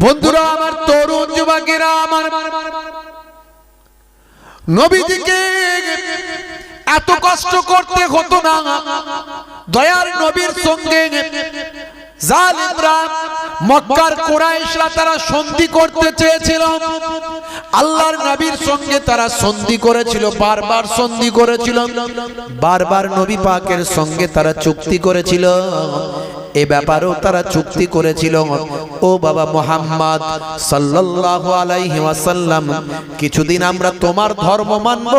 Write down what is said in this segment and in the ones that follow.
বন্ধুরা আমার, তরুণ যুবকেরা আমার, নবীজিকে এত কষ্ট করতে হতো না। দয়ার নবীর সঙ্গে জালিমরা, মক্কার কুরাইশরা তারা সন্ধি করতে চেয়েছিল। আল্লাহর নবীর সঙ্গে তারা সন্ধি করেছিল, বারবার সন্ধি করেছিল, বারবার নবী পাকের সঙ্গে তারা চুক্তি করেছিল। এ ব্যাপারেও তারা চুক্তি করেছিল, ও বাবা মুহাম্মদ সাল্লাল্লাহু আলাইহি ওয়াসাল্লাম, কিছুদিন আমরা তোমার ধর্ম মানব,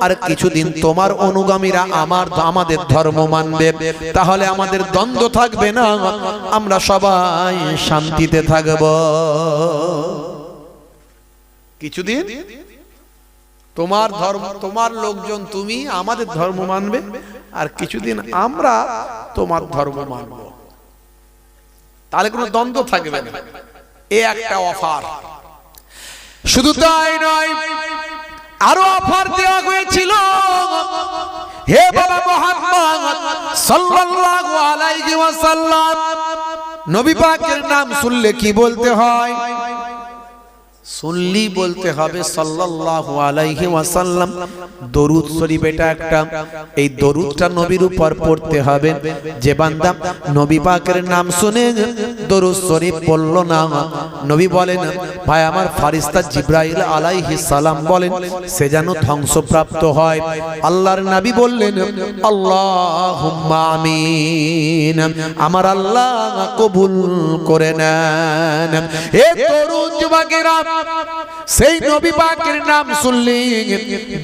আর কিছুদিন তোমার অনুগামীরা আমাদের ধর্ম মানবে, তাহলে আমাদের দ্বন্দ্ব থাকবে না, আমরা সবাই শান্তিতে থাকব। কিছুদিন তোমার ধর্ম, তোমার লোকজন তুমি আমাদের ধর্ম মানবে, আর কিছুদিন আমরা তোমার ধর্ম মানব, তাহলে কোনো দ্বন্দ্ব থাকবে না। এ একটা অফার। শুধু তাই নয়, আরো অফার দেওয়া হয়েছিল। হে বাবা মুহাম্মদ সাল্লাল্লাহু আলাইহি ওয়াসাল্লাম, নবী পাকের নাম শুনলে কি বলতে হয়? শুনলি বলতে হবে সাল্লাল্লাহু আলাইহি ওয়াসাল্লাম। দরুদ শরীফ এটা একটা, এই দরুদটা নবীর উপর পড়তে হবে। যে বান্দা নবী পাকের নাম শুনে দরুদ শরীফ পড়ল না, নবী বলেন, ভাই আমার ফারিস্তা জিবরাইল আলাইহিস সালাম বলেন, সে যেন ধ্বংসপ্রাপ্ত হয়। আল্লাহর নবী বললেন, আল্লাহুম্মা আমিন, আমার আল্লাহ কবুল করে নেন। এ তরুণ যুবকেরা, সেই নবী পাকের নাম শুনলি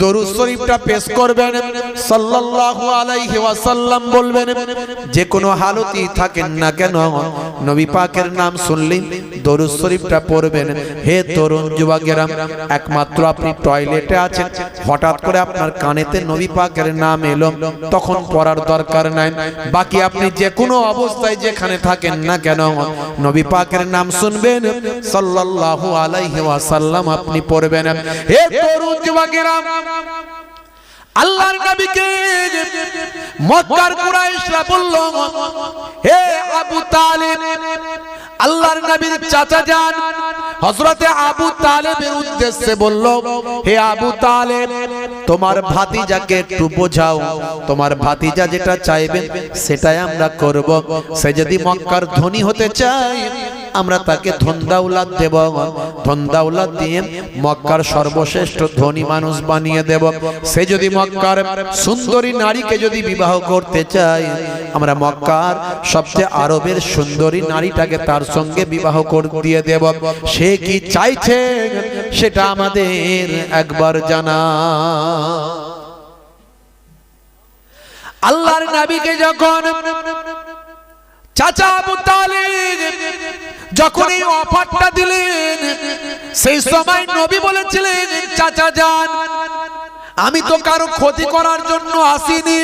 দরুদ শরীফটা পেশ করবেন, সাল্লাল্লাহু আলাইহি ওয়াসাল্লাম বলবেন। যে কোনো হালতেই থাকেন না কেন, নবী পাকের নাম শুনলি দরুদ শরীফটা পড়বেন। হে তরুণ যুবকেরা, একমাত্র আপনি টয়লেটে আছেন, হঠাৎ করে আপনার কানেতে নবী পাকের নাম এলো, তখন পড়ার দরকার নাই। বাকি আপনি যে কোনো অবস্থায় যেখানে থাকেন না কেন, নবী পাকের নাম শুনবেন, সাল্লাল্লাহু আলাইহি ওয়াসাল্লাম আপনি পড়বেন। হে তরুণ যুবকেরা, আল্লাহর নবীকে মক্কার কুরাইশরা বলল, হে আবু তালিব, আল্লাহর নবীর চাচা যান হযরতে আবু তালেবের উদ্দেশ্যে বলল, হে আবু তালেব, তোমার ভাতিজাকে একটু বোঝাও, তোমার ভাতিজা যেটা চাইবে সেটাই আমরা করব। সে যদি মক্কার ধনী হতে চায়, আমরা তাকে ধন দাওলাত দেব, ধন দাওলাত দিয়ে মক্কার সর্বশ্রেষ্ঠ ধনী মানুষ বানিয়ে দেব। সে যদি মক্কার সুন্দরী নারীকে যদি বিবাহ করতে চায়, আমরা মক্কার সবচেয়ে আরবের সুন্দরী নারীটাকে তার সঙ্গে বিবাহ করে দিয়ে দেব। সে কি চাইছে সেটা আমাদের একবার জানা। আল্লাহর নবীকে যখন চাচা আবু তালিব যখন এই অফারটা দিলেন, সেই সময় নবী বলেছিলেন, চাচা যান, আমি তো কারো ক্ষতি করার জন্য আসিনি,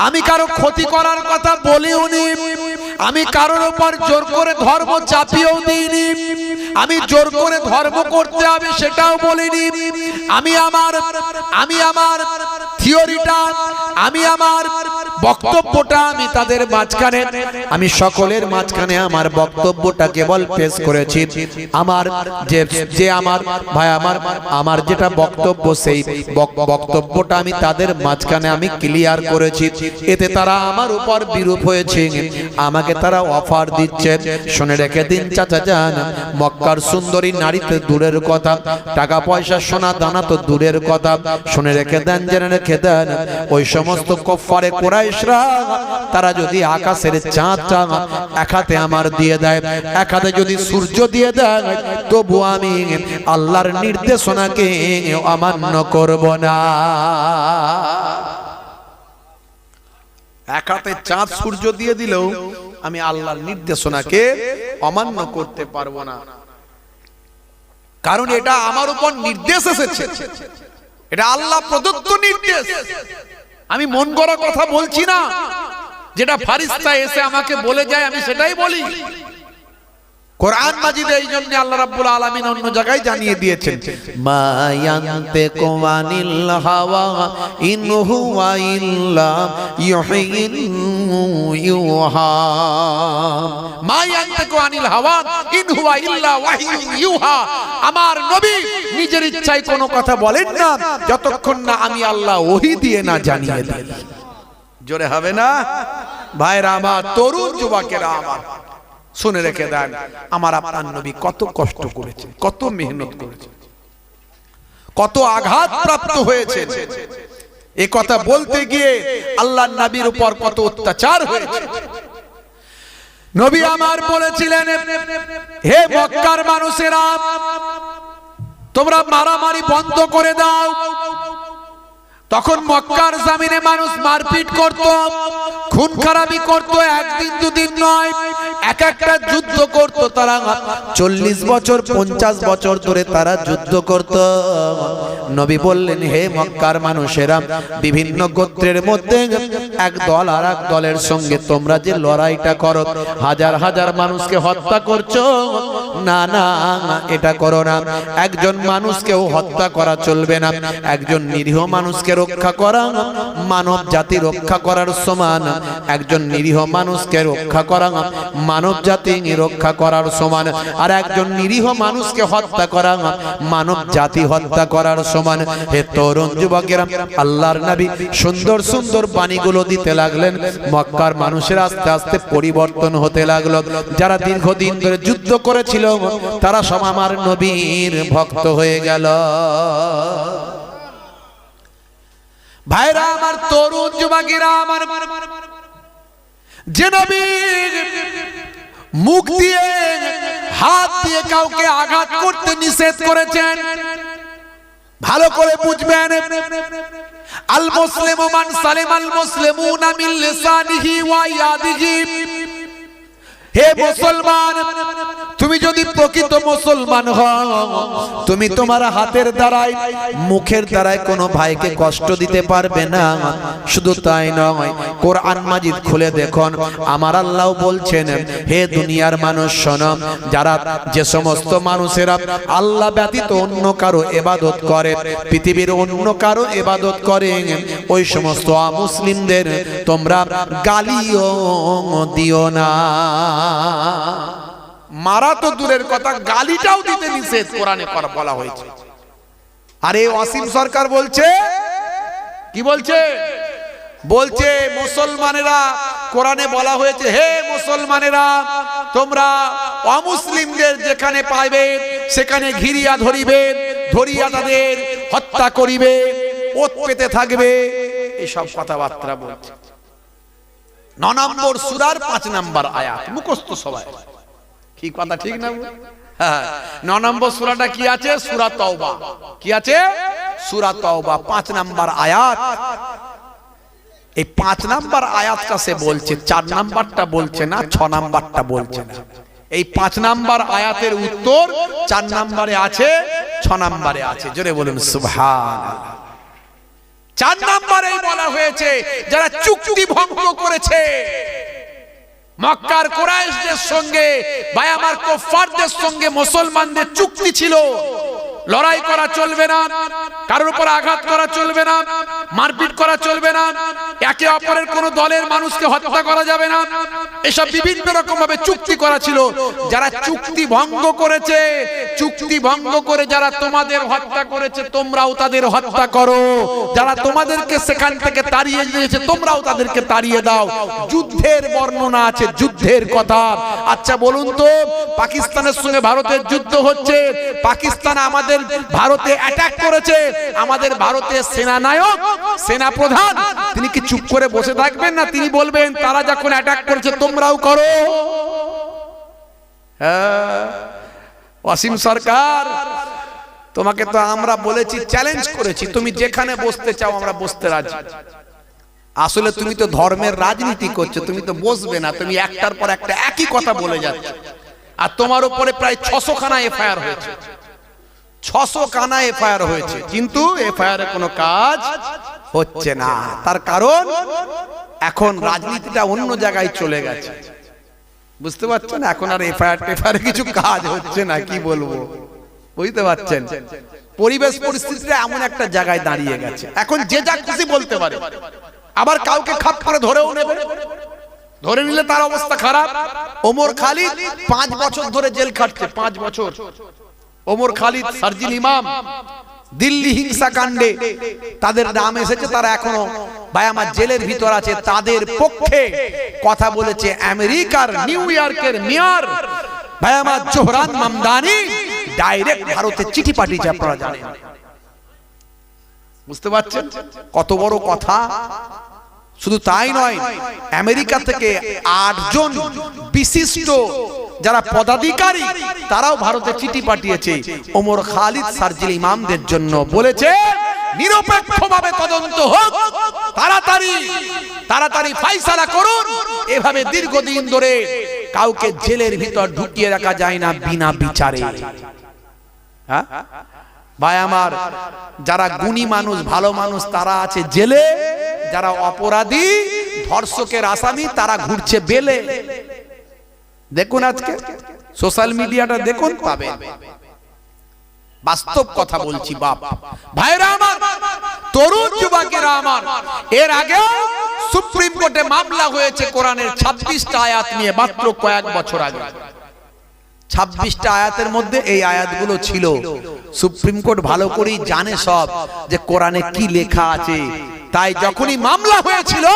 আমি কারো ক্ষতি করার কথা বলিও নি, আমি কারোর উপর জোর করে ধর্ম চাপিয়েও দিইনি, আমি জোর করে ধর্ম করতে হবে সেটাও বলিনি। আমি আমার থিওরিটা, আমি আমার বক্তব্যটা আমি তাদের মাঝখানে, আমি সকলের মাঝখানে আমার বক্তব্যটা কেবল পেশ করেছি। আমার যে আমার ভাই, আমার যেটা বক্তব্য, সেই বক্তব্যটা আমি তাদের মাঝখানে আমি ক্লিয়ার করেছি। এতে তারা আমার উপর বিরূপ হয়েছে, আমাকে তারা অফার দিচ্ছে। শুনে রেখে দিন চাচা যান, মক্কার সুন্দরী নারীতে দূরের কথা, টাকা পয়সা সোনা দানা তো দূরের কথা, শুনে রেখে দেন, জেনে রেখে দেন, ওই সমস্ত কুফারে কুরাইশরা তারা যদি আকাশের চাঁদটা এক হাতে আমার দিয়ে দেয়, এক হাতে যদি সূর্য দিয়ে দেয়, তবু আমি আল্লাহর নির্দেশনাকে অমান্য করব না। এক হাতে চাঁদ সূর্য দিয়ে দিলেও আমি আল্লাহর নির্দেশনাকে অমান্য করতে পারবো না, কারণ এটা আমার উপর নির্দেশ এসেছে, এটা আল্লাহ প্রদত্ত নির্দেশ। আমি মন গড়া কথা বলছি না, যেটা ফারিস্তা এসে আমাকে বলে যায় আমি সেটাই বলি। কোরআন মাজিদে এই জন্য আল্লাহ রাব্বুল আলামিন অন্য জায়গায় জানিয়ে দিয়েছেন, মা ইয়ানতিকু আনিল হাওয়া ইন হুয়া ইল্লা ইউহা। মা ইয়ানতিকু আনিল হাওয়া ইন হুয়া ইল্লা ওয়াহিয়ুন ইউহা। আমার নবী নিজের ইচ্ছায় কোনো কথা বলেন না যতক্ষণ না আমি আল্লাহ ওহী দিয়ে না জানিয়ে দিই। জোরে হবে না ভাইরা আমার, তরুণ যুবকেরা আমার, শুনে রেখে দেন, আমার আপনার নবী কত কষ্ট করেছে, কত মেহনত করেছে, কত আঘাত প্রাপ্ত হয়েছে। এই কথা বলতে গিয়ে আল্লাহর নবীর উপর কত অত্যাচার হয়েছে। নবী আমার বলেছিলেন, হে মক্কার মানুষেরা, তোমরা মারামারি বন্ধ করে দাও। তখন মক্কার জমিনে মানুষ মারপিট করত, খুন খারাপি করত, একদিন দুদিন নয়, এক একটা যুদ্ধ করত। তারা 40 বছর 50 বছর ধরে তারা যুদ্ধ করত। নবী বললেন, হে মক্কার মানুষেরা, বিভিন্ন গোত্রের মধ্যে এক দল আর এক দলের সঙ্গে তোমরা যে লড়াইটা করো, হাজার হাজার মানুষকে হত্যা করছো, না না এটা করো না। একজন মানুষকেও হত্যা করা চলবে না। একজন নিরীহ মানুষকে রক্ষা করা মানব জাতি রক্ষা করার সমান। একজন নিরীহ মানুষকে রক্ষা করা মানব জাতি রক্ষা করার সমান। আর একজন নিরীহ মানুষকে হত্যা করা মানব জাতি হত্যা করার সমান। হে তরুণ যুবকেরা, আল্লাহর নবী সুন্দর সুন্দর বাণীগুলো দিতে লাগলেন। মক্কার মানুষের আস্তে আস্তে পরিবর্তন হতে লাগলো। যারা দীর্ঘদিন ধরে যুদ্ধ করেছিল তারা সব আমার নবীর ভক্ত হয়ে গেল। ভাইরা আমার, তরুণ যুবকেরা আমার, যে নবী মুখ দিয়ে হাত দিয়ে কাউকে আঘাত করতে নিষেধ করেছেন, ভালো করে বুঝবেন। আল মুসলিমু মান সালিমাল মুসলিমুনা মিন লিসানিহি ওয়া ইয়াদিহি। হে মুসলমান, তুমি যদি প্রকৃত মুসলমান হও, তুমি তোমার হাতের দ্বারাই মুখের দ্বারাই কোনো ভাইকে কষ্ট দিতে পারবে না। শুধু তাই নয়, কোরআন মাজিদ খুলে দেখুন, আমার আল্লাহ বলছেন, হে দুনিয়ার মানুষ শোনো, যারা যে সমস্ত মানুষেরা আল্লাহ ব্যতীত অন্য কারো ইবাদত করে, পৃথিবীর অন্য কারো ইবাদত করে, ওই সমস্ত মুসলিমদের তোমরা গালিও দিও না। মারা তো দূরের কথা, গালিটাও দিতে নিষেধ কোরআনে বলা হয়েছে। আরে ওয়াসিম সরকার বলছে, কি বলছে? বলছে মুসলমানেরা, কোরআনে বলা হয়েছে, হে মুসলমানেরা, তোমরা অমুসলিমদের যেখানে পাইবে সেখানে ঘিরিয়া ধরিবে, ধরিয়া তাদের হত্যা করিবে, ওত পেতে থাকবে। এইসব কথাবার্তা বলছে। 9 নম্বর সূরার 5 নম্বর আয়াত মুখস্থ সবাই। কি কথা ঠিক না? হ্যাঁ, 9 নম্বর সূরাটা কি আছে? সূরা তাওবা। কি আছে? সূরা তাওবা 5 নম্বর আয়াত। এই 5 নম্বর আয়াতটা সে বলছে, 4 নম্বরটা বলছে না, 6 নম্বরটা বলছে না। এই 5 নম্বর আয়াতের উত্তর 4 নম্বরে আছে, 6 নম্বরে আছে। জোরে বলুন সুবহানাল্লাহ। 4 নম্বরে বলা হয়েছে, যারা চুক্তি ভঙ্গ করেছে, মক্কার কুরাইশদের সঙ্গে, ভাই আমার কুফফারদের সঙ্গে মুসলমানদের চুক্তি ছিল, লড়াই করা চলবে না, কারোর উপর আঘাত করা চলবে না, মারপিট করা চলবে না, একে অপরের কোন দলের মানুষকে হত্যা করা যাবে না, এসব বিভিন্ন রকম ভাবে চুক্তি করা ছিল। যারা চুক্তি ভঙ্গ করেছে, চুক্তি ভঙ্গ করে যারা তোমাদের হত্যা করেছে, তোমরাও তাদের হত্যা করো। যারা তোমাদেরকে সেখান থেকে তাড়িয়ে দিয়েছে, তোমরাও তাদেরকে তাড়িয়ে দাও। যুদ্ধের বর্ণনা আছে, যুদ্ধের কথা। আচ্ছা বলুন তো, পাকিস্তানের সঙ্গে ভারতের যুদ্ধ হচ্ছে, পাকিস্তান আমাদের ভারতে অ্যাটাক করেছে, আমাদের ভারতের সেনানায়ক, সেনা প্রধান, তিনি কি চুপ করে বসে থাকবেন না? তিনি বলবেন, তারা যখন অ্যাটাক করেছে তোমরাও করো। হ্যাঁ, ওয়াসিম সরকার, তোমাকে তো আমরা বলেছি, চ্যালেঞ্জ করেছি, তুমি যেখানে বসতে চাও আমরা বসতে রাজি। আসলে তুমি তো ধর্মের রাজনীতি করছো, তুমি তো বসবে না, তুমি একটার পর একটা একই কথা বলে যাচ্ছ। আর তোমার উপরে প্রায় 600 খানা এফআইআর হয়েছে, 600 খানা এফআইআর হয়েছে, কিন্তু এফআইআর এ কোনো কাজ হচ্ছে না। তার কারণ এখন রাজনীতিটা অন্য জায়গায় চলে গেছে। বুঝতে পারছেন? এখন আর এফআইআর কিছু কাজ হচ্ছে না, কি বলবো, বুঝতে পারছেন? পরিবেশ পরিস্থিতিটা এমন একটা জায়গায় দাঁড়িয়ে গেছে, এখন যে যা খুশি বলতে পারে, আবার কাউকে খাপ করে ধরেও নেবে, ধরে নিলে তার অবস্থা খারাপ। ওমর খালিদ 5 বছর ধরে জেল খাটছে, 5 বছর। ওমর খালিদ সার্জিল ইমাম, দিল্লি হিংসাকাণ্ডে তাদের নাম এসেছে, তারা এখনো ভাই আমার জেলের ভিতর আছে। তাদের পক্ষে কথা বলেছে আমেরিকার নিউ ইয়র্কের মেয়র ভাই আমার জোহরান মামদানি, ডাইরেক্ট ভারতে চিঠি পাঠিয়েছে, আপনারা জানেন। বুঝতে পারছেন কত বড় কথা? শুধু তাই নয়, আমেরিকা থেকে 8 জন বিশিষ্ট যারা পদাধিকারী তারাও ভারতে চিঠি পাঠিয়েছে ওমর খালিদ সার্জিল ইমামদের জন্য, বলেছে নিরপেক্ষভাবে তদন্ত হোক, তাড়াতাড়ি ফাইসালা করুন। এভাবে দীর্ঘদিন ধরে কাউকে জেলের ভিতর ঢুকিয়ে রাখা যায় না বিনা বিচারে। হ্যাঁ ভাই আমার, যারা গুণী মানুষ ভালো মানুষ তারা আছে জেলে, যারা অপরাধী ধর্ষকের আসামি তারা ঘুরছে বেলে। দেখুন আজকে সোশ্যাল মিডিয়াটা দেখুন, পাবেন। বাস্তব কথা বলছি বাপ ভাইরা আমার, তরুণ যুবকেরা আমার, এর আগে সুপ্রিম কোর্টে মামলা হয়েছে কোরআনের 26টা আয়াত নিয়ে, মাত্র কয়েক বছর আগে। 26টা আয়াতের মধ্যে এই আয়াতগুলো ছিল। সুপ্রিম কোর্ট ভালো করেই জানে সব যে কোরআনে কি লেখা আছে, তাই যখনই মামলা হয়েছিল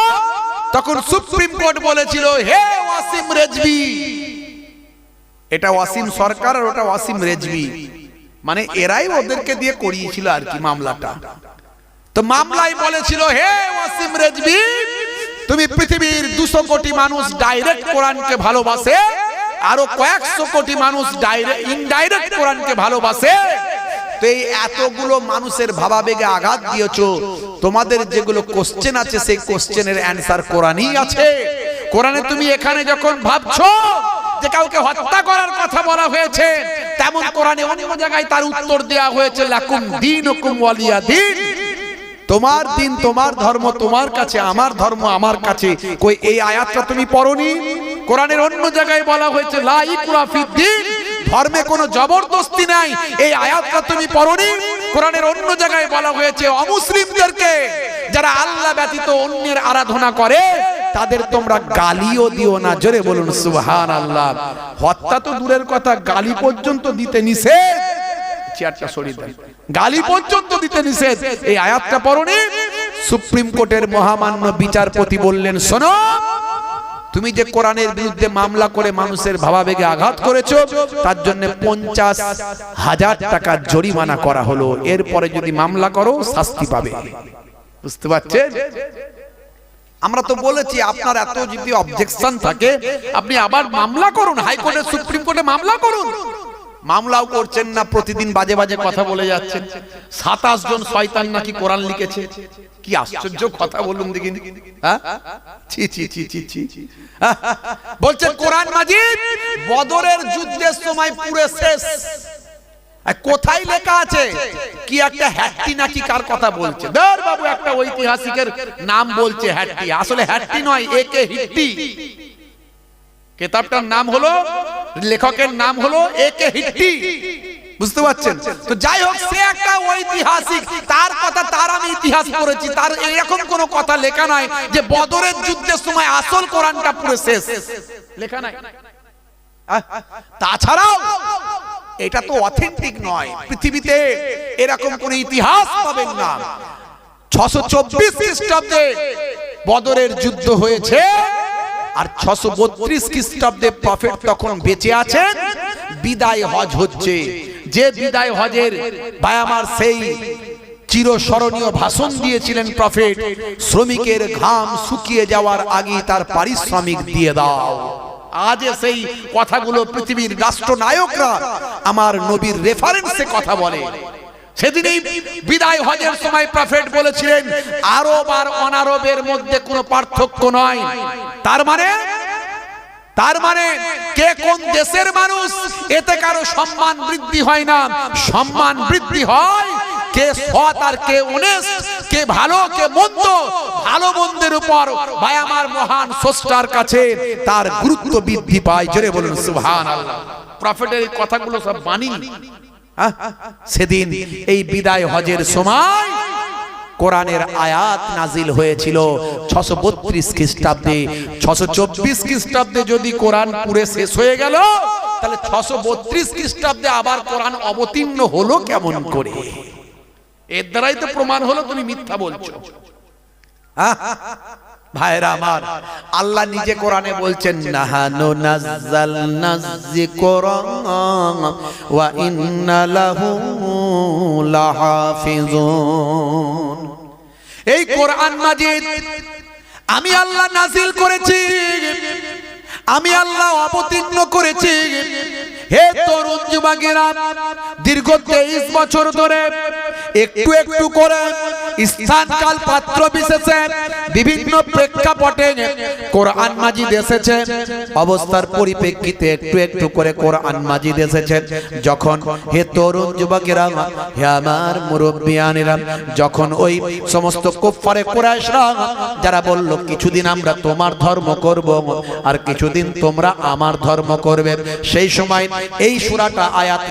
তখন সুপ্রিম কোর্ট বলেছিল, হে ওয়াসিম রেজভি, এটা ওয়াসিম সরকার আর ওটা ওয়াসিম রেজভি, মানে এরাই ওদেরকে দিয়ে করিয়েছিল আর কি মামলাটা। তো মামলায় বলেছিল, হে ওয়াসিম রেজভি, তুমি পৃথিবীর 200 কোটি মানুষ ডাইরেক্ট কোরআনকে ভালোবাসে, আরো কয়েকশো কোটি মানুষ ইনডাইরেক্ট কোরআনকে ভালোবাসে, তো এই এতগুলো মানুষের ভাবাবেগে আঘাত দিয়েছো, তোমাদের যেগুলো কোশ্চেন আছে সেই কোশ্চেনের অ্যানসার কোরআনই আছে। কোরআনে তুমি এখানে যখন ভাবছো যে কাউকে হত্যা করার কথা বলা হয়েছে, তেমন কোরআনে অন্য জায়গায় তার উত্তর দেওয়া হয়েছে, লাকুম দীনুকুম ওয়ালিয়া দীন, তোমার দিন তোমার ধর্ম তোমার কাছে, আমার ধর্ম আমার কাছে। কই এই আয়াতটা তুমি পড়োনি? কোরআনের অন্য জায়গায় বলা হয়েছে লা ইকরাহা ফিদ্দীন, ধর্মে কোনো জবরদস্তি নাই, এই আয়াতটা তুমি পড়োনি? কোরআনের অন্য জায়গায় বলা হয়েছে অমুসলিমদেরকে, যারা আল্লাহ ব্যতীত অন্যের আরাধনা করে, তাদের তোমরা গালিও দিও না। জোরে বলুন সুবহানাল্লাহ। হত্যা তো দূরের কথা, গালি পর্যন্ত দিতে নিষেধ। চেয়ারটা সরিয়ে দেন, গালি পর্যন্ত দিতে নিষেধ। এই আয়াতটা পড়োনি? সুপ্রিম কোর্টের মহামান্য বিচারপতি বললেন, শোনো, তুমি যে কোরআনের বিরুদ্ধে মামলা করে মানুষের ভাবাবেগে আঘাত করেছো, তার জন্য 50,000 টাকা জরিমানা করা হলো, এরপরে যদি মামলা করো শাস্তি পাবে। বুঝতে পারছেন? আমরা তো বলেছি আপনার এত যদি অবজেকশন থাকে আপনি আবার মামলা করুন, হাইকোর্টে সুপ্রিম কোর্টে মামলা করুন। মামলাও করছেন না, প্রতিদিন বাজে বাজে কথা বলে যাচ্ছেন। 27 জন শয়তান নাকি কোরআন লিখেছে, কি আশ্চর্য কথা বলুন দেখিনি। হ্যাঁ, ছি ছি ছি ছি ছি। বলছেন কোরআন মাজিদ বদরের যুদ্ধের সময় পুরো শেষ। কোথায় লেখা আছে? কি একটা হ্যাট্টি নাকি কার কথা বলছে? ধর বাবু, একটা ঐতিহাসিকের নাম বলছে হ্যাট্টি, আসলে হ্যাট্টি নয়, একে হিট্টি। কিতাবটার নাম হলো, লেখকের নাম হলো একে হিট্টি। বুঝতে পারছেন? তো যাই হোক, সে একটা ঐতিহাসিক, তার কথা, তার আমি ইতিহাস পড়েছি, তার এরকম কোনো কথা লেখা নাই যে বদরের যুদ্ধের সময় আসল কোরআনটা পুরো শেষ, লেখা নাই। তাছাড়াও এটা তো অথেন্টিক নয়, পৃথিবীতে এরকম কোন ইতিহাস পাবেন না। 624 খ্রিস্টাব্দে বদরের যুদ্ধ হয়েছে, আর 632 খ্রিস্টাব্দে প্রফেট তখন বেঁচে আছেন, বিদায় হজ হচ্ছে। যে বিদায় হজের ভাই আমার সেই চিরস্মরণীয় ভাষণ দিয়েছিলেন প্রফেট, শ্রমিকের ঘাম শুকিয়ে যাওয়ার আগে তার পারিশ্রমিক দিয়ে দাও। আজ সেই কথাগুলো পৃথিবীর রাষ্ট্রনায়করা আমার নবীর রেফারেন্সে কথা বলে। সেদিনই বিদায় হজের সময় প্রফেট বলেছিলেন, আরব আর অনারবের মধ্যে কোনো পার্থক্য নয়। তার মানে কে কোন দেশের মানুষ এতে কারো সম্মান বৃদ্ধি হয় না, সম্মান বৃদ্ধি হয় কে সৎ আর কে অনেস্ট কে ভালো কে মন্দ, ভালো মন্দের উপর ভাই আমার মহান স্রষ্টার কাছে তার গুরুত্ব বৃদ্ধি পায়। জোরে বলুন সুবহানাল্লাহ। প্রফেটের এই কথাগুলো সব মানি। সেদিন এই বিদায় হজের সময় কোরআনের আয়াত নাজিল হয়েছিল 632 খ্রিস্টাব্দে। 624 খ্রিস্টাব্দে যদি কোরআন পুরে শেষ হয়ে গেল, তাহলে 632 খ্রিস্টাব্দে আবার কোরআন অবতীর্ণ হলো কেমন করে? এর দ্বারাই তো প্রমাণ হলো তুমি মিথ্যা বলছো। ভাইরা আমার, আল্লাহ নিজে কোরআনে বলছেন নাহানু নাযালনা যিকরান ওয়া ইন্না লাহু লাহাফিজুন। এই কোরআন মাজিদ আমি আল্লাহ নাজিল করেছি, আমি আল্লাহ অবতীর্ণ করেছি। হে তরুণ যুবকেরা, দীর্ঘ 23 বছর ধরে একটু একটু করে স্থান কাল পাত্র বিশেষে বিভিন্ন প্রেক্ষাপটে কোরআন মাজিদ এসেছে। অবস্থার পরিপ্রেক্ষিতে একটু একটু করে কোরআন মাজিদ এসেছে। যখন হে তরুণ যুবকেরা, হে আমার মুরব্বিয়ানেরা, যখন ওই সমস্ত কুফারে কুরাইশরা যারা বলল কিছুদিন আমরা তোমার ধর্ম করব আর কিছুদিন তোমরা আমার ধর্ম করবে, সেই সময় এই সূরাটা আয়াত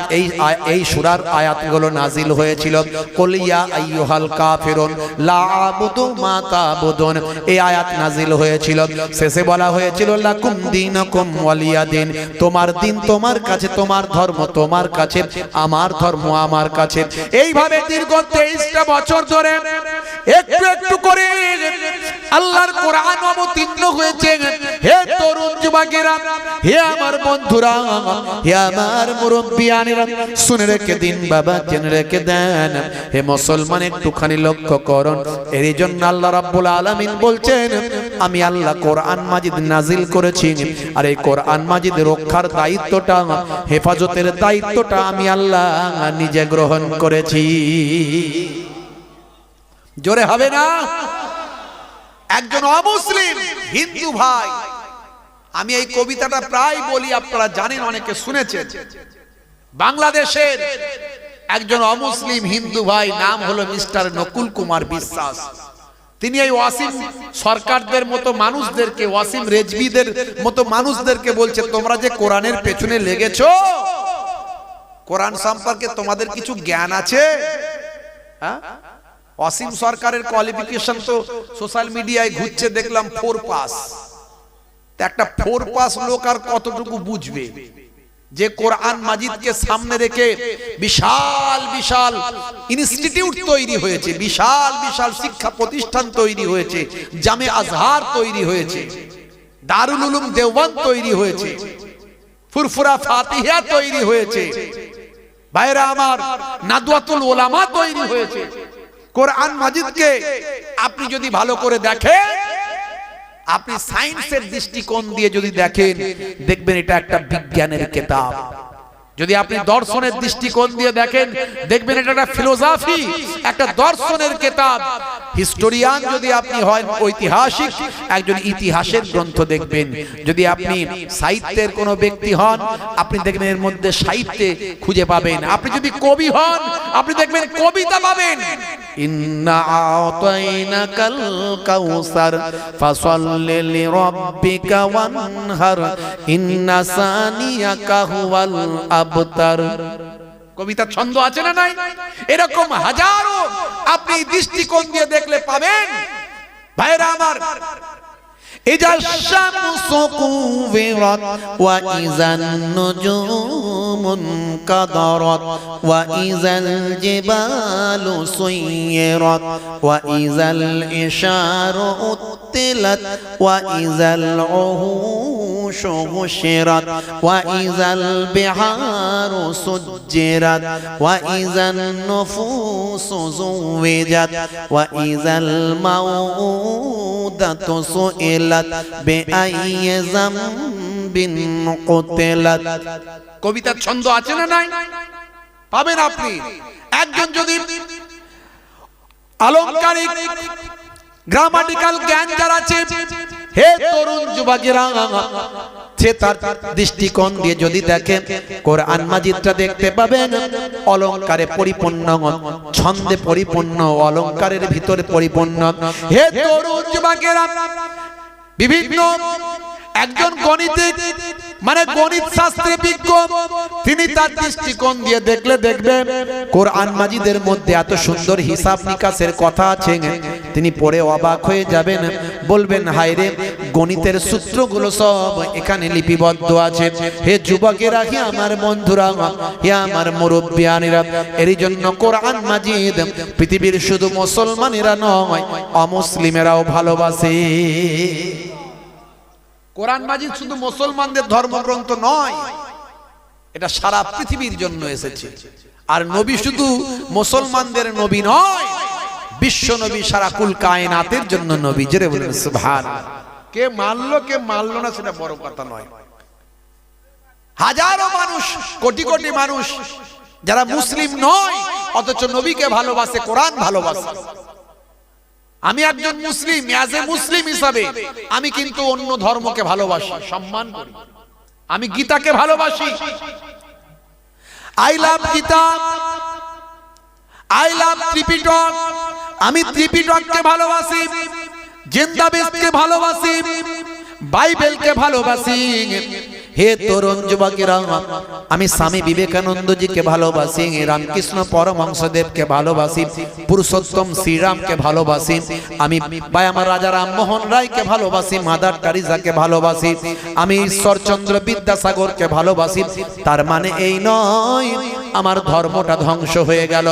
এই সূরার আয়াতগুলো নাজিল হয়েছিল। কুল ইয়া আইয়ুহাল কাফিরুন লা আ'বুদু মা তা'বুদুন, এই আয়াত নাজিল হয়েছিল। শেষে বলা হয়েছিল লাকুম দীনুকুম ওয়ালিয়া দিন, তোমার দিন তোমার কাছে, তোমার ধর্ম তোমার কাছে, আমার ধর্ম আমার কাছে। এইভাবে দীর্ঘ 23টা বছর ধরে একটু একটু করে আল্লাহর কোরআন অবতীর্ণ হয়েছে। হে তরুণ যুবকেরা, হে আমার বন্ধুরা, হে আমার মুরব্বিয়ানেরা, শুনে রেখে দিন বাবা, জেনে রেখে দেন। হে মুসলমান, একটুখানি লক্ষ্য করুন। এর জন্য আল্লাহ রাব্বুল আলামিন বলছেন আমি আল্লাহ কোরআন মাজিদ নাজিল করেছি, আর এই কোরআন মাজিদ রক্ষার দায়িত্বটা, হেফাজতের দায়িত্বটা আমি আল্লাহ নিজে গ্রহণ করেছি। জোরে হবে না? একজন অমুসলিম হিন্দু ভাই, আমি এই কবিতাটা প্রায় বলি, আপনারা জানেন, অনেকে শুনেছেন। বাংলাদেশের একজন অমুসলিম হিন্দু ভাই, নাম হলো মিস্টার নকুল কুমার বিশ্বাস। তিনি এই ওয়াসিম সরকারদের মতো মানুষদেরকে, ওয়াসিম রেজভিদের মতো মানুষদেরকে বলছে তোমরা যে কোরআনের পেছনে লেগেছো, কোরআন সম্পর্কে তোমাদের কিছু জ্ঞান আছে? হ্যাঁ, ওয়াসিম সরকারের কোয়ালিফিকেশন তো সোশ্যাল মিডিয়ায় ঘুরছে, দেখলাম 4 পাস। একটা 4 পাস লোক আর কতটুকু বুঝবে যে কোরআন মাজিদকে সামনে রেখে বিশাল বিশাল ইনস্টিটিউট তৈরি হয়েছে, বিশাল বিশাল শিক্ষা প্রতিষ্ঠান তৈরি হয়েছে, জামে আজহার তৈরি হয়েছে, দারুল উলুম দেওবন্দ তৈরি হয়েছে, ফুরফুরা ফাতিহা তৈরি হয়েছে, ভাইরা আমার নাদওয়াতুল উলামা তৈরি হয়েছে। কোরআন মাজিদকে আপনি যদি ভালো করে দেখেন, আপনি সায়েন্সের দৃষ্টিকোণ দিয়ে যদি দেখেন, দেখবেন এটা একটা বিজ্ঞানের কিতাব। যদি আপনি দর্শনের দৃষ্টিকোণ দিয়ে দেখেন, দেখবেন এটা একটা ফিলোসফি, একটা দর্শনের কিতাব। হিস্টোরিয়ান যদি আপনি হন, ঐতিহাসিক একজন ইতিহাসের গ্রন্থ দেখবেন। যদি আপনি সাহিত্যের কোনো ব্যক্তি হন, আপনি দেখবেন এর মধ্যে সাহিত্যে খুঁজে পাবেন। আপনি যদি কবি হন, আপনি দেখবেন কবিতা পাবেন। ইন্না আ'তাইনাকাল কাউসার ফাসাল্লি লিরাব্বিকা ওয়ানহার ইন্না সানিয়াকা হুয়াল আবতার। কবিতা ছন্দ আছে না নাই? এরকম হাজারো আপনি দৃষ্টিকোণ দিয়ে দেখলে পাবেন। ভাইরা আমার, ইজা শামসু কুবিরাত ওয়া ইজান নুজুমুন কাদারাত ওয়া ইজাল জিবালু সুয়িরাত ওয়া ইজাল ইশারু উত্তিলাত ওয়া ইজাল উহুশু হুশিরাত ওয়া ইজাল বিহারু সুজ্জিরাত ওয়া ইজান নুফুসু যুওয়াজাত ওয়া ইজাল মাউদাতু সুইলাত বিআইয়ি যামবিন কুতিলাত। কবিতার ছন্দ আছে না নাই? পাবেন আপনি। একজন যদি অলংকারিক গ্রামাটিক্যাল জ্ঞান যার আছে, হে তরুণ যুবকেরা, সে তার দৃষ্টিকোণ দিয়ে যদি দেখে কোরআন মাজিদটা দেখতে পাবেন অলংকারে পরিপূর্ণ, ছন্দে পরিপূর্ণ, অলংকারের ভিতরে পরিপূর্ণ। হে তরুণ যুবকেরা, বিভিন্ন একজন গণিতিক মানে গণিত শাস্ত্রে বিজ্ঞ, তিনি তার দৃষ্টিকোণ দিয়ে দেখলে দেখবেন কোরআন মাজিদের মধ্যে এত সুন্দর হিসাব নিকাশের কথা আছে, তিনি পড়ে অবাক হয়ে যাবেন, বলবেন হায় রে, গণিতের সূত্রগুলো সব এখানে লিপিবদ্ধ আছে। হে যুবকেরা, হে আমার বন্ধুরা, হে আমার মুরব্বিয়ানেরা, এরই জন্য কোরআন মাজিদ পৃথিবীর শুধু মুসলমানেরা নয়, অমুসলিমেরাও ভালোবাসে। কোরআন মাজিদ শুধু মুসলমানদের ধর্মগ্রন্থ নয়, এটা সারা পৃথিবীর জন্য এসেছে। আর নবী শুধু মুসলমানদের নবী নয়, বিশ্ব নবী, সারা কুল কায়নাতের জন্য নবী। জোরে বলেন সুবহানাল্লাহ। কে মানলো কে মানলো না সেটা বড় কথা নয়। হাজারো মানুষ, কোটি কোটি মানুষ যারা মুসলিম নয় অথচ নবীকে ভালোবাসে, কোরআন ভালোবাসে। আমি একজন মুসলিম, অ্যাজ এ মুসলিম হিসাবে আমি কিন্তু অন্য ধর্মকে ভালোবাসি, সম্মান করি। আমি গীতাকে ভালোবাসি, I love Gita, I love Tripitaka, আমি ত্রিপিটককে ভালোবাসি, জিন্দাবেদকে ভালোবাসি, বাইবেলকে ভালোবাসি। হে তরুণ যুবকেরা, আমি স্বামী বিবেকানন্দজিকে ভালোবাসি, রামকৃষ্ণ পরমহংসদেবকে ভালোবাসি, পুরুষোত্তম শ্রীরামকে ভালোবাসি, আমি আমার রাজা রামমোহন রায়কে ভালোবাসি, মাদার টেরেসাকে ভালোবাসি, আমি ঈশ্বরচন্দ্র বিদ্যাসাগরকে ভালোবাসি। তার মানে এই নয় আমার ধর্মটা ধ্বংস হয়ে গেল,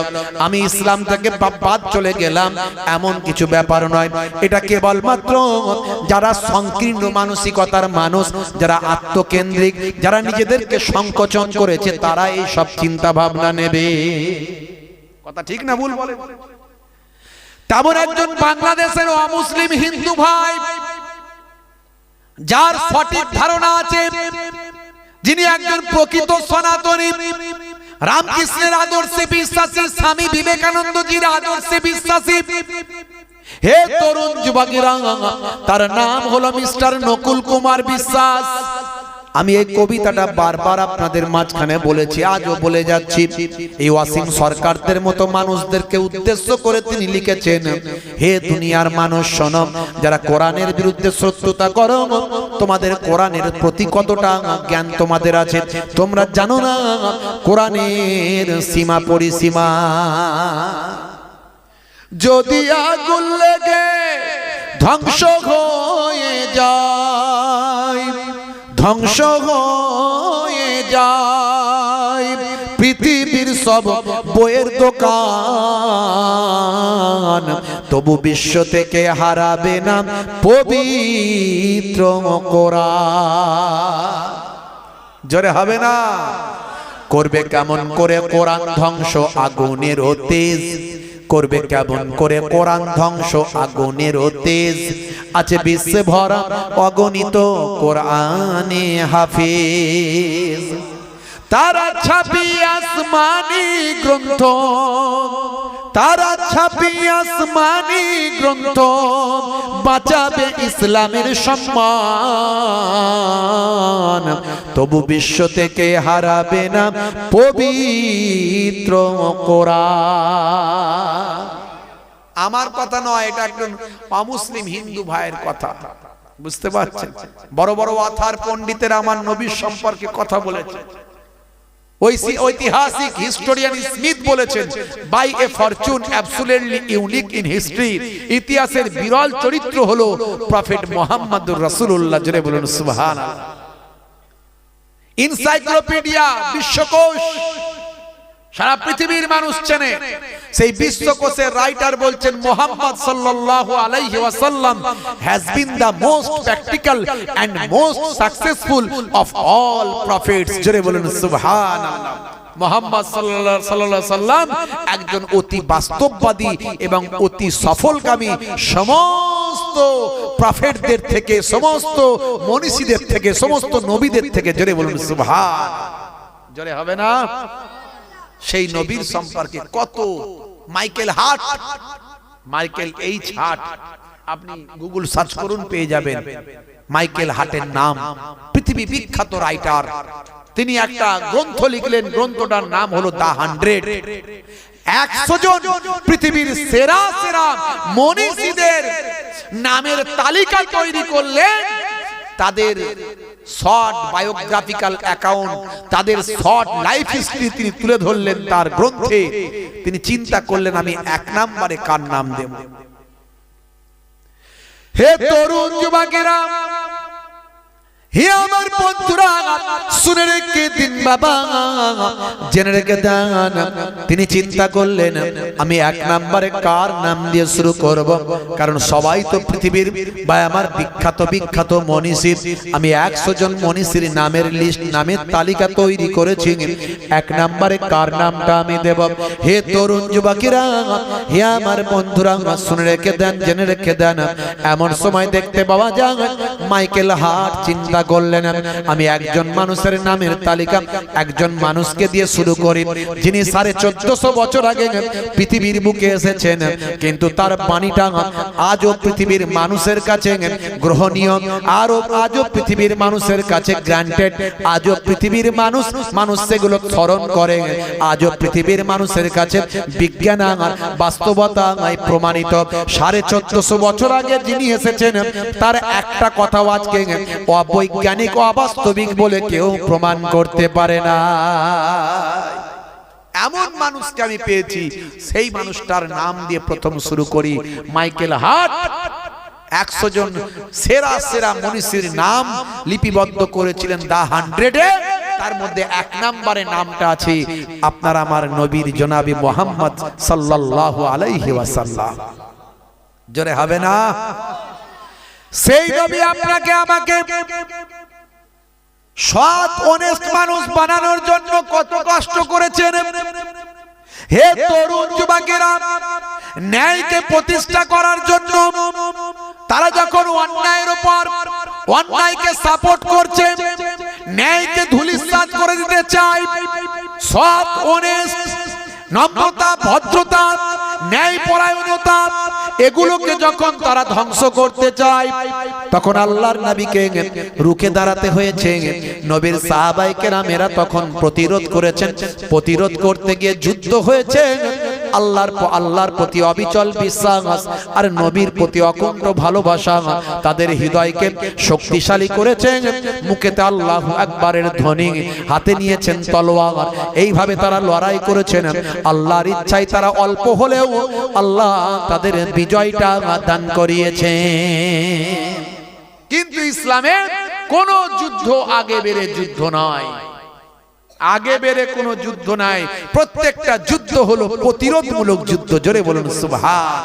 আমি ইসলাম থেকে বাদ চলে গেলাম, এমন কিছু ব্যাপার নয়। এটা কেবলমাত্র যারা সংকীর্ণ মানসিকতার মানুষ, যারা আত্মকেন্দ্রিক, যারা নিজেদেরকে সংকোচন করেছে, তারা এই সব চিন্তা ভাবনা নেবে। কথা ঠিক না ভুল বলে? তেমন একজন বাংলাদেশের অমুসলিম হিন্দু ভাই, যার সঠিক ধারণা আছে, যিনি একজন প্রকৃত সনাতনী, রামকৃষ্ণের আদর্শে বিশ্বাসী, স্বামী বিবেকানন্দজির আদর্শে বিশ্বাসী। হে তরুণ যুবকেরা, তার নাম হলো মিস্টার নকুল কুমার বিশ্বাস। আমি এই কবিতাটা বারবার আপনাদের মাঝখানে বলেছি, আজও বলে যাচ্ছি। এই ওয়াসিম সরকারদের মতো মানুষদেরকে উদ্দেশ্য করে তিনি লিখেছেন, হে দুনিয়ার মানুষ শোনো, যারা কোরআনের বিরুদ্ধে শত্রুতা করো, তোমাদের কোরআনের প্রতি কতটা জ্ঞান তোমাদের আছে তোমরা জানো না। কোরআনের সীমা পরিসীমা, যদি আগুন লেগে ধ্বংস হয়ে যায়, ধ্বংস হয়ে যায় পৃথিবীর সব বইয়ের দোকান, তবু বিশ্ব থেকে হারাবে না পবিত্র কোরআন। জোরে হবে না? করবে কেমন করে কোরআন ধ্বংস আগুনের তেজ, করবে কেমন করে কোরআন ধ্বংস আগুনের তেজ, আছে বিশ্বে ভরা অগণিত কোরআনে হাফেজ। তারা ছাপি আসমানি গ্রন্থ, তারা ছাপি আসমানি গ্রন্থ, বাঁচাবে ইসলামের সম্মান, তবু বিশ্ব থেকে হারাবে না পবিত্র কোরআন। আমার কথা নয়, এটা একজন অমুসলিম হিন্দু ভাইয়ের কথা। বুঝতে পারছেন? বড় বড় অথার পণ্ডিতেরা আমার নবীর সম্পর্কে কথা বলেছে। ঐতিহাসিক হিস্টোরিয়ান স্মিথ বলেছেন, by a fortune absolutely unique in history, ইতিহাসের বিরল চরিত্র হলো প্রফেট মুহাম্মদুর রাসূলুল্লাহ। জোরে বলুন সুবহানাল্লাহ। এনসাইক্লোপিডিয়া, বিশ্বকোষ, সারা পৃথিবীর মানুষ চেনে। সেই বিশ্বকোষের রাইটার বলছেন, মুহাম্মদ সাল্লাল্লাহু আলাইহি ওয়াসাল্লাম has been the most practical and most successful of all prophets। জোরে বলুন সুবহানাল্লাহ। মুহাম্মদ সাল্লাল্লাহু আলাইহি সাল্লাম একজন অতি বাস্তববাদী এবং অতি সফলকামী, সমস্ত প্রফেটদের থেকে, সমস্ত মনীষীদের থেকে, সমস্ত নবীদের থেকে। জোরে বলুন সুবহান। জোরে হবে না? সেই নবীর সম্পর্কে কত Michael heart, Michael H heart, আপনি গুগল সার্চ করুন, পেয়ে যাবেন মাইকেল হার্টের নাম। পৃথিবী বিখ্যাত রাইটার, তিনি একটা গ্রন্থ লিখলেন, গ্রন্থটার নাম হলো দা 100। 100 জন পৃথিবীর সেরা সেরা মনীষীদের নামের তালিকা তৈরি করলেন। তাদের শর্ট বায়োগ্রাফিক্যাল অ্যাকাউন্ট, তাদের শর্ট লাইফ হিস্ট্রি তিনি তুলে ধরলেন তার গ্রন্থে। তিনি চিন্তা করলেন, আমি 1 নম্বরে কার নাম দেব? হে তরুণ যুবকেরা, হে আমার বন্ধুরা, শুনে রেখে দিন বাবা, জেনে রেখে দেন। তিনি চিন্তা করলেন, আমি 1 নম্বরে কার নাম দিয়ে শুরু করব? কারণ সবাই তো পৃথিবীর বা আমার বিখ্যাত বিখ্যাত মনীষী। আমি 100 জন মনীষীর নামের লিস্ট, নামের তালিকা তৈরি করেছি। 1 নম্বরে কার নামটা আমি দেব? হে তরুণ যুবকেরা, হে আমার বন্ধুরা, শুনে রেখে দেন, জেনে রেখে দেন। এমন সময় দেখতে পাওয়া যায় মাইকেল হার্ট চিন্তা করলেন, আমি একজন মানুষের নামের তালিকা একজন মানুষকে দিয়ে শুরু করি, যিনি 1450 বছর আগে পৃথিবীর বুকে এসেছেন, কিন্তু তার বাণীটা আজও পৃথিবীর মানুষের কাছে গ্রহণীয়, আরো আজও পৃথিবীর মানুষের কাছে গ্রান্টেড। আজও পৃথিবীর মানুষ সেগুলো স্মরণ করে। আজও পৃথিবীর মানুষের কাছে বিজ্ঞান আর বাস্তবতা প্রমাণিত। 1450 বছর আগে যিনি এসেছেন, তার একটা কথা আজকে অবৈজ্ঞানিক অবাস্তবিক বলে কেউ প্রমাণ করতে পারে না। এমন মানুষকে আমি পেয়েছি, সেই মানুষটার নাম দিয়ে প্রথম শুরু করি, মাইকেল হার্ট। 100 জন সেরা সেরা মনীষীর নাম লিপিবদ্ধ করেছিলেন দা 100-এ। তার মধ্যে 1 নম্বরে নামটা আছে আপনার আমার নবীর জনাবে মুহাম্মদ সাল্লাল্লাহু আলাইহি ওয়াসাল্লাম। জোরে হবে না? সেই নবী আপনাকে আমাকে সৎ অনেস্ট মানুষ বানানোর জন্য কত কষ্ট করেছেন। হে তরুণ যুবকেরা, ন্যায়কে প্রতিষ্ঠা করার জন্য তারা যখন অন্যায়ের উপর অন্যায়কে সাপোর্ট করছে, ন্যায়কে ধূলিসাৎ করে দিতে চায়, সৎ অনেস্ট নম্রতা, ভদ্রতা, ন্যায়পরায়ণতা এগুলোকে যখন তারা ধ্বংস করতে চায়, তখন আল্লাহর নবীকে রুখে দাঁড়াতে হয়েছে। নবীর সাহাবায়ে কেরামেরা তখন প্রতিরোধ করেছেন। প্রতিরোধ করতে গিয়ে যুদ্ধ হয়েছে। আল্লাহর প্রতি অবিচল বিশ্বাস আর নবীর প্রতি অকুণ্ঠ ভালোবাসা তাদের হৃদয়কে শক্তিশালী করেছে। মুখেতে আল্লাহু আকবারের ধ্বনি, হাতে নিয়েছেন তলোয়ার। এইভাবে তারা লড়াই করেছেন। আল্লাহর ইচ্ছায় তারা অল্প হলেও আল্লাহ তাদের বিজয়টা দান করিয়েছে। কিন্তু ইসলামে কোন যুদ্ধ আগে বেড়ে যুদ্ধ নয়, আগে বেড়ে কোনো যুদ্ধ নাই। প্রত্যেকটা যুদ্ধ হলো প্রতিরোধমূলক যুদ্ধ। জোরে বলুন সুবহান।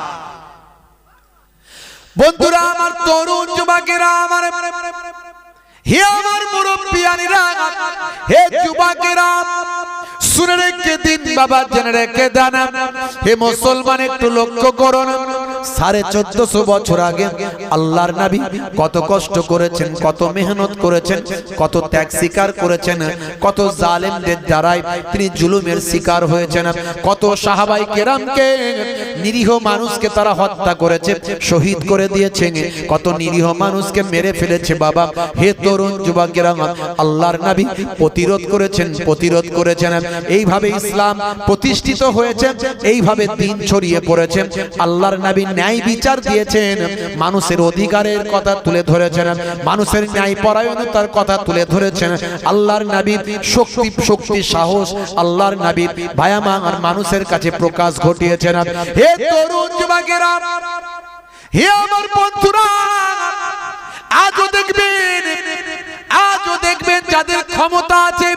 বন্ধুরা আমার, তরুণ যুবকেরা আমার, হে আমার মুরব্বিয়ানিরা, হে যুবকেরা, শুনে রেখে দিন বাবা, জেনে রেখে দেন। হে মুসলমান, একটু লক্ষ্য করুন। 1450 বছর আগে আল্লাহর নবী কত কষ্ট করেছেন, কত মেহনত করেছেন, কত ত্যাগ স্বীকার করেছেন, কত জালেমদের দ্বারাই তিনি জুলুমের শিকার হয়েছেন, কত সাহাবায়ে কেরামকে, নিরীহ মানুষকে তারা হত্যা করেছে, শহীদ করে দিয়েছে, কত নিরীহ মানুষকে মেরে ফেলেছে। বাবা, হে তরুণ যুবকেরা, আল্লাহর নবী প্রতিরোধ করেছেন। এইভাবে ইসলাম প্রতিষ্ঠিত হয়েছে, এইভাবে দ্বীন ছড়িয়ে পড়েছে। আল্লাহর নবী ন্যায় বিচার দিয়েছেন, মানুষের অধিকারের কথা তুলে ধরেছেন, মানুষের ন্যায় পরায়ণতার কথা তুলে ধরেছেন। আল্লাহর নবী শক্তি সাহস আল্লাহর নবী ভায়ামা আর মানুষের কাছে প্রকাশ ঘটিয়েছেন। হে তরুণ যুবকেরা, হে আমার বন্ধুরা, আজও দেখবেন যাদের ক্ষমতা আছে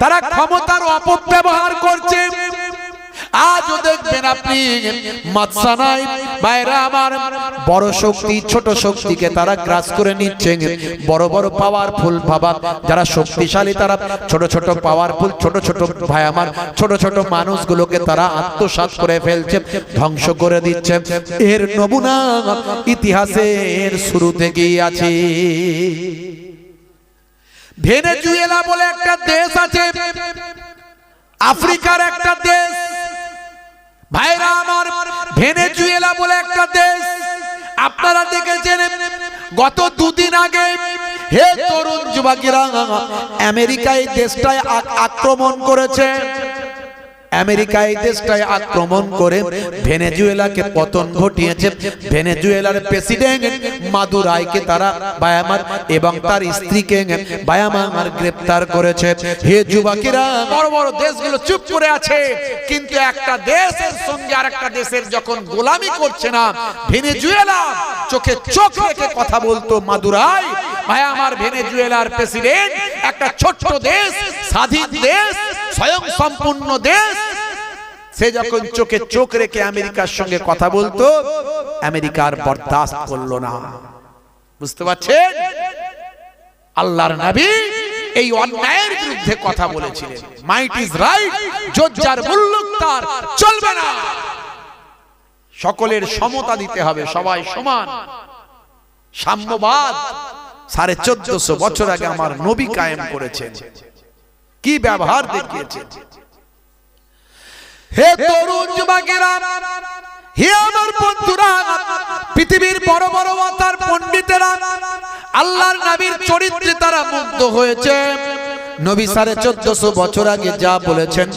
তারা ক্ষমতার অপব্যবহার করছে। আজও দেখবেন আপনি মাতসানায় বাইরা আমার, বড় শক্তি ছোট শক্তিকে তারা গ্রাস করে নিচ্ছে। বড় বড় পাওয়ারফুল বাবা যারা শক্তিশালী, তারা ছোট ছোট পাওয়ারফুল ছোট ছোট ভাই আমার, ছোট ছোট মানুষগুলোকে তারা আত্মসাৎ করে ফেলছে, ধ্বংস করে দিচ্ছে। এর নমুনা ইতিহাসের শুরু থেকেই আছে। ভেনেজুয়েলা বলে একটা দেশ আছে, আফ্রিকার একটা দেশ ভাইরা আমার। ভেনেজুয়েলা বলে একটা দেশ, আপনার গত দুদিন আগে হে তরুণ যুবকেরা, আমেরিকা এই দেশটায় আক্রমণ করেছে। আমেরিকা এই দেশটায় আক্রমণ করে ভেনেজুয়েলাকে পতন ঘটিয়েছে। ভেনেজুয়েলার প্রেসিডেন্ট মাদুরাইকে তারা বায়ামার এবং তার স্ত্রীকে বায়ামার গ্রেফতার করেছে। হে যুবকেরা, বড় বড় দেশগুলো চুপ করে আছে, কিন্তু একটা দেশের সঙ্গে আরেকটা দেশের যখন গোলামি করছে না, ভেনেজুয়েলা চোখে চোখ রেখে কথা বলতো মাদুরাই। বায়ামার ভেনেজুয়েলার প্রেসিডেন্ট একটা ছোট্ট দেশ, স্বাধীন দেশ, স্বয়ং সম্পূর্ণ দেশ, সে যখন চোখে চোখ রেখে আমেরিকার সঙ্গে কথা বলতো, আমেরিকার বরদাস্ত করলো না। বুঝতে পারছেন? আল্লাহর নবী এই অন্যায়ের বিরুদ্ধে কথা বলেছিলেন। মাইট ইজ রাইট, জোজ্জার মুল্লুক তার চলবে না। সকলের সমতা দিতে হবে, সবাই সমান। সাম্যবাদ 1450 বছর আগে আমার নবী কায়েম করেছেন। কি ব্যবহার দেখিয়েছেন। হে তরুণ যুবকেরা, হে আমার বন্ধুরা, পৃথিবীর বড় বড় ওয়াতার পণ্ডিতেরা আল্লাহর নবীর চরিত্রে তারা মুগ্ধ হয়েছে। নবী 1450 বছর আগে যা বলেছেন,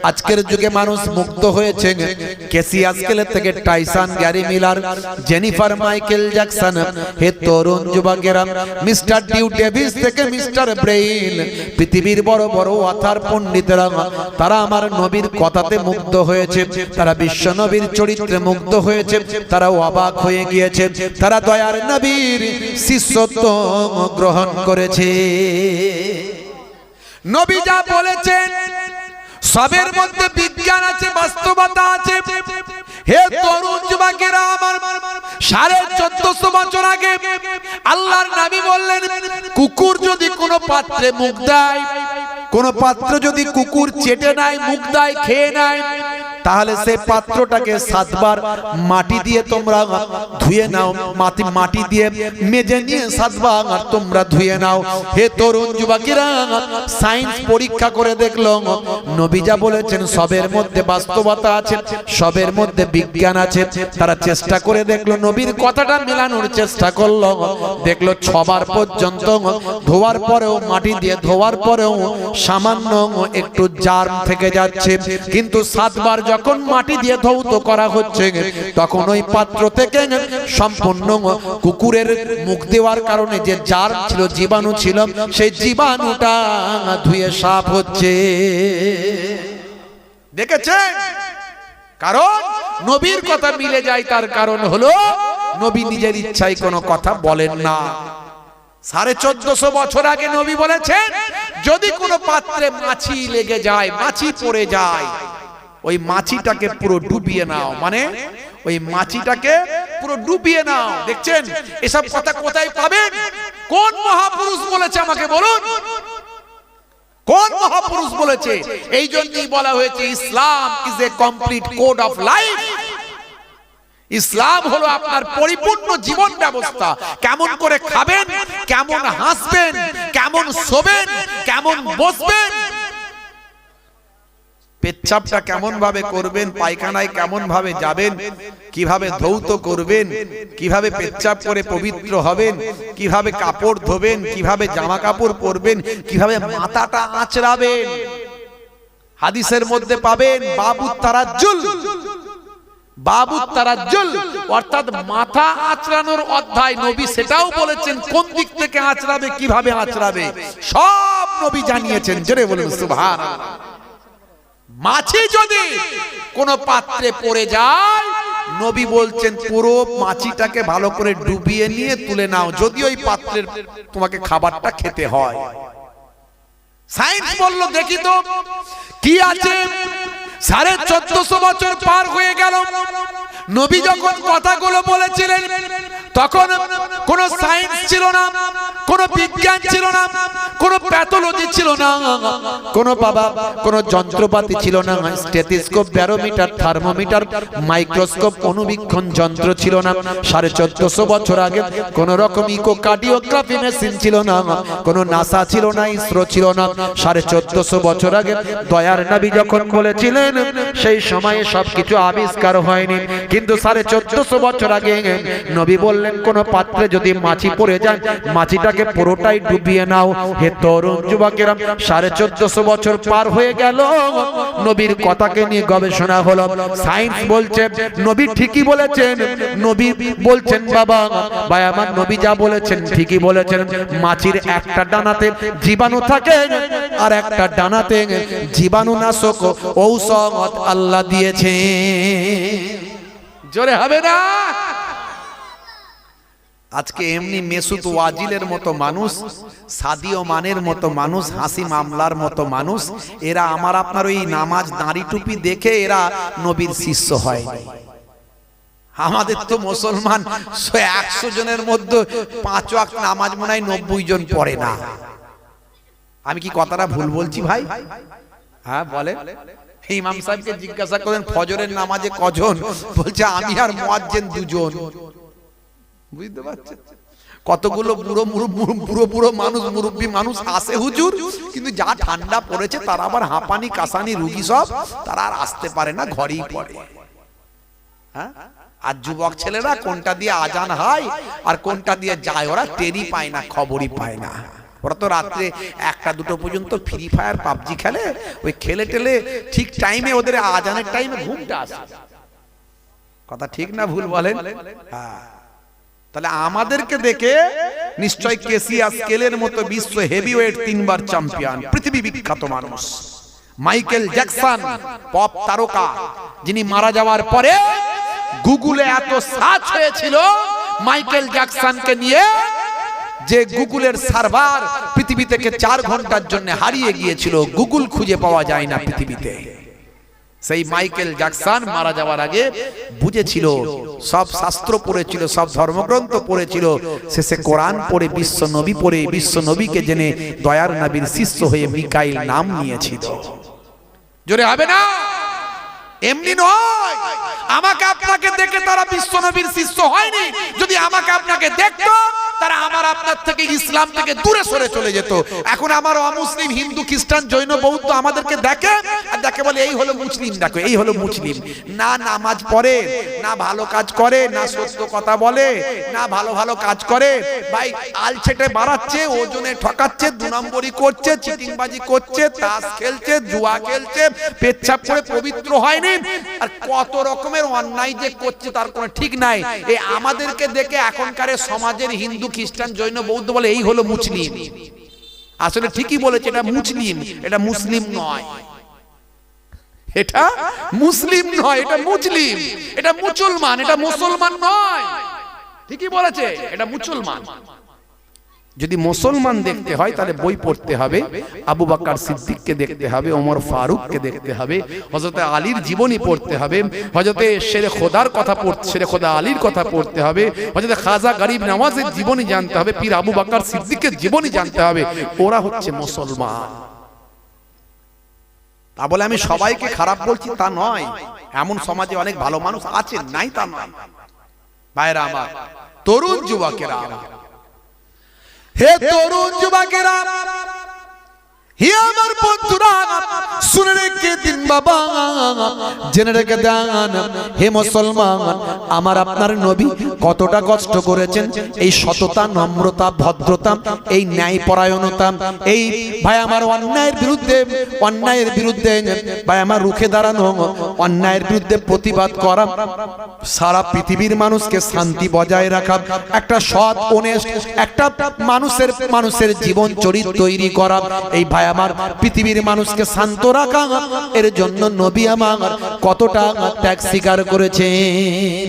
আজকের যুগে মানুষ মুগ্ধ হয়েছে। কেসিয়াস কেলে থেকে Tyson, Gary Miller, Jennifer Michael Jackson. হে তরুণ যুবকেরা, মিস্টার ডিউ ডেভিস থেকে মিস্টার ব্রেইন, পৃথিবীর বড় বড় ওয়াতার পণ্ডিতেরা তারা আমার নবীর কথাতে মুগ্ধ হয়েছে। তারা বিশ্ব নবীর চরিত্রে মুগ্ধ হয়েছে। তারা অবাক হয়ে গিয়েছে। তারা দয়ার নবীর শিষ্যত্ব গ্রহণ করেছে। নবী যা বলেছেন সবের মধ্যে বিজ্ঞান আছে, বাস্তবতা আছে। হে তরুণ যুবকেরা, আমার 1450 বছর আগে আল্লাহর নবী বললেন, কুকুর যদি কোনো পাত্রে মুখ দেয়, কোন পাত্র যদি কুকুর চেটে নেয়, মুখ দেয়, খেয়ে নেয়, তাহলে সেই পাত্রটাকে 7 বার মাটি দিয়ে তোমরা ধুয়ে নাও। মাটি দিয়ে মেজে নিয়ে 7 বার তোমরা ধুয়ে নাও। হে তরুণ যুবকেরা, সায়েন্স পরীক্ষা করে দেখলো নবী যা বলেছেন সবের মধ্যে বাস্তবতা আছে, সবের মধ্যে বিজ্ঞান আছে। তারা চেষ্টা করে দেখলো, নবীর কথাটা মেলানোর চেষ্টা করলো। দেখলো 6 বার পর্যন্ত ধোয়ার পরেও, মাটি দিয়ে ধোয়ার পরেও সামান্য একটু জার্ম থেকে যাচ্ছে। কিন্তু 7 বার যখন মাটি দিয়ে ধৌত করা হচ্ছে, তখন ওই পাত্র থেকে সম্পূর্ণ কুকুরের মুখ দেওয়ার কারণে যে জার্ম ছিল, জীবাণু ছিল, সেই জীবাণুটা ধুয়ে সাফ হচ্ছে। দেখেছেন? কারণ নবীর কথা মিলে যায়। তার কারণ হলো নবী নিজের ইচ্ছায় কোনো কথা বলেন না। 1450 বছর আগে নবী বলেছেন, যদি কোনো পাত্রে মাছি লেগে যায়, মাছি পড়ে যায়, ওই মাছিটাকে পুরো ডুবিয়ে নাও। মানে ওই মাছিটাকে পুরো ডুবিয়ে নাও। দেখছেন এসব কথা কোথায় পাবেন? কোন মহাপুরুষ বলেছে আমাকে বলুন? কোন মহাপুরুষ বলেছে? এই জন্যই বলা হয়েছে Islam is a complete code of life. ইসলাম হলো আপনার পরিপূর্ণ জীবন ব্যবস্থা। কেমন করে খাবেন, কেমন হাসবেন, কেমন শোবেন, কেমন বসবেন, পেচ্ছাপটা কেমন ভাবে করবেন, পায়খানায় কেমন ভাবে যাবেন, কিভাবে ধৌত করবেন, কিভাবে পেচ্ছাপ করে পবিত্র হবেন, কিভাবে কাপড় ধোবেন, কিভাবে জামা কাপড় পরবেন, কিভাবে মাথাটা আঁচড়াবেন, হাদিসের মধ্যে পাবেন বাবু তারাজ্জুল। বাবু তারাজ্জুল অর্থাৎ মাথা আঁচড়ানোর অধ্যায়। নবী সেটাও বলেছেন কোন দিক থেকে আঁচড়াবে, কিভাবে আঁচড়াবে, সব নবী জানিয়েছেন। জোরে বলুন সুবহানাল্লাহ। মাছি যদি কোন পাত্রে পড়ে যায়, নবী বলছেন পুরো মাছিটাকে ভালো করে ডুবিয়ে নিয়ে তুলে নাও, যদি ওই পাত্রের তোমাকে খাবারটা খেতে হয়। সায়েন্স বলল দেখি তো কি আছে। 1450 বছর পার হয়ে গেল। নবী যখন কথাগুলো বলেছিলেন তখন কোন সায়েন্স ছিল না, কোনো বিজ্ঞান ছিল না, কোনো প্যাথোলজি ছিল না, কোনো বাবা কোনো যন্ত্রপাতি ছিল না, স্টেথোস্কোপ, ব্যারোমিটার, থার্মোমিটার, মাইক্রোস্কোপ, অনুবীক্ষণ যন্ত্র ছিল না। 1450 বছর আগে কোন রকম ইকোকার্ডিওগ্রাফি মেশিন ছিল না, কোনো নাসা ছিল না, ইসরো ছিল না। 1450 বছর আগে দয়ার নবী যখন বলেছিলেন সেই সময়ে সবকিছু আবিষ্কার হয়নি, কিন্তু 1450 বছর আগে নবী বললেন কোন পাত্রে যদি মাছি পড়ে যায় মাছিটাকে পুরোটাই ডুবিয়ে নাও। হে তরুণ যুবকেরা, 1450 বছর পার হয়ে গেল, নবীর কথাকে নিয়ে গবেষণা হলো। সায়েন্স বলছে নবী ঠিকই বলেছেন, নবী বলছেন বাবা ভাই আমার নবী যা বলেছেন ঠিকই বলেছেন। মাছির একটা ডানাতে জীবাণু থাকে আর একটা ডানাতে জীবাণুনাশক ঔষধ আল্লাহ দিয়েছে। জোরে হবে না? আজকে এমনি মেসুত ওয়াজিলের মতো মানুষ, সাদিও মানের মতো মানুষ, হাসি মামলার মতো মানুষ, এরা আমার আপনার ওই নামাজ দাঁড়ি টুপি দেখে এরা নবীর শিষ্য হয়। আমাদের তো মুসলমান 100 জনের মধ্যে 5 ওয়াক্ত নামাজ মনে হয় 90 জন পড়ে না। আমি কি কথাটা ভুল বলছি ভাই? হ্যাঁ বলে। ইমাম সাহেবকে জিজ্ঞাসা করেন ফজরের নামাজে কজন, বলছে আমি আর মুয়াজ্জিন 2 জন। বুঝতে পারছেন? কতগুলো বুড়ো মানুষ, মুরব্বী মানুষ আসে হুজুর, কিন্তু যা ঠান্ডা পড়েছে তারা আবার হাঁপানি কাশানি রুগী সব, তারা আর আসতে পারে না, ঘরেই পড়ে। হ্যাঁ, আর যুবক ছেলেরা কোনটা দিয়ে আজান হয় আর কোনটা দিয়ে যায় ওরা টেরই পায় না, খবরই পায় না। ওরা তো রাত্রে 1টা-2টো পর্যন্ত ফ্রি ফায়ার পাবজি খেলে, ওই খেলে টেলে ঠিক টাইমে ওদের আজানের টাইমে ঘুমটা আসে। কথা ঠিক না ভুল বলেন? হ্যাঁ। তাহলে আমাদেরকে দেখে নিশ্চয় কেসিয়া স্কেলের মতো বিশ্ব হেভিওয়েট 3 বার চ্যাম্পিয়ন, পৃথিবী বিখ্যাত মানুষ মাইকেল জ্যাকসন, পপ তারকা, যিনি মারা যাওয়ার পরে গুগলে এত সার্চ হয়েছিল মাইকেল জ্যাকসনকে নিয়ে যে গুগলের সার্ভার পৃথিবী থেকে 4 ঘন্টার জন্য হারিয়ে গিয়েছিল, গুগল খুঁজে পাওয়া যায় না পৃথিবীতে। সেই মাইকেল জ্যাকসন মারা যাওয়ার আগে বুঝেছিল, সব শাস্ত্র পড়েছিল, সব ধর্মগ্রন্থ পড়েছিল, শেষে কোরআন পড়ে বিশ্ব নবী পড়ে বিশ্ব নবীকে জেনে দয়ার নবীর শিষ্য হয়ে মিকাইল নাম নিয়েছিল। জোরে হবে না? এমনি নয়, আমাকে আপনাকে দেখে তারা বিশ্ব নবীর শিষ্য হয়নি। যদি আমাকে আপনাকে দেখতো তারা আমার আপনার থেকে ইসলাম থেকে দূরে সরে চলে যেত। এখন আমার অমুসলিম হিন্দু খ্রিস্টান জৈন বৌদ্ধ আমাদেরকে দেখে আর দেখে বলে এই হলো মুসলিম, দেখো এই হলো মুসলিম। না নামাজ পড়ে, না ভালো কাজ করে, না সত্য কথা বলে, না ভালো ভালো কাজ করে, ভাই আলছেটে বাড়াচ্ছে, ওজনে ঠকাচ্ছে, 2 নম্বরই করছে, চিটিংবাজি করছে, তাস খেলছে, জুয়া খেলছে, পেচ্ছাপ করে পবিত্র হয়নি, আর কত রকমের অন্যায় যে করছে তার কোনো ঠিক নাই। এই আমাদেরকে দেখে এখনকার সমাজের হিন্দু খ্রিস্টান জৈন বৌদ্ধ বলে এই হলো মুসলিম। আসলে ঠিকই বলেছে, এটা মুসলিম, এটা মুসলিম নয়, এটা মুসলিম নয়, এটা মুসলিম, এটা মুসলমান, এটা মুসলমান নয়। ঠিকই বলেছে, এটা মুসলমান। যদি মুসলমান দেখতে হয় তাহলে বই পড়তে হবে, আবু বকর সিদ্দিককে দেখতে হবে, ওমর ফারুককে দেখতে হবে, হযরত আলীর জীবনী পড়তে হবে, হযরত শেরে খোদার কথা পড়তে, শেরে খোদা আলীর কথা পড়তে হবে, হযরত খাজা গরিব নওয়াজের জীবনী জানতে হবে, পীর আবু বকর সিদ্দিকের জীবনী জানতে হবে। ওরা হচ্ছে মুসলমান। তা বলে আমি সবাইকে খারাপ বলছি তা নয়, এমন সমাজে অনেক ভালো মানুষ আছেন, নাই তা নয়। ভাইরা আমার, তরুণ যুবকেরা, হে তরুণ যুবকেরা, হে আমার বন্ধুরা, শুনে রেখে দিন বাবা, জেনে রেখে দেন, হে মুসলমান, আমার আপনার নবী কতটা কষ্ট করেছেন এই সততা, নম্রতা, ভদ্রতা, এই ন্যায়পরায়ণতা, এই ভাই আমার অন্যায়ের বিরুদ্ধে ভাই আমার রুখে দাঁড়ানো, অন্যায়ের বিরুদ্ধে প্রতিবাদ করা, সারা পৃথিবীর মানুষকে শান্তি বজায় রাখা, একটা সৎ অনেস্ট একটা মানুষের জীবন চরিত্র তৈরি করা, এই ভাই আমার পৃথিবীর মানুষকে শান্ত রাখা, এর জন্য নবী আমার কতটা ত্যাগ স্বীকার করেছেন।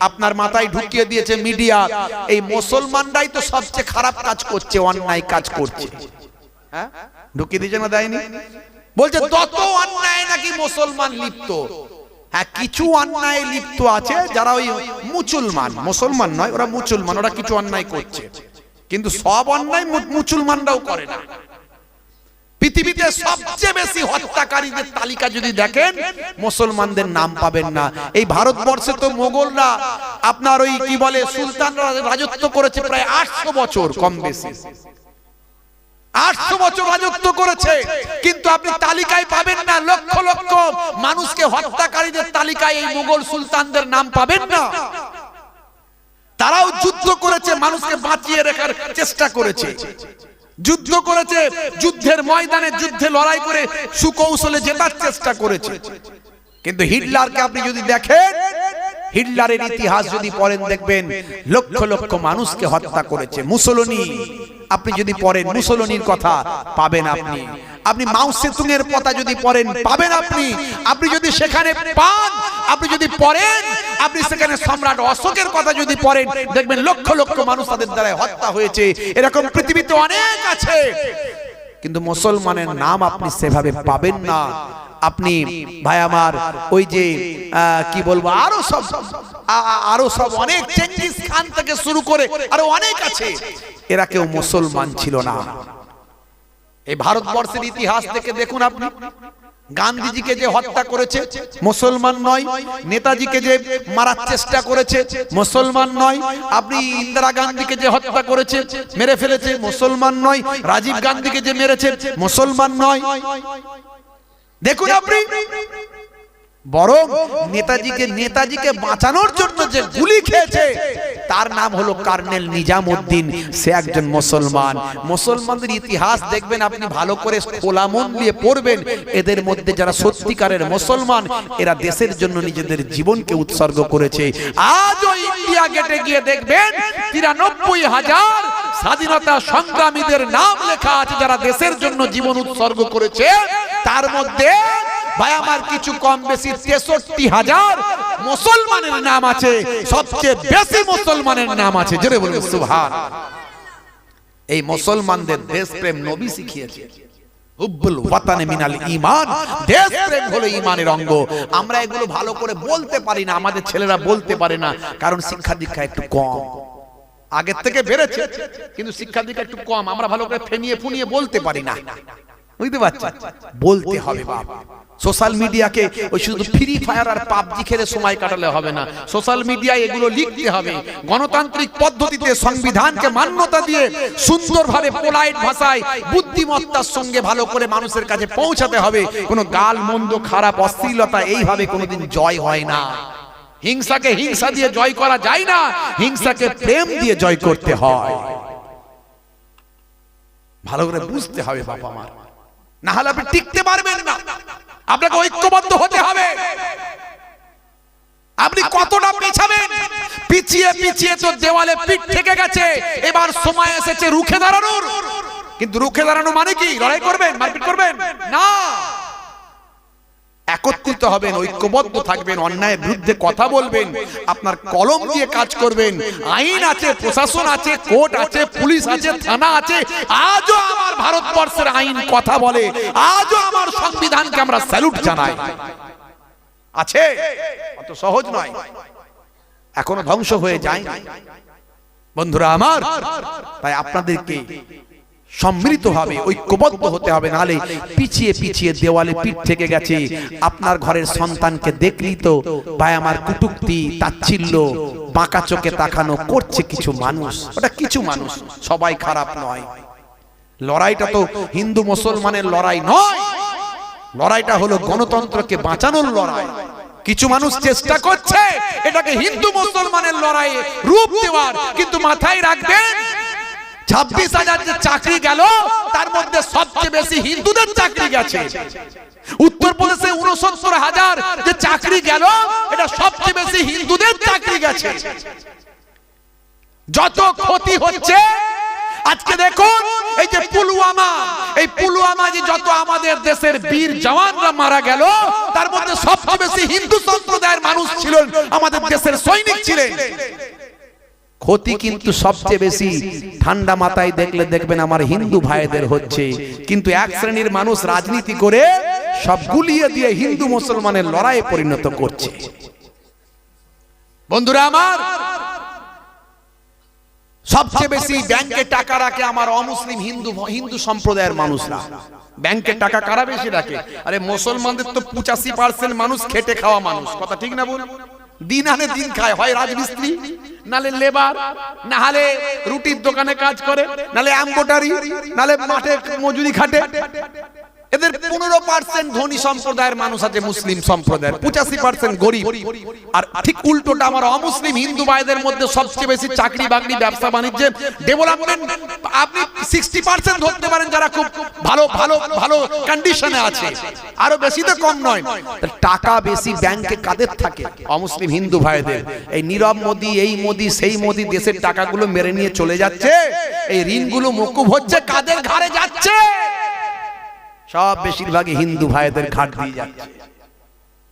আপনার মাথায় ঢুকিয়ে দিয়েছে মিডিয়া, এই মুসলমানরাই তো সবচেয়ে খারাপ কাজ করছে, অন্যায় কাজ করছে। হ্যাঁ, ঢুকিয়ে দিয়েছে না, দেয়নি? বলছে তত অন্যায় নাকি মুসলমান লিপ্ত। হ্যাঁ, কিছু অন্যায় লিপ্ত আছে যারা ওই মুসলমান নয়, ওরা মুসলমান, ওরা কিছু অন্যায় করছে। কিন্তু সব অন্যায় মুসলমানরাও করে না। পৃথিবীতে সবচেয়ে বেশি হত্যাকারীদের তালিকা যদি দেখেন মুসলমানদের নাম পাবেন না। এই ভারতবর্ষে তো মোগলরা আপনার ওই কি বলে সুলতানরা রাজত্ব করেছে প্রায় 800 বছর, কম বেশি 800 বছর রাজত্ব করেছে, কিন্তু আপনি তালিকায় পাবেন না লক্ষ লক্ষ মানুষকে হত্যাকারীদের তালিকায় এই মোগল সুলতানদের নাম পাবেন না। তারাও যুদ্ধ করেছে, মানুষকে বাঁচিয়ে রাখার চেষ্টা করেছে, যুদ্ধ করেছে, যুদ্ধের ময়দানে যুদ্ধে লড়াই করে সুকৌশলে জেতার চেষ্টা করেছে। কিন্তু হিটলারকে আপনি যদি দেখেন, হিটলারের ইতিহাস যদি পড়েন দেখবেন লক্ষ লক্ষ মানুষকে হত্যা করেছে। মুসোলিনি আপনি যদি পড়েন মুসোলিনির কথা পাবেন আপনি। আপনি মাও সেতুংয়ের কথা যদি পড়েন পাবেন আপনি। আপনি যদি সেখানে পান, আপনি যদি পড়েন, আপনি সেখানে সম্রাট অশোকের কথা যদি পড়েন দেখবেন লক্ষ লক্ষ মানুষ তাদের দ্বারা হত্যা হয়েছে। এরকম পৃথিবীতে অনেক আছে, কিন্তু মুসলমানের নাম আপনি সেভাবে পাবেন না। আপনি ভাই আমার ওই যে কি বলবো আরো সব অনেক চেঙ্গিস খান থেকে শুরু করে আরো অনেক আছে, এরা কেউ মুসলমান ছিল না। এই ভারতবর্ষের ইতিহাস থেকে দেখুন আপনি, গান্ধীজিকে যে হত্যা করেছে মুসলমান নয়, নেতাজিকে যে মারার চেষ্টা করেছে মুসলমান নয়, আপনি ইন্দিরা গান্ধীকে যে হত্যা করেছে মেরে ফেলেছে মুসলমান নয়, রাজীব গান্ধীকে যে মেরেছে মুসলমান নয়। দেখুন আপনি, বরং নেতাজিকে বাঁচানোর জন্য যে গুলি খেয়েছে তার নাম হলো কর্নেল নিজামউদ্দিন, সে একজন মুসলমান। মুসলমানদের ইতিহাস দেখবেন আপনি ভালো করে খোলা মন দিয়ে পড়বেন, এদের মধ্যে যারা সত্যিকারের মুসলমান এরা দেশের জন্য নিজেদের জীবনকে উৎসর্গ করেছে। আজও ইন্ডিয়া গেটে গিয়ে দেখবেন 93,000 স্বাধীনতা সংগ্রামীদের নাম লেখা আছে যারা দেশের জন্য জীবন উৎসর্গ করেছে। তার মধ্যে ভাই আমার কিছু কম বেশি 63,000 মুসলমানের নাম আছে, সবচেয়ে বেশি মুসলমানের নাম আছে, জোরে বলুন সুবহানাল্লাহ। এই মুসলমানদের দেশপ্রেম নবী শিখিয়েছে। হুব্বুল ওয়াতানে মিনাল ঈমান, দেশপ্রেম হলো ঈমানের অঙ্গ। আমরা এগুলো ভালো করে বলতে পারি না, আমাদের ছেলেরা বলতে পারে না, কারণ শিক্ষা দীক্ষা একটু কম। আগের থেকে বেড়েছে কিন্তু শিক্ষা দীক্ষা একটু কম, আমরা ভালো করে ফেনিয়ে ফুনিয়ে বলতে পারি না, বুঝতে পারছেন? বলতে হবে বাবা। সোশ্যাল মিডিয়াকে ওই শুধু ফ্রি ফায়ার আর পাবজি খেলে সময় কাটালে হবে না, সোশ্যাল মিডিয়ায় এগুলো লিখতে হবে, গণতান্ত্রিক পদ্ধতিতে সংবিধানকে মান্যতা দিয়ে সুন্দরভাবে পোলাইট ভাষায় বুদ্ধিমত্তার সঙ্গে ভালো করে মানুষের কাছে পৌঁছাতে হবে। কোনো গাল মন্দ খারাপ অশ্লীলতা এইভাবে কোনোদিন জয় হয় না। হিংসাকে হিংসা দিয়ে জয় করা যায় না, হিংসাকে প্রেম দিয়ে জয় করতে হয়। ভালো করে বুঝতে হবে বাবা মা, না হলে আপনি টিকতে পারবেন না। আপনাকে ঐক্যবদ্ধ হতে হবে। আপনি কতটা পিছাবেন? পিছিয়ে পিছিয়ে তো দেওয়ালে পিঠ থেকে গেছে, এবার সময় এসেছে রুখে দাঁড়ানোর। কিন্তু রুখে দাঁড়ানো মানে কি? লড়াই করবেন, মারপিট করবেন না, একত্রিত হবেন, ঐক্যবদ্ধ থাকবেন, অন্যায়ের বিরুদ্ধে কথা বলবেন, আপনার কলম দিয়ে কাজ করবেন। আইন আছে, প্রশাসন আছে, কোর্ট আছে, পুলিশ আছে, থানা আছে। আজও আমার ভারতবর্ষের আইন কথা বলে, আজও আমার সংবিধানকে আমরা স্যালুট জানাই। আছে, অত সহজ নয়, এখনো ধ্বংস হয়ে যায় বন্ধুরা আমার। তাই আপনাদেরকে সম্মিলিত হবে, ঐক্যবদ্ধ হতে হবে, নাহলে পিছিয়ে পিছিয়ে দেওয়ালে পিঠ থেকে গেছে। আপনার ঘরের সন্তানকে দেখলি তো ভাই আমার কুটুক্তি, তাচ্ছিল্য, বাঁকা চোখে তাকানো করছে কিছু মানুষ। ওটা কিছু মানুষ, সবাই খারাপ নয়। লড়াইটা তো হিন্দু মুসলমানের লড়াই নয়, লড়াইটা হলো গণতন্ত্রকে বাঁচানোর লড়াই। কিছু মানুষ চেষ্টা করছে এটাকে হিন্দু মুসলমানের লড়াই রূপ দেওয়ার, কিন্তু মাথায় রাখবেন 26,000 যে চাকরি গেল তার মধ্যে সবচেয়ে বেশি হিন্দুদের চাকরি গেছে। উত্তরপ্রদেশে 69,000 যে চাকরি গেল এটা সবচেয়ে বেশি হিন্দুদের চাকরি গেছে। যত ক্ষতি হচ্ছে আজকে দেখুন, এই যে পুলওয়ামা যে যত আমাদের দেশের বীর জওয়ানরা মারা গেল তার মধ্যে সবচেয়ে বেশি হিন্দু সম্প্রদায়ের মানুষ ছিলেন, আমাদের দেশের সৈনিক ছিলেন। ক্ষতি কিন্তু সবচেয়ে বেশি ঠান্ডা মাথায় দেখলে দেখবেন আমার হিন্দু ভাইদের হচ্ছে। কিন্তু এক শ্রেণীর মানুষ রাজনীতি করে সব গুলিয়ে দিয়ে হিন্দু মুসলমানের লড়াইয়ে পরিণত করছে। বন্ধুরা আমার, সবচেয়ে বেশি ব্যাংকে টাকা রাখে আমার অমুসলিম হিন্দু সম্প্রদায়ের মানুষরা। ব্যাংকে টাকা কারা বেশি রাখে? আরে মুসলমানদের তো 85% মানুষ খেটে খাওয়া মানুষ, কথা ঠিক না বল? দিন আনে দিন খায়, হয় রাজমিস্ত্রি, নালে লেবার, নাহলে রুটির দোকানে কাজ করে, নালে এমব্রয়ডারি, নালে মাঠে মজুরি খাটে। এদের 15% ধনী সম্প্রদায়ের মানুষ আছে মুসলিম সম্প্রদায়ের, 85% গরিব। আর ঠিক উল্টোটা আমার অমুসলিম হিন্দু ভাইদের মধ্যে সবচেয়ে বেশি চাকরি বাকরি ব্যবসা বাণিজ্যে ডেভেলপমেন্ট আপনি 60% ধরতে পারেন যারা খুব ভালো ভালো ভালো কন্ডিশনে আছে, আরো বেশি তো কম নয়। টাকা বেশি ব্যাংকে কাদের থাকে? অমুসলিম হিন্দু ভাইদের। এই নীরব মোদি, এই মোদি, সেই মোদি দেশের টাকাগুলো মেরে নিয়ে চলে যাচ্ছে, এই ঋণগুলো মকুব হচ্ছে, কাদের ঘাড়ে যাচ্ছে? সব বেশিরভাগই হিন্দু ভাইদের ঘাট দিয়ে যাচ্ছে।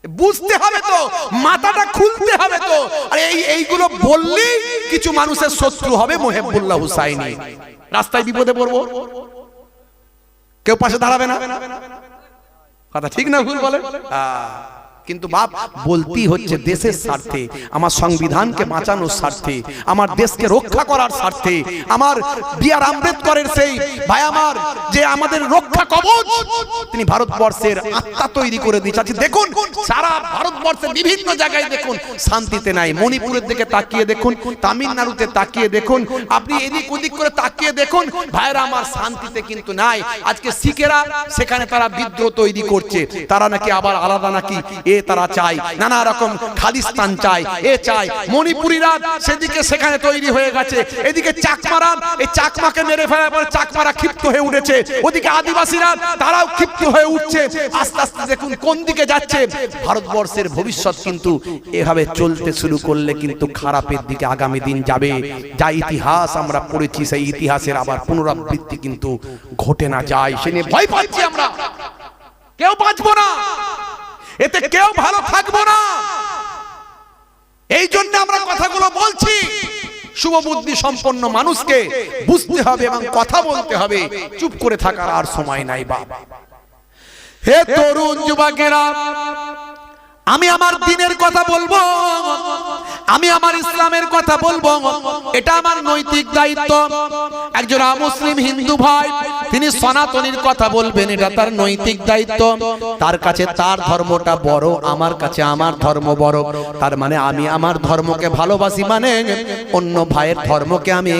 বুঝতে হবে তো, মাথাটা খুলতে হবে তো। আর এইগুলো বললেই কিছু মানুষের শত্রু হবে। মোহেবুল্লাহ হুসাইনি রাস্তায় বিপদে পড়বো, কেউ পাশে দাঁড়াবে না, কথা ঠিক না ভুল বলে? কিন্তু বাপ বলতেই হচ্ছে দেশের স্বার্থে, আমার সংবিধানকে বাঁচানোর স্বার্থে, আমার দেশকে রক্ষা করার স্বার্থে, আমার বি.আর. আম্বেদকরের সেই ভাই আমার যে আমাদের রক্ষা কবচ, তিনি ভারতবর্ষের আত্মা তৈরি করে দিয়েছে। আজকে দেখুন সারা ভারতবর্ষের বিভিন্ন জায়গায় দেখুন শান্তিতে নাই। মণিপুরের দিকে তাকিয়ে দেখুন, তামিলনাড়ুতে তাকিয়ে দেখুন, আপনি এদিক ওদিক করে তাকিয়ে দেখুন, ভাইরা আমার শান্তিতে কিন্তু নাই। আজকে শিখেরা সেখানে তারা বিদ্রোহ তৈরি করছে, তারা নাকি আবার আলাদা নাকি তারা চায়, নানা রকম খালিস্তান চায়, চায়। মণিপুরীরা সেদিকে সেখানে তৈরি হয়ে গেছে, এদিকে চাকমারা, এই চাকমাকে মেরে ফেলার পর চাকমারা ক্ষিপ্ত হয়ে উঠেছে, ওদিকে আদিবাসীরা তারাও ক্ষিপ্ত হয়ে উঠছে। আস্তে আস্তে দেখুন কোন দিকে যাচ্ছে। ভারতবর্ষের ভবিষ্যৎ কিন্তু এভাবে চলতে শুরু করলে কিন্তু খারাপের দিকে আগামী দিন যাবে। যা ইতিহাস আমরা পড়েছি সেই ইতিহাসের আবার পুনরাবৃত্তি কিন্তু ঘটে না যায়, সে নিয়ে ভয় পাচ্ছি আমরা। কেউ বাঁচবো না, এতে কেউ ভালো থাকবো না। এই জন্য আমরা কথাগুলো বলছি। শুভবুদ্ধি সম্পন্ন মানুষকে বুঝতে হবে এবং কথা বলতে হবে, চুপ করে থাকার আর সময় নাই বাপ। হে তরুণ যুবকেরা, আমি আমার দ্বীনের কথা বলবো, আমি আমার ইসলামের কথা বলবো, এটা আমার নৈতিক দায়িত্ব। একজন মুসলিম হিন্দু ভাই তিনি সনাতনীর কথা বলবেন, এটা তার নৈতিক দায়িত্ব। তার কাছে তার ধর্মটা বড়, আমার কাছে আমার ধর্ম বড়। তার মানে আমি আমার ধর্মকে ভালোবাসি, মানে অন্য ভাইয়ের ধর্মকে আমি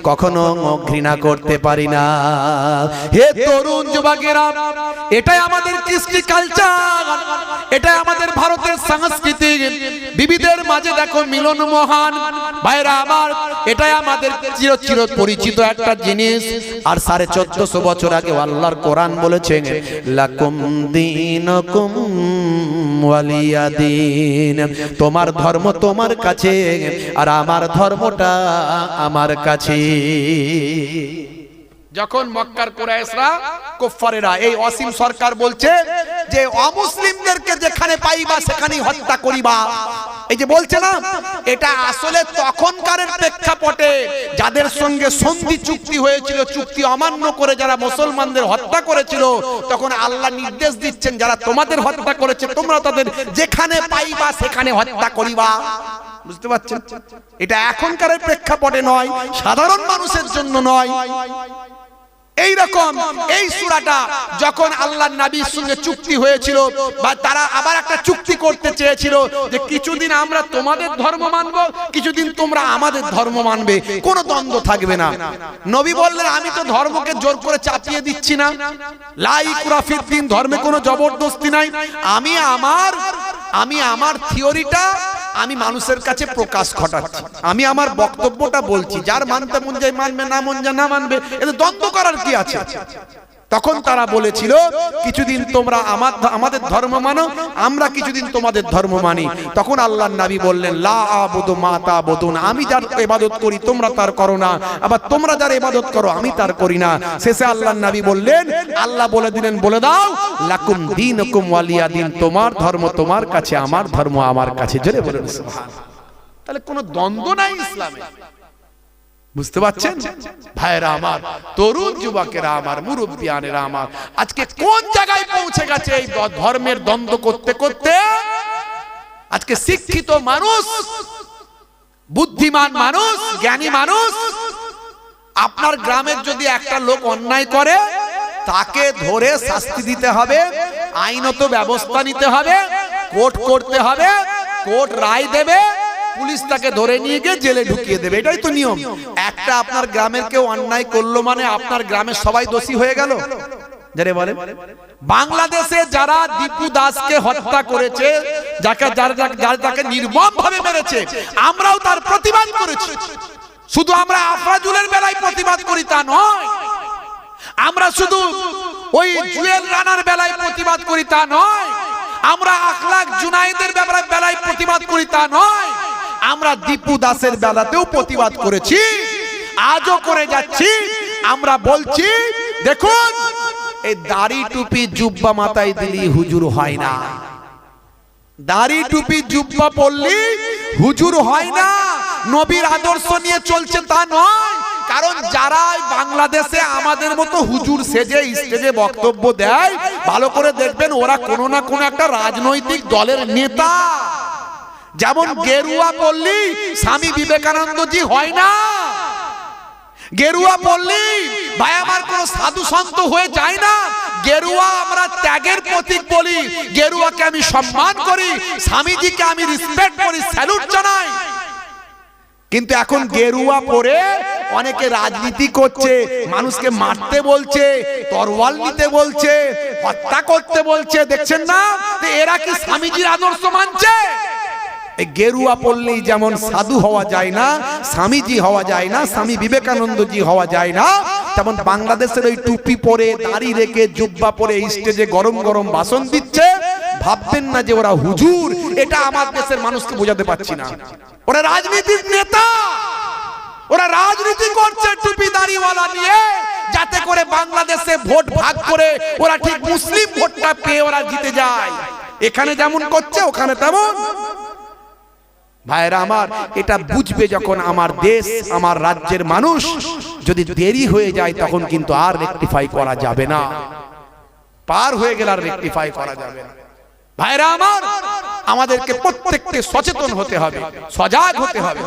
কখনো ঘৃণা করতে পারি না। হে তরুণ যুবকেরা, এটাই আমাদের কৃষ্টি কালচার, এটাই আমাদের ভারতের সংস্কৃতি। বিবিধের মাঝে দেখো মিলন মহান। ভাইরা আমার, এটাই আমাদের চির পরিচিত একটা জিনিস। আর 1450 বছর আগে আল্লাহর কোরআন বলেছেন লাকুম দীনুকুম ওয়ালিয়া দীন, তোমার ধর্ম তোমার কাছে আর আমার ধর্মটা আমার কাছে। যখন মক্কার কুরাইশরা, কুফারেরা, এই অসীম সরকার বলছে যে অমুসলিমদেরকে যেখানে পাইবা সেখানেই হত্যা করিবা, এই যে বলছে না, এটা আসলে তখনকার প্রেক্ষাপটে যাদের সঙ্গে সন্ধি চুক্তি হয়েছিল, চুক্তি অমান্য করে যারা মুসলমানদের হত্যা করেছিল, তখন আল্লাহ নির্দেশ দিচ্ছেন যারা তোমাদের হত্যা করেছে তোমরা তাদের যেখানে পাইবা সেখানে হত্যা করিবা। বুঝতে পারছেন? এটা এখনকার প্রেক্ষাপটে নয়, সাধারণ মানুষের জন্য নয়। এই রকম এই সূরাটা যখন আল্লাহর নবীর সঙ্গে চুক্তি হয়েছিল, বা তারা আবার একটা চুক্তি করতে চেয়েছিল যে কিছুদিন আমরা তোমাদের ধর্ম মানবো, কিছুদিন তোমরা আমাদের ধর্ম মানবে, কোনো দ্বন্দ্ব থাকবে না। নবী বললেন আমি তো ধর্মকে জোর করে চাপিয়ে দিচ্ছি না, লা ইকরাহা ফিদ্দিন, ধর্মে কোনো জবরদস্তি নাই। আমি আমার থিওরিটা আমি মানুষের কাছে প্রকাশ ঘটাচ্ছি, আমি আমার বক্তব্যটা বলছি, যার মানতে মন যায় মানবে, না মন যায় না মানবে, এতে দ্বন্দ্ব করার কি আছে? তখন তারা বলেছিল কিছুদিন তোমরা আমাদের ধর্ম মানো, আমরা কিছুদিন তোমাদের ধর্ম মানি। তখন আল্লাহর নবী বললেন লা আবুদু মা তা'বুদুন, আমি যার ইবাদত করি তোমরা তার করো না, আবার তোমরা যার ইবাদত করো আমি তার করি না। শেষে আল্লাহর নবী বললেন, আল্লাহ বলে দিলেন বলে দাও লাকুম দীনুকুম ওয়ালিয়া দীন, তোমার ধর্ম তোমার কাছে, আমার ধর্ম আমার কাছে। জোরে বলেন সুবহানাল্লাহ। তাহলে কোনো দ্বন্দ্ব নাই ইসলামে। বুঝতে পারছেন ভাইরা আমার, তরুণ যুবকেরা আমার, মুরব্বিয়ানেরা আমার, আজকে কোন জায়গায় পৌঁছে গেছে এই ধর্মের দ্বন্দ্ব করতে করতে। আজকে শিক্ষিত মানুষ, বুদ্ধিমান মানুষ, জ্ঞানী মানুষ আপনার গ্রামের যদি একটা লোক অন্যায় করে তাকে ধরে শাস্তি দিতে হবে, আইনত ব্যবস্থা নিতে হবে, কোর্ট করতে হবে, কোর্ট রায় দেবে, পুলিশ তাকে ধরে নিয়ে গিয়ে জেলে ঢুকিয়ে দেবে। এটাই তো নিয়ম। একটা আপনার গ্রামের কেউ অন্যায় করলো মানে আপনার গ্রামের সবাই দোষী হয়ে গেল? যারে বলে বাংলাদেশে যারা দীপু দাসকে হত্যা করেছে, যাকে নির্মম ভাবে মেরেছে, আমরাও তার প্রতিবাদ করেছি। শুধু আমরা আফরাজুলের বেলায় প্রতিবাদ করি তা নয়, আমরা শুধু ওই জুয়েল রানার বেলায় প্রতিবাদ করি তা নয়, আমরা আখলাক জুনায়েদের বেলায় প্রতিবাদ করি তা নয়, আমরা দীপু দাসের বেলাতেও প্রতিবাদ করেছি, আজও করে যাচ্ছি। আমরা বলছি দেখুন, এই দাড়ি টুপি জুব্বা মাথায় দিলি হুজুর হয় না, দাড়ি টুপি জুব্বা পরলি হুজুর হয় না। নবীর আদর্শ নিয়ে চলছে তা নয়। কারণ যারা বাংলাদেশে আমাদের মতো হুজুর সেজে স্টেজে বক্তব্য দেয়, ভালো করে দেখবেন ওরা কোনো না কোনো একটা রাজনৈতিক দলের নেতা। যেমন গেরুয়া পল্লী স্বামী বিবেকানন্দজি হয় না, গেরুয়া পল্লী ভাই আমার কোন সাধু সন্ত হয়ে যায় না। গেরুয়া আমরা ত্যাগের প্রতীক বলি, গেরুয়াকে আমি সম্মান করি, স্বামীজিকে আমি রেসপেক্ট করি, স্যালুট জানাই। কিন্তু এখন গেরুয়া পরে অনেকে রাজনীতি করছে, মানুষকে মারতে বলছে, তরোয়াল নিতে বলছে, হত্যা করতে বলছে। দেখছেন না এরা কি স্বামীজির আদর্শ মানছে? এই গেরুয়া পড়লেই যেমন সাধু হওয়া যায় না, স্বামীজি হওয়া যায় না, স্বামী বিবেকানন্দজি হওয়া যায় না, তেমন বাংলাদেশের ওই টুপি পরে দাড়ি রেখে জুব্বা পরে স্টেজে গরম গরম ভাষণ দিচ্ছে, ভাববেন না যে ওরা হুজুর। এটা আমার দেশের মানুষকে বোঝাতে পারছি না। ওরা রাজনীতির নেতা, ওরা রাজনীতি করছে টুপি দাড়িওয়ালা নিয়ে, যাতে করে বাংলাদেশে ভোট ভাগ করে ওরা ঠিক মুসলিম ভোটটা পেয়ে ওরা জিতে যায়। এখানে যেমন করছে ওখানে তেমন। ভাইরা আমার, এটা বুঝবে যখন আমার দেশ, আমার রাজ্যের মানুষ। যদি দেরি হয়ে যায় তখন কিন্তু আর রেকটিফাই করা যাবে না, পার হয়ে গেলে আর রেকটিফাই করা যাবে না। ভাইরা আমার, আমাদেরকে প্রত্যেককে সচেতন হতে হবে, সজাগ হতে হবে।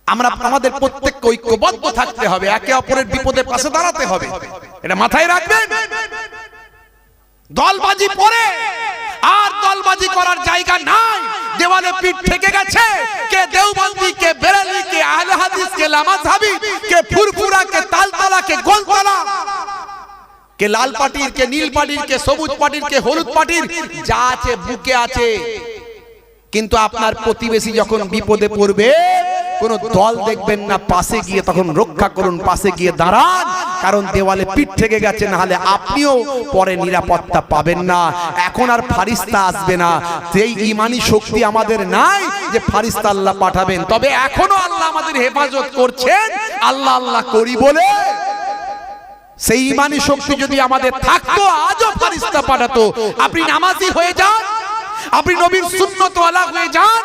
আমরা আমাদের প্রত্যেককে ঐক্যবদ্ধ থাকতে হবে, একে অপরের বিপদে পাশে দাঁড়াতে হবে। এটা মাথায় রাখবেন। দলবাজি পরে আর দলবাজি করার জায়গা নাই। দেওয়ালে পিঠ থেকে গেছে, কে দেওবন্দি, কে বেরেলি, কে আহলে হাদিস, কে লামাযহাবি, কে ফুরফুরা, কে তালতলা, কে গোলতলা, কে লাল পাটির, কে নীল পাটির, কে সবুজ পাটির, কে হলুদ পাটির, যা আছে বুকে আছে। কিন্তু আপনার প্রতিবেশী যখন বিপদে পড়বে, কোন দল দেখবেন না পাশে গিয়ে তখন রক্ষা করুন, পাশে গিয়ে দাঁড়ান। কারণ দেওয়ালে পিঠ থেকে গেছে, না হলে আপনিও পরে নিরাপত্তা পাবেন না। এখন আর ফারিস্তা আসবে না, সেই ইমানি শক্তি আমাদের নাই যে ফারিস্তা আল্লাহ পাঠাবেন। তবে এখনো আল্লাহ আমাদের হেফাজত করছেন, আল্লাহ আল্লাহ করি বলে। সেই ইমানি শক্তি যদি আমাদের থাকতো, আজও ফারিস্তা পাঠাতো। আপনি নামাজি হয়ে যান, আপনি নবীর সুন্নতওয়ালা হয়ে যান।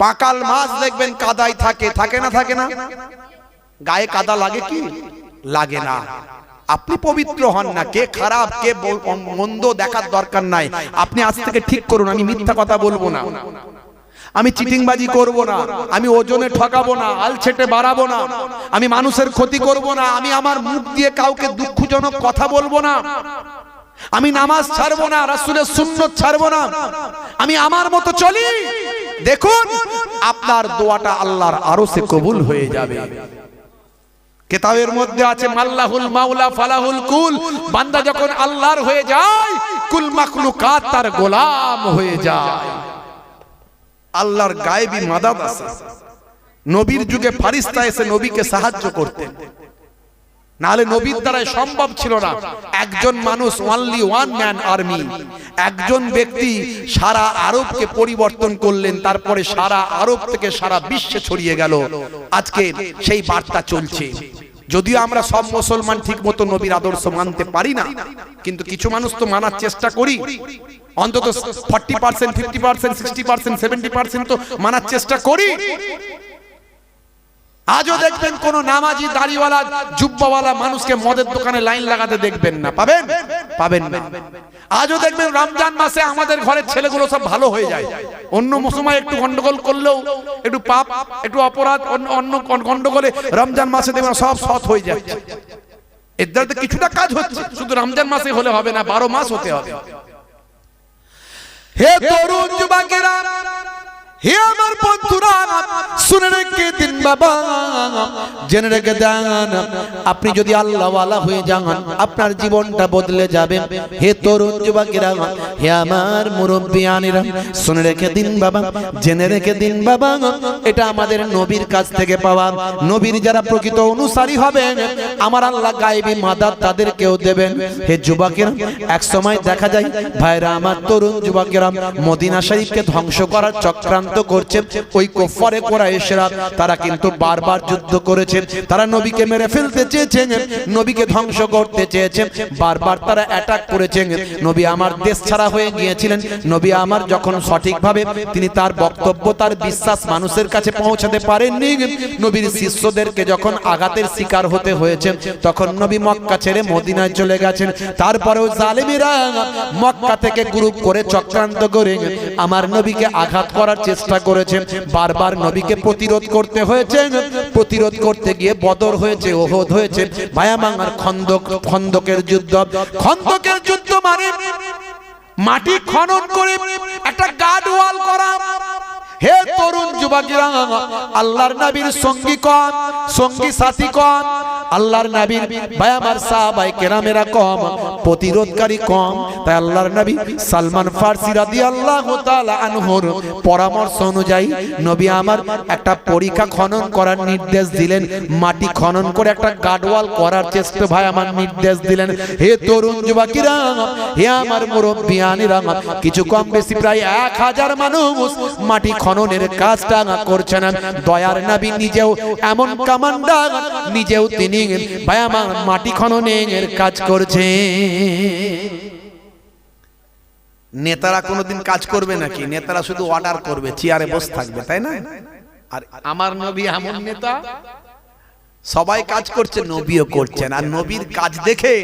পাকাল মাছ দেখবেন কাদায় থাকে, থাকে না? থাকে না? গায়ে কাদা লাগে কি? লাগে না। আপনি পবিত্র হন না, কে খারাপ কে মন্দ দেখার দরকার নাই। আপনি আজ থেকে ঠিক করুন, আমি মিথ্যা কথা বলবো না, আমি চিটিংবাজি করব না, আমি ওজনে ঠকাবো না, আলছেটে বাড়াবো না, আমি মানুষের ক্ষতি করব না, আমি আমার মুখ দিয়ে কাউকে দুঃখজনক কথা বলবো না, আমি নামাজ ছাড়বো না, রাসূলের সুন্নাত ছাড়বো না, আমি আমার মতো চলি। দেখুন আপনার দোয়াটা আল্লাহর আরশে কবুল হয়ে যাবে। কিতাবের মধ্যে আছে মাল্লাহুল মাওলা ফালাহুল কুল। বান্দা যখন আল্লাহর হয়ে যায়, কুল মাখলুকাত তার গোলাম হয়ে যায়। আল্লাহর গায়েবী মাদাদ আছে। নবীর যুগে ফেরেশতা এসে নবীকে সাহায্য করতেন, নাহলে নবীর দ্বারা সম্ভব ছিল না। একজন মানুষ, অনলি ওয়ান ম্যান আর্মি, একজন ব্যক্তি সারা আরবকে পরিবর্তন করলেন, তারপরে সারা আরব থেকে সারা বিশ্বে ছড়িয়ে গেল। আজকে সেই বার্তা চলছে। যদিও আমরা সব মুসলমান ঠিক মতো নবীর আদর্শ মানতে পারি না, কিন্তু কিছু মানুষ তো মানার চেষ্টা করি। অন্তত 40%, 50%, 60%, 70% তো মানার চেষ্টা করি। আজও দেখবেন কোন নামাজি দাড়িওয়ালা জুব্বাওয়ালা মানুষকে মদের দোকানে লাইন লাগাতে দেখবেন না, পাবেন? পাবেন না। আজও দেখবেন রমজান মাসে আমাদের ঘরের ছেলেগুলো সব ভালো হয়ে যায়, অন্য সময় একটু গন্ডগোল করলেও, একটু পাপ, একটু অপরাধ, অন্য গন্ডগোলে রমজান মাসে দেখবেন সব সৎ হয়ে যায়। এর দ্বারা কিছুটা কাজ হচ্ছে, শুধু রমজান মাসে হলে হবে না, 12 মাস হতে হবে। হে তরুণ যুবকেরা, হে আমার বন্ধুরা, শুনে রেখে দিন বাবা, জেনে রেখে দেন, আপনি যদি আল্লাহওয়ালা হয়ে যান আপনার জীবনটা বদলে যাবে। হে তরুণ যুবকেরা, হে আমার মুরব্বিয়ানেরা, শুনে রেখে দিন বাবা, জেনে রেখে দিন বাবা, এটা আমাদের নবীর কাছ থেকে পাওয়া। নবীর যারা প্রকৃত অনুসারী হবে আমার আল্লাহ গায়েবী মাদাদ তাদেরকেও দেবেন। হে যুবকেরা, এক সময় দেখা যায় ভাইরা আমার, তরুণ যুবকেরা মদিনা শরীফকে ধ্বংস করার চক্রান্ত করছে। ওই কুফারে কুরাইশরা তারা কিন্তু বারবার যুদ্ধ করেছে, তারা নবীকে মেরে ফেলতে চেয়েছে, নবীকে ধ্বংস করতে চেয়েছে, বারবার তারা অ্যাটাক করেছে। নবী আমার দেশ ছাড়া হয়ে গিয়েছিলেন। নবী আমার যখন সঠিকভাবে তিনি তার বক্তব্য, তার বিশ্বাস মানুষের কাছে পৌঁছাতে পারেননি, নবীর শিষ্যদেরকে যখন আঘাতের শিকার হতে হয়েছে, তখন নবী মক্কা ছেড়ে মদিনায় চলে গেছেন। তারপরেও জালেমেরা মক্কা থেকে গ্রুপ করে চক্রান্ত করে আমার নবীকে আঘাত করার চেষ্টা করেছেন। বারবার নবীকে প্রতিরোধ করতে হয়েছে, প্রতিরোধ করতে গিয়ে বদর হয়েছে, ওহদ হয়েছে, ভায়ামাঙ্গার খন্দকের যুদ্ধ। খন্দকের যুদ্ধ মানে মাটি খনন করে একটা গার্ড ওয়াল করা। হে তরুণ যুবকেরা, আল্লাহর নবীর সঙ্গী কম, সঙ্গী সাথী কম, আল্লাহর নবীর ভাই আমার সাহাবায়ে কেরামেরা কম, প্রতিরোধকারী কম। তাই আল্লাহর নবী সালমান ফারসি রাদিয়াল্লাহু তাআলা আনহুর পরামর্শ অনুযায়ী নবী আমার একটা পরীক্ষা খনন করার নির্দেশ দিলেন, মাটি খনন করে একটা গার্ডওয়াল করার চেষ্টা ভাই আমার নির্দেশ দিলেন। হে তরুণ যুবকেরা, হে আমার মুরব্বিয়ানেরা, কিছু কম বেশি প্রায় 1000 মানুষ মাটি খননের কাজটা করছেন। দয়ার নবী নিজেও এমন কমান্ডার, নিজেও তিনি ভাই আমার মাটি খননের কাজ করছে। নেতারা কোনোদিন কাজ করবে নাকি? নেতারা শুধু অর্ডার করবে, চেয়ারে বসে থাকবে, তাই না? আর আমার নবী এমন নেতা, সবাই কাজ করছে, নবীও করছেন। আর নবীর কাজ দেখে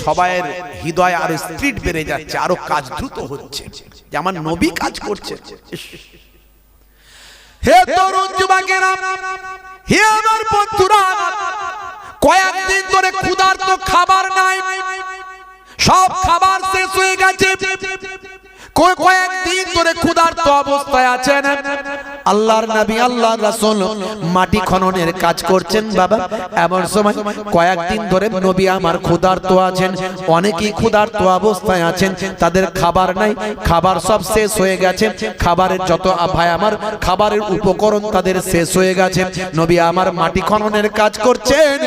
সবাইয়ের হৃদয় আরো স্পিড বেড়ে যাচ্ছে, আরো কাজ দ্রুত হচ্ছে, যে আমার নবী কাজ করছে। হে তরুণ যুবকেরা, হে আমার বন্ধুরা, কয়েকদিন ধরে ক্ষুধার্ত, খাবার নাই, সব খাবার শেষ হয়ে গেছে, কয়েকদিন ধরে ক্ষুধার্ত অবস্থায় আছেন। আল্লাহর নবী, আল্লাহর রাসূল মাটি খননের কাজ করছেন বাবা। এমন সময় কয়েকদিন ধরে নবী আমার ক্ষুধার্ত আছেন, অনেকেই ক্ষুধার্ত অবস্থায় আছেন, তাদের খাবার নাই, খাবার সব শেষ হয়ে গেছে, খাবারের যত ভাই আমার খাবারের উপকরণ তাদের শেষ হয়ে গেছে। নবী আমার মাটি খননের কাজ করছেন।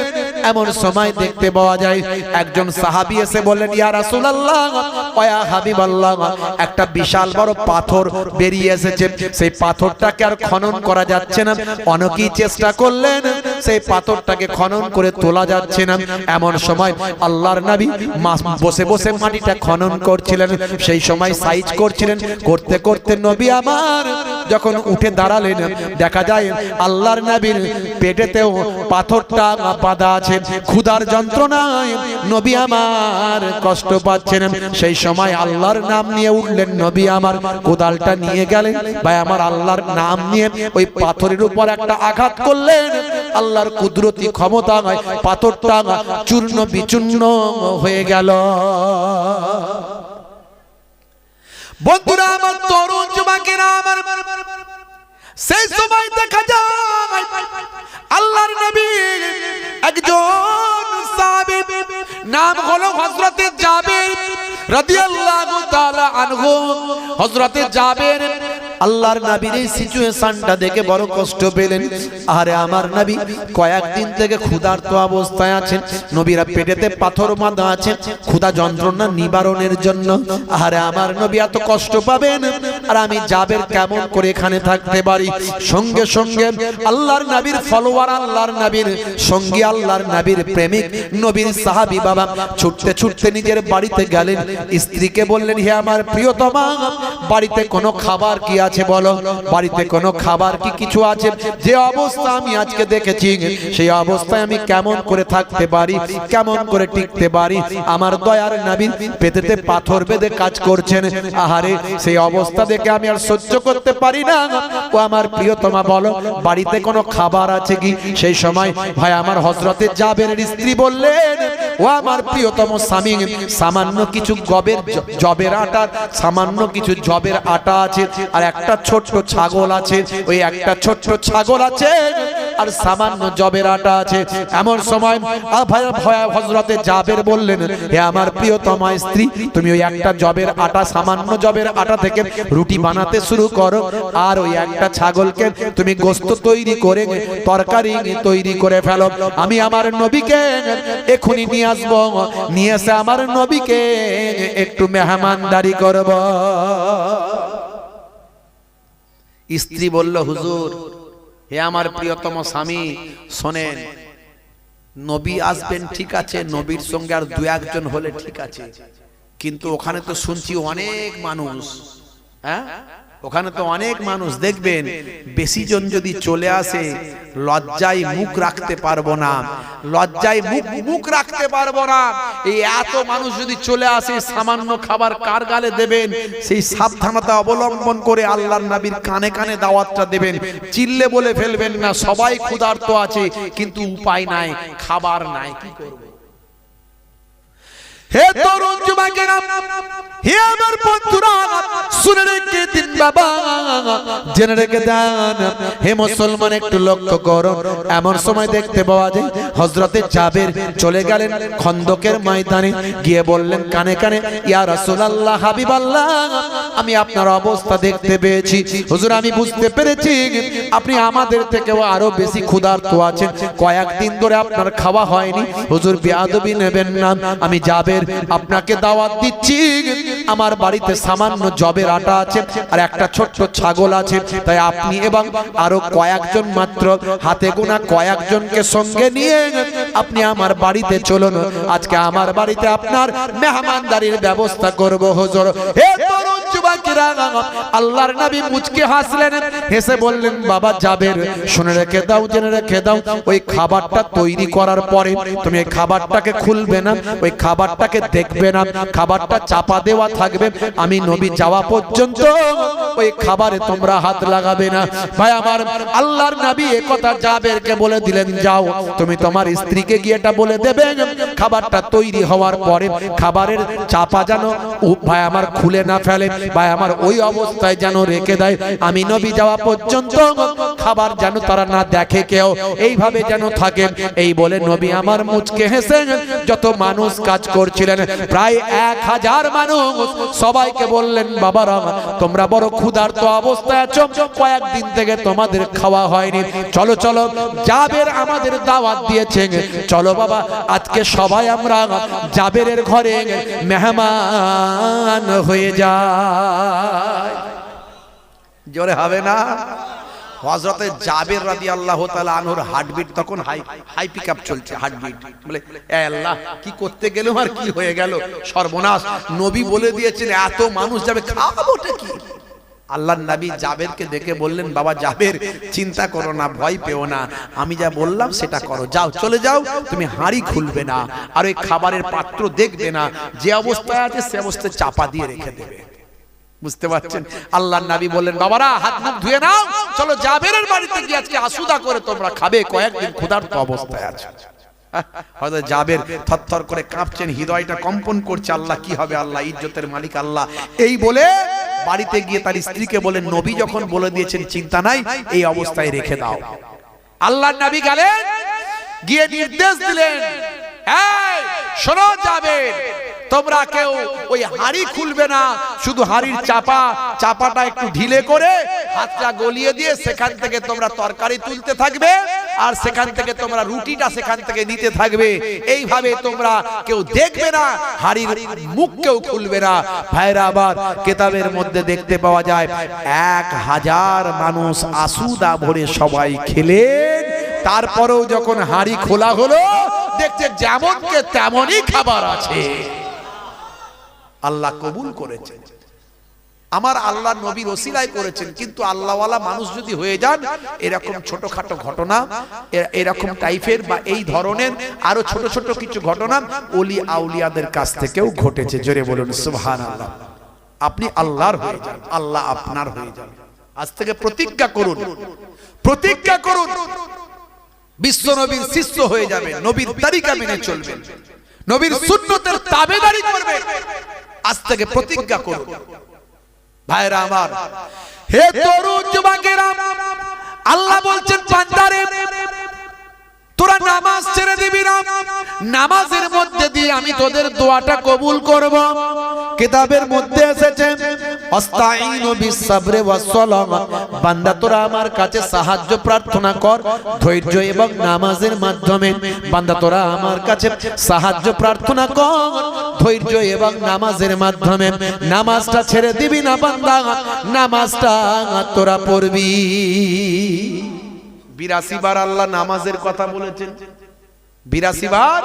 এমন সময় দেখতে পাওয়া যায় একজন সাহাবী এসে বললেন, ইয়া রাসূলুল্লাহ, ওয়া হাবিবাল্লাহ, একটা বিশাল বড় পাথর বেরিয়ে এসেছে, সেই পাথরটাকে আর খনন করা যাচ্ছে না। অনেকেই চেষ্টা করলেন, সেই পাথরটাকে খনন করে তোলা যাচ্ছে না। এমন সময় আল্লাহর নবী বসে বসে মাটিটা খনন করছিলেন, সেই সময় সাইজ করছিলেন। করতে করতে নবী আমার যখন উঠে দাঁড়ালেন, দেখা যায় আল্লাহর নবীর পেটেতেও পাথরটা বাঁধা আছে। ক্ষুধার যন্ত্রণায় নবী আমার কষ্ট পাচ্ছেন। সেই সময় আল্লাহর নাম নিয়ে উঠলেন নবী আমার, কোদালটা নিয়ে গেলেন, ভাই আমার আল্লাহর নাম নিয়ে ওই পাথরের উপর একটা আঘাত করলেন। আল্লাহর কুদরতি ক্ষমতা পাথরটা চূর্ণ বিচূর্ণ হয়ে গেল। বন্ধুরা আমার, তরুণ যুবকেরা আমার, সেই সময় দেখা যায় আল্লাহর নবী একজন সাহাবী, নাম হলো হযরতে জাবের রাদিয়াল্লাহু তাআলা আনহু। হযরতে জাবের আল্লাহর নবীর এই সিচুয়েশনটা দেখে বড় কষ্ট পেলেন। আরে আমার নবী কয়েকদিন থেকে ক্ষুধার্ত অবস্থায় আছেন, নবীরা পেটেতে পাথর বাঁধা আছে ক্ষুধা যন্ত্রণা নিবারণের জন্য। আরে আমার নবী এত কষ্ট পাবেন, আর আমি জাবের কেমন করে এখানে থাকতে পারি? সঙ্গে সঙ্গে আল্লাহর নবীর ফলোয়ার, আল্লাহর নবীর সঙ্গী, আল্লাহর নবীর প্রেমিক, নবীর সাহাবী বাবা ছুটতে ছুটতে নিজের বাড়িতে গেলেন। স্ত্রীকে বললেন, হে আমার প্রিয়তমা, বাড়িতে কোনো খাবার কি আছে? আছে বলো, বাড়িতে কোনো খাবার কি কিছু আছে? যে অবস্থা আমি আজকে দেখেছি সেই অবস্থায় আমি কেমন করে থাকতে পারি, কেমন করে টিকতে পারি? আমার দয়ার নবী পেটেতে পাথর বেঁধে কাজ করছেন। আহারে, সেই অবস্থা দেখে আমি আর সহ্য করতে পারি না। ও আমার প্রিয়তমা বলো, বাড়িতে কোনো খাবার আছে কি? সেই সময় ভাই আমার হযরতে জাবেরের স্ত্রী বললেন, ও আমার প্রিয়তম স্বামী, সামান্য কিছু জবের আটা, সামান্য কিছু জবের আটা আছে, আর একটা ছোট্ট ছাগল আছে, ওই একটা ছোট্ট ছাগল আছে আর সামান্য জবের আটা আছে। এমন সময় হযরতে জাবের বললেন, হে আমার প্রিয়তমা স্ত্রী, তুমি ওই একটা জবের আটা, সামান্য জবের আটা থেকে রুটি বানাতে শুরু করো, আর ওই একটা ছাগলকে তুমি গোশত তৈরি করে তরকারি তৈরি করে ফেলো। আমি আমার নবীকে এখনই নিয়ে আসবো, নিয়ে এসে আমার নবীকে একটু মেহমানদারি করব। স্ত্রী বলল, হুজুর, হে আমার প্রিয়তম স্বামী, শোনেন, নবী আসবেন ঠিক আছে, নবীর সঙ্গে আর দু একজন হলে ঠিক আছে, কিন্তু ওখানে তো শুনছি অনেক মানুষ, হ্যাঁ, ওখানে তো অনেক মানুষ, দেখবেন বেশি জন যদি চলে আসে লজ্জায় মুখ রাখতে পারবো না, লজ্জায় মুখ রাখতে পারবো না। এই এত মানুষ যদি চলে আসে, সামান্য খাবার কার গালে দেবেন? সেই সাবধানতা অবলম্বন করে আল্লাহর নবীর কানে কানে দাওয়াতটা দেবেন। চিল্লে বলে ফেলবেন না, সবাই ক্ষুধার্ত আছে কিন্তু উপায় নাই, খাবার নাই, কি করবে? হে তরুণ যুবকেরা, হে আমার বন্ধুরা, শুনে রেখে দিন বাবা, জেনে রেখে দেন। হে মুসলমান, একটু লক্ষ্য করো। এমন সময় দেখতে পাওয়া যায় হযরতে জাবের চলে গেলেন খন্দকের ময়দানে, গিয়ে বললেন কানে কানে, ইয়া রাসূলুল্লাহ, হাবিবাল্লাহ, আমি আপনার অবস্থা দেখতে পেয়েছি হুজুর, আমি বুঝতে পেরেছি আপনি আমাদের থেকেও আরো বেশি ক্ষুধার্ত আছেন, কয়েকদিন ধরে আপনার খাওয়া হয়নি। হুজুর, বেয়াদবি নেবেন না, আমি জাবের আপনাকে দাওয়াত দিচ্ছি। আমার বাড়িতে সামান্য জবের আটা আছে আর একটা ছোট্ট ছাগল আছে, তাই আপনি এবং আরো কয়েকজন, মাত্র হাতে গোনা কয়েকজনকে সঙ্গে নিয়ে আপনি আমার বাড়িতে চলুন। আজকে আমার বাড়িতে আপনার মেহমানদারির ব্যবস্থা করব হুজুর। হে তরুণ যুবকেরা, আল্লাহর নবী মুচকে হাসলেন, হেসে বললেন, বাবা জাবের, শুনে রেখে দাও, জেনে রেখে দাও, ওই খাবারটা তৈরি করার পরে তুমি এই খাবারটাকে খুলবে না, ওই খাবারটাকে দেখবে না, খাবারটা চাপা দেওয়া থাকবে, আমি নবী যাওয়া পর্যন্ত ওই খাবারে তোমরা হাত লাগাবে না। ভাই আমার, আল্লাহর নবী এই কথা জাবেরকে বলে দিলেন, যাও তুমি তোমার স্ত্রীকে গিয়ে এটা বলে দেবে, খাবারটা তৈরি হওয়ার পরে খাবারের চাপা যেন ভাই আমার খুলে না ফেলে, ভাই আমার ওই অবস্থায় যেন রেখে দেয়, আমি নবী যাওয়া পর্যন্ত খাবার যেন তারা না দেখে কেউ, এইভাবে যেন থাকে। এই বলে নবী আমার মুচকে হেসে যত মানুষ কাজ করছিলেন, প্রায় 1000 মানুষ, সবাইকে বললেন, বাবারা, তোমরা বড় ক্ষুধার্ত অবস্থায় আছো, কয়েকদিন থেকে তোমাদের খাওয়া হয়নি, চলো চলো, জাবের আমাদের দাওয়াত দিয়েছে, চলো বাবা, আজকে সবাই আমরা জাবেরের ঘরে মেহমান হয়ে যায়। জোরে হবে না? হযরতে জাবের রাদিয়াল্লাহু তাআলা আনহুর হার্টবিট তখন হাই পিকআপ চলছে, হার্টবিট, বলে এ আল্লাহ, কি করতে গেলাম আর কি হয়ে গেল, সর্বনাশ, নবী বলে দিয়েছেন এত মানুষ যাবে, খাবোটা কি? আল্লাহর নবী জাবেরকে দেখে বললেন, বাবা জাবের, চিন্তা করো না, ভয় পেও না, আমি যা বললাম সেটা করো, যাও, চলে যাও, তুমি হাঁড়ি খুলবে না আর ওই খাবারের পাত্র দেখবে না, যে অবস্থায় আছে সে অবস্থায় চাপা দিয়ে রেখে দেবে। বুঝতে পারছেন? আল্লাহর নবী বললেন, বাবারা, হাত মুখ ধুয়ে নাও, চলো জাবেরের বাড়িতে গিয়ে আজকে আসুদা করে তোমরা খাবে, কয়েকদিন ক্ষুধার্ত অবস্থায় আছে। হযরত জাবের থরথর করে কাঁপছেন, হৃদয়টা কম্পন করছে, আল্লাহ কি হবে, আল্লাহ ইজ্জতের মালিক আল্লাহ। এই বলে বাড়িতে গিয়ে তার স্ত্রীকে বলেন, নবী যখন বলে দিয়েছেন চিন্তা নাই, এই অবস্থায় রেখে দাও। আল্লাহর নবী গেলেন, গিয়ে নির্দেশ দিলেন, এই শোনো জাবের, তোমরা কেউ ওই হাঁড়ি খুলবে না, শুধু হাঁড়ির চাপাটা একটু ঢিলে করে হাতটা গলিয়ে দিয়ে সেখান থেকে তোমরা তরকারি তুলতে থাকবে, আর সেখান থেকে তোমরা রুটিটা সেখান থেকে নিতে থাকবে, এইভাবে তোমরা কেউ দেখবে না, হাঁড়ির মুখ কেউ খুলবে না। ভাইরা আবার, কিতাবের মধ্যে দেখতে পাওয়া যায় 1000 মানুষ আসুদা ভরে সবাই খেলেন, তারপরেও যখন হাঁড়ি খোলা হলো, দেখছে যেমনকে তেমনই খাবার আছে। আল্লাহ কবুল করেছেন। আমার আল্লাহ নবীর ওসিলায় করেছেন, কিন্তু আল্লাহওয়ালা মানুষ যদি হয়ে যান এরকম ছোটখাটো ঘটনা, এরকম টাইপের বা এই ধরনের আরো ছোট ছোট কিছু ঘটনা ওলি আউলিয়াদের কাছ থেকেও ঘটেছে। জোরে বলুন সুবহানাল্লাহ। আপনি আল্লাহর হয়ে যান, আল্লাহ আপনার হয়ে যান। আজ থেকে প্রতিজ্ঞা করুন, প্রতিজ্ঞা করুন বিশ্ব নবীর শিষ্য হয়ে যাবেন, নবীর তরিকা মেনে চলবেন, নবীর সুন্নতের তাবেদারি করবেন। আজ থেকে প্রতিজ্ঞা করুন ভাইরা আমার। হে তরুণ যুবকেরা, আল্লাহ বলছেন বান্দারে তোরা নামাজ ছেড়ে দিবি না, নামাজের মধ্যে দিয়ে আমি তোদের দোয়াটা কবুল করব। কিতাবের মধ্যে এসেছে আস্তাইনু বিসসাবরি ওয়াসসালাহ, বান্দা তোরা আমার কাছে সাহায্য প্রার্থনা কর ধৈর্য এবং নামাজের মাধ্যমে। বান্দা তোরা আমার কাছে সাহায্য প্রার্থনা কর ধৈর্য এবং নামাজের মাধ্যমে। নামাজটা ছেড়ে দিবি না বান্দা, নামাজটা তোরা পড়বি। 82 বার আল্লাহ নামাজের কথা বলেছেন, 82 বার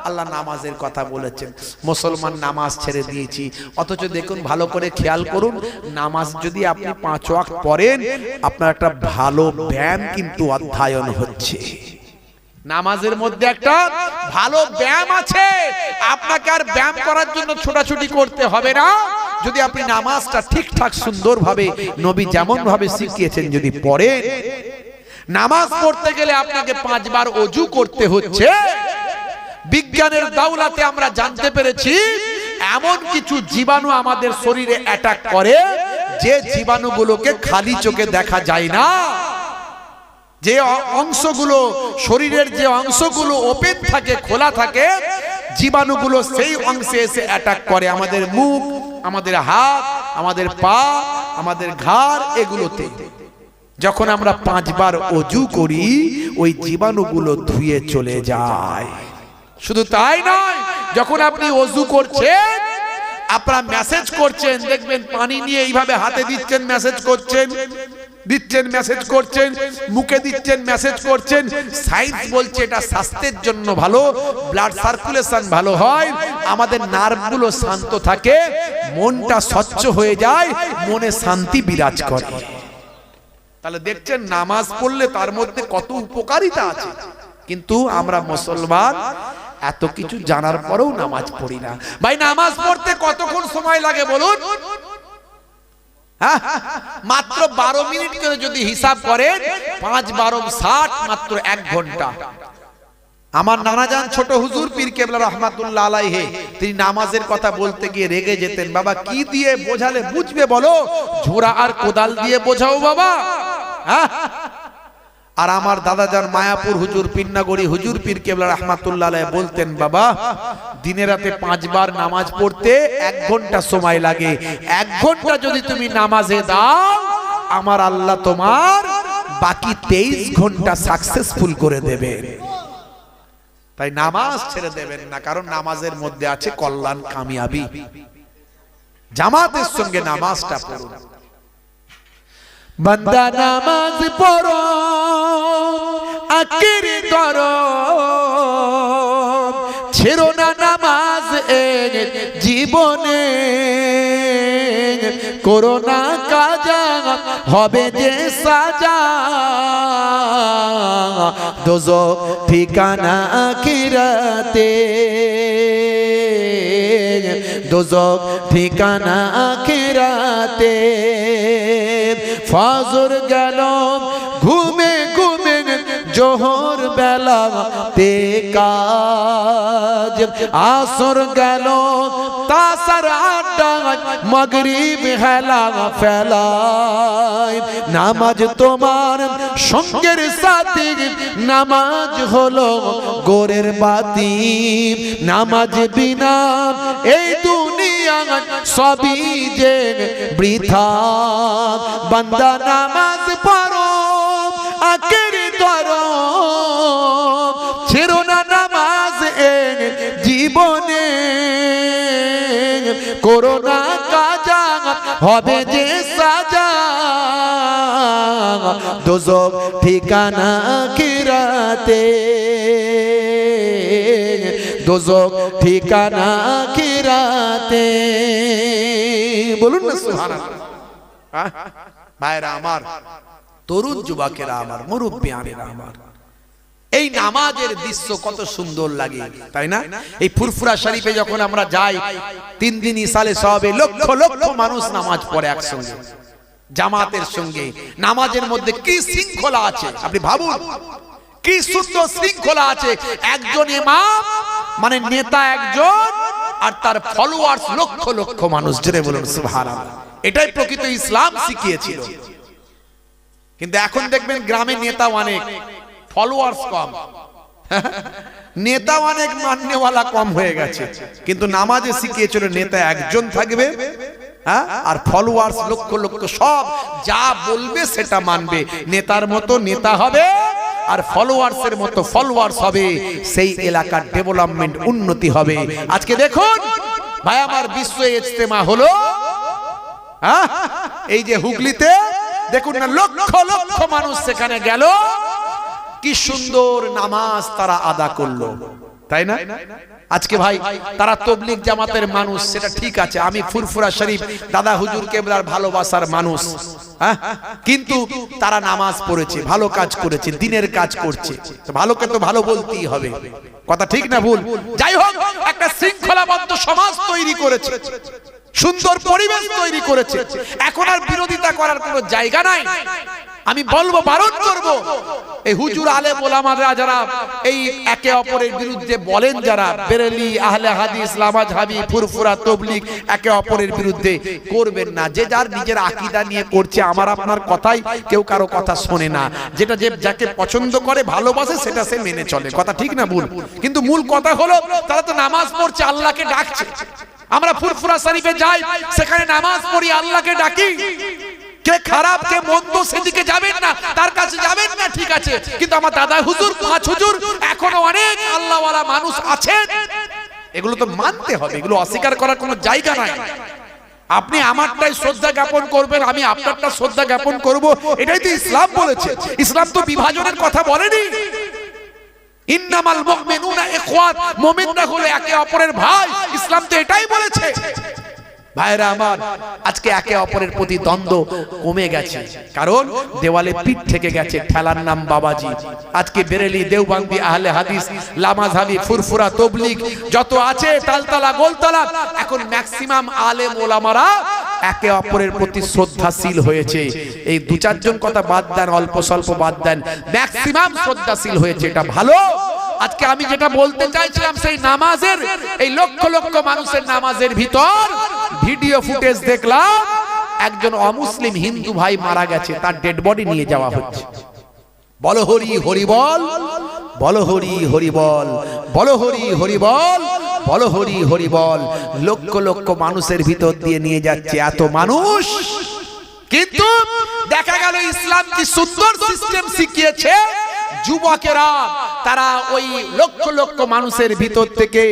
আল্লাহ নামাজের কথা বলেছেন। মুসলমান নামাজ ছেড়ে দিয়েছি, অথচ দেখুন ভালো করে খেয়াল করুন, নামাজ যদি আপনি 5 ওয়াক্ত পড়েন আপনার একটা ভালো ব্যায়াম কিন্তু অধ্যয়ন হচ্ছে। নামাজের মধ্যে একটা ভালো ব্যায়াম আছে, আপনাকে আর ব্যায়াম করার জন্য ছোটাছুটি করতে হবে না। যদি আপনি নামাজটা ঠিকঠাক সুন্দরভাবে নবী যেমন ভাবে শিখিয়েছেন যদি পড়েন, নামাজ পড়তে গেলে আপনাকে 5 বার ওযু করতে হচ্ছে। বিজ্ঞানের দাওলাতে আমরা জানতে পেরেছি এমন কিছু জীবাণু আমাদের শরীরে অ্যাটাক করে যে জীবাণুগুলোকে খালি চোখে দেখা যায় না। যে অংশগুলো শরীরের যে অংশগুলো ওপেন থাকে, খোলা থাকে, জীবাণুগুলো সেই অংশে এসে অ্যাটাক করে। আমাদের মুখ, আমাদের হাত, আমাদের পা, আমাদের ঘাড়, এগুলোতে যখন আমরা 5 বার ওযু করি ওই জীবাণুগুলো ধুয়ে চলে যায়। শুধু তাই নয়, যখন আপনি ওযু করছেন আপনারা মেসেজ করছেন, দেখবেন পানি নিয়ে এইভাবে হাতে দিচ্ছেন, মেসেজ করছেন, দিচ্ছেন মেসেজ করছেন, মুখে দিচ্ছেন মেসেজ করছেন। সায়েন্স বলছে এটা স্বাস্থ্যের জন্য ভালো, ব্লাড সার্কুলেশন ভালো হয়, আমাদের নার্ভগুলো শান্ত থাকে, মনটা স্বচ্ছ হয়ে যায়, মনে শান্তি বিরাজ করে। তাহলে দেখছেন নামাজ পড়লে তার মধ্যে কত উপকারিতা আছে। কিন্তু আমরা মুসলমান এত কিছু জানার পরেও নামাজ পড়ি না। ভাই নামাজ পড়তে কতক্ষণ সময় লাগে বলুন? মাত্র 12 মিনিট করে যদি হিসাব করেন 5 12 60 মাত্র 1 ঘন্টা। আমার নানাজান ছোট হুজুর পীর কেবলা রহমাতুল্লাহ আলাইহি তিনি নামাজের কথা বলতে গিয়ে রেগে যেতেন। বাবা কি দিয়ে বোঝালে বুঝবে বলো? ঝোড়া আর কোদাল দিয়ে বোঝাও বাবা। আর আমার দাদাজান মায়াপুর হুজুর পিন্নাগড়ি হুজুর পীর কেবলা রহমাতুল্লাহ আলাইহি বলতেন, বাবা দিনে রাতে 5 বার নামাজ পড়তে 1 ঘন্টা সময় লাগে। 1 ঘন্টা যদি তুমি নামাজে দাও আমার আল্লাহ তোমার বাকি 23 ঘন্টা সাকসেসফুল করে দেবে। তাই নামাজ ছেড়ে দেবেন না, কারণ নামাজের মধ্যে আছে কল্যাণ, কামিয়াবি। জামাতের সঙ্গে নামাজটা পড়ুন। বান্দা নামাজ পড়ো আকির করো, ছেড়ো না নামাজ জীবনে, করো না কাজা হবে যে সাজা, দোজখ ঠিকানা আখিরাতে, দোজখ ঠিকানা আখিরাতে। ফজর গেল ঘুমে ঘুমে জোহর বেলা তে কাজ, আসর গেল তাসার আড্ডা, মাগরিব হেলা ফেলায়। নামাজ তোমার সঙ্গের সাথী, নামাজ হলো গোরের বাতি, নামাজ বিনা এই দুনিয়া সবই যে বৃথা। বান্দা নামাজ পড়ো আকির করো, ছেড়ো না নামাজ জীবনে, করো না কাজা হবে যে সাজা, দোজখ ঠিকানা আখিরাতে, দোজখ ঠিকানা আখিরাতে। বলুন না সুবহানাল্লাহ। ভাইরা আমার, তরুণ যুবকেরা আমার, মুরব্বিয়ানেরা আমার, এই নামাজের দৃশ্য কত সুন্দর লাগে, তাই না? এই ফুরফুরা শরীফে যখন আমরা যাই, 3 দিন ইসালে সবে লক্ষ লক্ষ মানুষ নামাজ পড়ে একসঙ্গে জামাতের সঙ্গে। নামাজের মধ্যে কি শৃঙ্খলা আছে আপনি ভাবুন, কি সুন্দর শৃঙ্খলা আছে। একজন ইমাম মানে নেতা একজন, আর তার ফলোয়ার্স লক্ষ লক্ষ মানুষ। জোরে বলুন সুবহানাল্লাহ। এটাই প্রকৃত ইসলাম শিখিয়েছিল। কিন্তু এখন দেখবেন গ্রামে নেতা অনেক, ফলোয়ার্স কম। নেতা অনেক, মাননেওয়ালা কম হয়ে গেছে। কিন্তু নামাজে শিখিয়েছিল নেতা একজন থাকবে, আর ফলোয়ার্স লক্ষ লক্ষ, সব যা বলবে সেটা মানবে। নেতার মতো নেতা হবে, আর ফলোয়ার্সের মতো ফলোয়ার্স হবে। সেই এলাকার ডেভেলপমেন্ট, উন্নতি হবে। আজকে দেখুন ভাই আমার, বিশ্ব ইজতেমা হলো এই যে হুগলিতে, দেখুন না লক্ষ লক্ষ মানুষ সেখানে গেল, কি সুন্দর নামাজ তারা আদা করলো, তাই না? আজকে ভাই তারা তবলিগ জামাতের মানুষ, সেটা ঠিক আছে। আমি ফুরফুরা শরীফ দাদা হুজুর কেবলার ভালোবাসার মানুষ, কিন্তু তারা নামাজ পড়েছে, ভালো কাজ করেছে, দিনের কাজ করছে। ভালোকে তো ভালো বলতেই হবে, কথা ঠিক না ভুল? যাই হোক, একটা শৃঙ্খলাবদ্ধ সমাজ তৈরি করেছে, সুন্দর পরিবেশ তৈরি করেছে। এখন আর বিরোধিতা করার কোনো জায়গা নাই। আমি বলবো, বারণ করব, এই হুজুর আলেম ওলামারা যারা এই একে অপরের বিরুদ্ধে বলেন, যারা বেরেলি, আহলে হাদিস, লামাজহাবি, ফুরফুরা, তবলিগ, একে অপরের বিরুদ্ধে করবেন না। যে যার নিজের আকীদা নিয়ে করছে, আমার আপনার কথাই কেউ কারো কথা শোনে না। যেটা যে যাকে পছন্দ করে, ভালোবাসে, সেটা সে মেনে চলে, কথা ঠিক না ভুল? কিন্তু মূল কথা হলো, তারা তো নামাজ পড়ছে, আল্লাহকে ডাকছে। আমরা ফুরফুরা শরীফে যাই, সেখানে নামাজ পড়ি, আল্লাহকে ডাকি। কে খারাপ কে মন্দ সেদিকে যাবেন না, তার কাছে যাবেন না, ঠিক আছে। কিন্তু আমার দাদা হুজুর, পাঁচ হুজুর, এখনো অনেক আল্লাহওয়ালা মানুষ আছেন, এগুলো তো মানতে হবে, এগুলো অস্বীকার করার কোনো জায়গা নাই। আপনি আমারটাই শ্রদ্ধা জ্ঞাপন করবেন, আমি আপনারটা শ্রদ্ধা জ্ঞাপন করব, এটাই তো ইসলাম বলেছে। ইসলাম তো বিভাজনের কথা বলেনি। ইন্নামাল মুমিনুনা ইখওয়াত, মুমিনরা হলো একে অপরের ভাই, ইসলাম তো এটাই বলেছে। ভাইরা আমার, আজকে একে অপরের প্রতি দ্বন্দ্ব কমে গেছে, কারণ দেওয়ালে পিঠ থেকে গেছে, ঠেলার নাম বাবাজি। আজকে বেরেলি, দেওবন্দি, আহলে হাদিস, লামাজহাবি, ফুরফুরা, তবলিগ যত আছে, তালতলা, গোলতলা, এখন ম্যাক্সিমাম আলেম ওলামারা একে অপরের প্রতি শ্রদ্ধাশীল হয়েছে। এই 2-4 জন কথা বাদ দেন, অল্প স্বল্প বাদ দেন, ম্যাক্সিমাম শ্রদ্ধাশীল হয়েছে, এটা ভালো। আজকে আমি যেটা বলতে চাইছিলাম, সেই নামাজের, এই লক্ষ লক্ষ মানুষের নামাজের ভিতর ভিডিও ফুটেজ দেখলাম, একজন অমুসলিম হিন্দু ভাই মারা গেছে, তার ডেড বডি নিয়ে যাওয়া হচ্ছে। বলো হরি হরি বল, বলো হরি হরি বল, বলো হরি হরি বল, বলো হরি হরি বল। লক্ষ লক্ষ মানুষের ভিতর দিয়ে নিয়ে যাচ্ছে এত মানুষ, কিন্তু দেখা গেল ইসলাম কি সুন্দর সিস্টেম শিখিয়েছে। যুবকেরা তারা ওই লক্ষ লক্ষ মানুষের ভিতর থেকে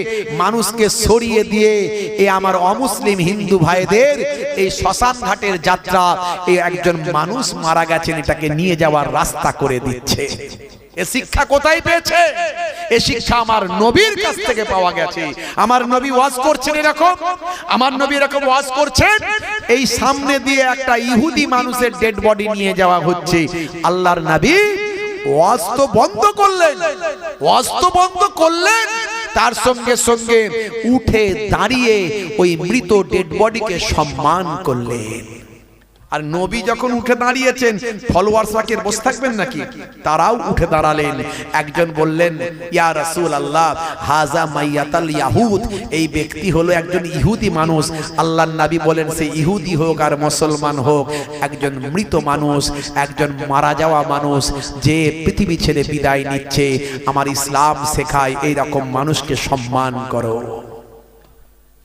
মানুষকে সরিয়ে দিয়ে, এই আমার অমুসলিম হিন্দু ভাইদের এই শ্মশান ঘাটের যাত্রা, এই একজন মানুষ মারা গেছেন, এটাকে নিয়ে যাওয়ার রাস্তা করে দিচ্ছে। এ শিক্ষা কোথায় পেয়েছে? এ শিক্ষা আমার নবীর কাছ থেকে পাওয়া গেছে। আমার নবী ওয়াজ করছেন এরকম, আমার নবী এরকম ওয়াজ করছেন, এই সামনে দিয়ে একটা ইহুদি মানুষের ডেড বডি নিয়ে যাওয়া হচ্ছে। আল্লাহর নবী ওয়াজ তো বন্ধ করলেন, ওয়াজ তো বন্ধ করলেন, তার সঙ্গে সঙ্গে উঠে দাঁড়িয়ে ওই মৃত ডেড বডিকে সম্মান করলেন। আর নবী যখন উঠে দাঁড়িয়েছেন, ফলোয়ার্সরা কি বসে থাকবেন নাকি? তারাও উঠে দাঁড়ালেন। একজন বললেন, ইয়া রাসূলুল্লাহ, হাজা মাইয়াতাল ইয়াহুদ, এই ব্যক্তি হলো একজন ইহুদি মানুষ। আল্লাহর নবী বলেন, সে ইহুদি হোক আর মুসলমান হোক, একজন মৃত মানুষ, একজন মারা যাওয়া মানুষ, যে পৃথিবী ছেড়ে বিদায় নিচ্ছে। আমার ইসলাম শেখায় এই রকম মানুষকে সম্মান করো।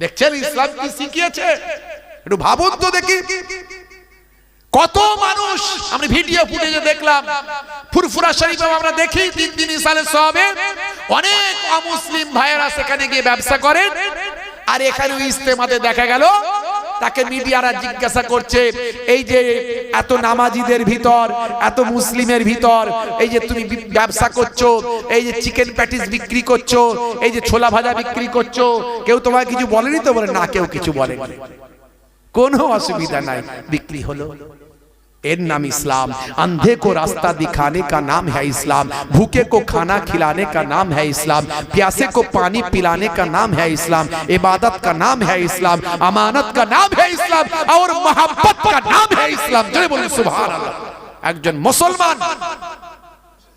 দেখছেন ইসলাম কি শিখিয়েছে? একটু ভাবুন তো দেখি। কত মানুষ আমরা ভিডিও ফুটেজে দেখলাম, ফুরফুরা শরীফে আমরা দেখি 3 দিন ইসালে সওয়াবে, অনেক অমুসলিম ভাইয়েরা সেখানে গিয়ে ব্যবসা করেন। আর এখানে ইজতেমাতে দেখা গেল, তাকে মিডিয়ারা জিজ্ঞাসা করছে, এই যে এত নামাজিদের ভিতর, এত মুসলিমের ভিতর, এই যে তুমি ব্যবসা করছো, এই যে চিকেন প্যাটিস বিক্রি করছো, এই যে ছোলা ভাজা বিক্রি করছো, কেউ তোমায় কিছু বলেনি তো? বলে না, কেউ কিছু বলেনি। কোনো অসুবিধা নাই, বিক্রি হলো। এর नाम इस्लाम। अंधे को रास्ता दिखाने का नाम है इस्लाम, भूखे को खाना खिलाने का नाम है इस्लाम, प्यासे को पानी पिलाने का नाम है इस्लाम, इबादत का नाम है इस्लाम, अमानत का नाम है इस्लाम और मोहब्बत का नाम है इस्लाम। जय बोले सुभान अल्लाह। একজন মুসলমান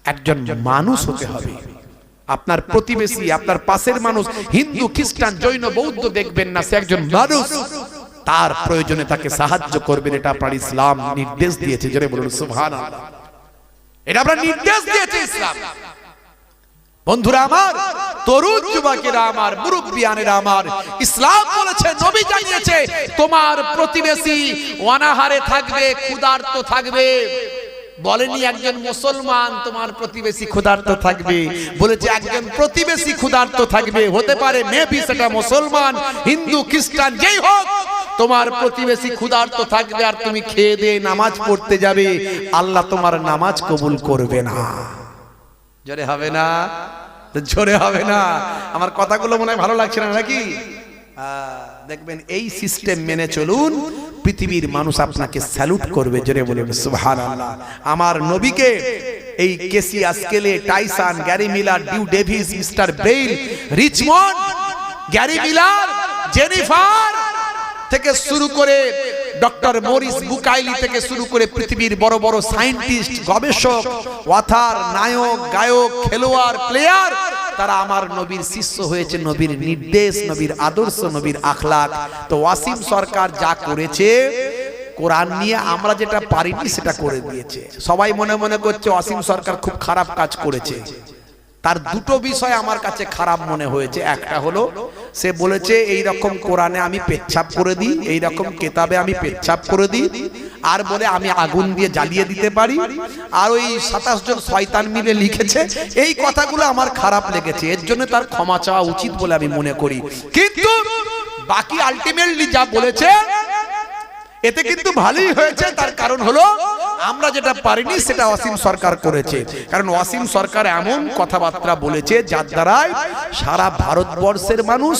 একজন মানুষ হতে হবে। আপনার প্রতিবেশী, আপনার পাশের মানুষ হিন্দু, খ্রিস্টান, জৈন, বৌদ্ধ দেখবেন না, সে একজন মানুষ। তার প্রয়োজনে তাকে সাহায্য করবেন, এটা আপনার ইসলাম নির্দেশ দিয়েছে। জোরে বলুন সুবহানাল্লাহ। এটা আপনার নির্দেশ দিয়েছে ইসলাম। বন্ধুরা আমার, তরুণ যুবকেরা আমার, মুরব্বিয়ানেরা আমার, ইসলাম বলেছে, নবী জানিয়েছে, তোমার প্রতিবেশী অনাহারে থাকবে, ক্ষুধার্ত থাকবে। বলেনি একজন মুসলমান তোমার প্রতিবেশী ক্ষুধার্ত থাকবে, বলেছে একজন প্রতিবেশী ক্ষুধার্ত থাকবে। হতে পারে মেবি সেটা মুসলমান, হিন্দু, খ্রিস্টান, যেই হোক, তোমার প্রতিবেশী ক্ষুধার্ত থাকবে আর তুমি খেয়ে দিয়ে নামাজ পড়তে যাবে, আল্লাহ তোমার নামাজ কবুল করবে না। জোরে হবে না? জোরে হবে না? আমার কথাগুলো মনে হয় ভালো লাগছে না নাকি? দেখবেন এই সিস্টেম মেনে চলুন, পৃথিবীর মানুষ আপনাকে স্যালুট করবে। জোরে বলুন সুবহানাল্লাহ। আমার নবীকে এই Cassius Clay, Tyson, Gary Miller, Dew Davis, mister Bale, Richmond, Gary Miller, Jennifer থেকে শুরু করে ডক্টর মরিস বুকাইলি থেকে শুরু করে পৃথিবীর বড় বড় সায়েন্টিস্ট, গবেষক, অথার, নায়ক, গায়ক, খেলোয়াড়, প্লেয়ার, তারা আমার নবীর শিষ্য হয়েছে। নবীর নির্দেশ, নবীর আদর্শ, নবীর আখলাক। তো ওয়াসিম সরকার যা করেছে, কোরআন নিয়ে আমরা যেটা পারিনি সেটা করে দিয়েছে। সবাই মনে মনে করছে ওয়াসিম সরকার খুব খারাপ কাজ করেছে। তার দুটো বিষয় আমার কাছে খারাপ মনে হয়েছে। একটা হলো সে বলেছে এই রকম কোরআনে আমি পেচ্ছাপ করে দিই, এই রকম কেতাবে আমি পেচ্ছাপ করে দিই, আর বলে আমি আগুন দিয়ে জ্বালিয়ে দিতে পারি, আর ওই 27 জন শয়তান মিলে লিখেছে। এই কথাগুলো আমার খারাপ লেগেছে, এর জন্য তার ক্ষমা চাওয়া উচিত বলে আমি মনে করি। কিন্তু বাকি আলটিমেটলি যা বলেছে এতে কিন্তু ভালোই হয়েছে। তার কারণ হলো আমরা যেটা পারিনি সেটা ওয়াসিম সরকার করেছে। কারণ ওয়াসিম সরকার এমন কথাবার্তা বলেছে যার দ্বারাই সারা ভারতবর্ষের মানুষ,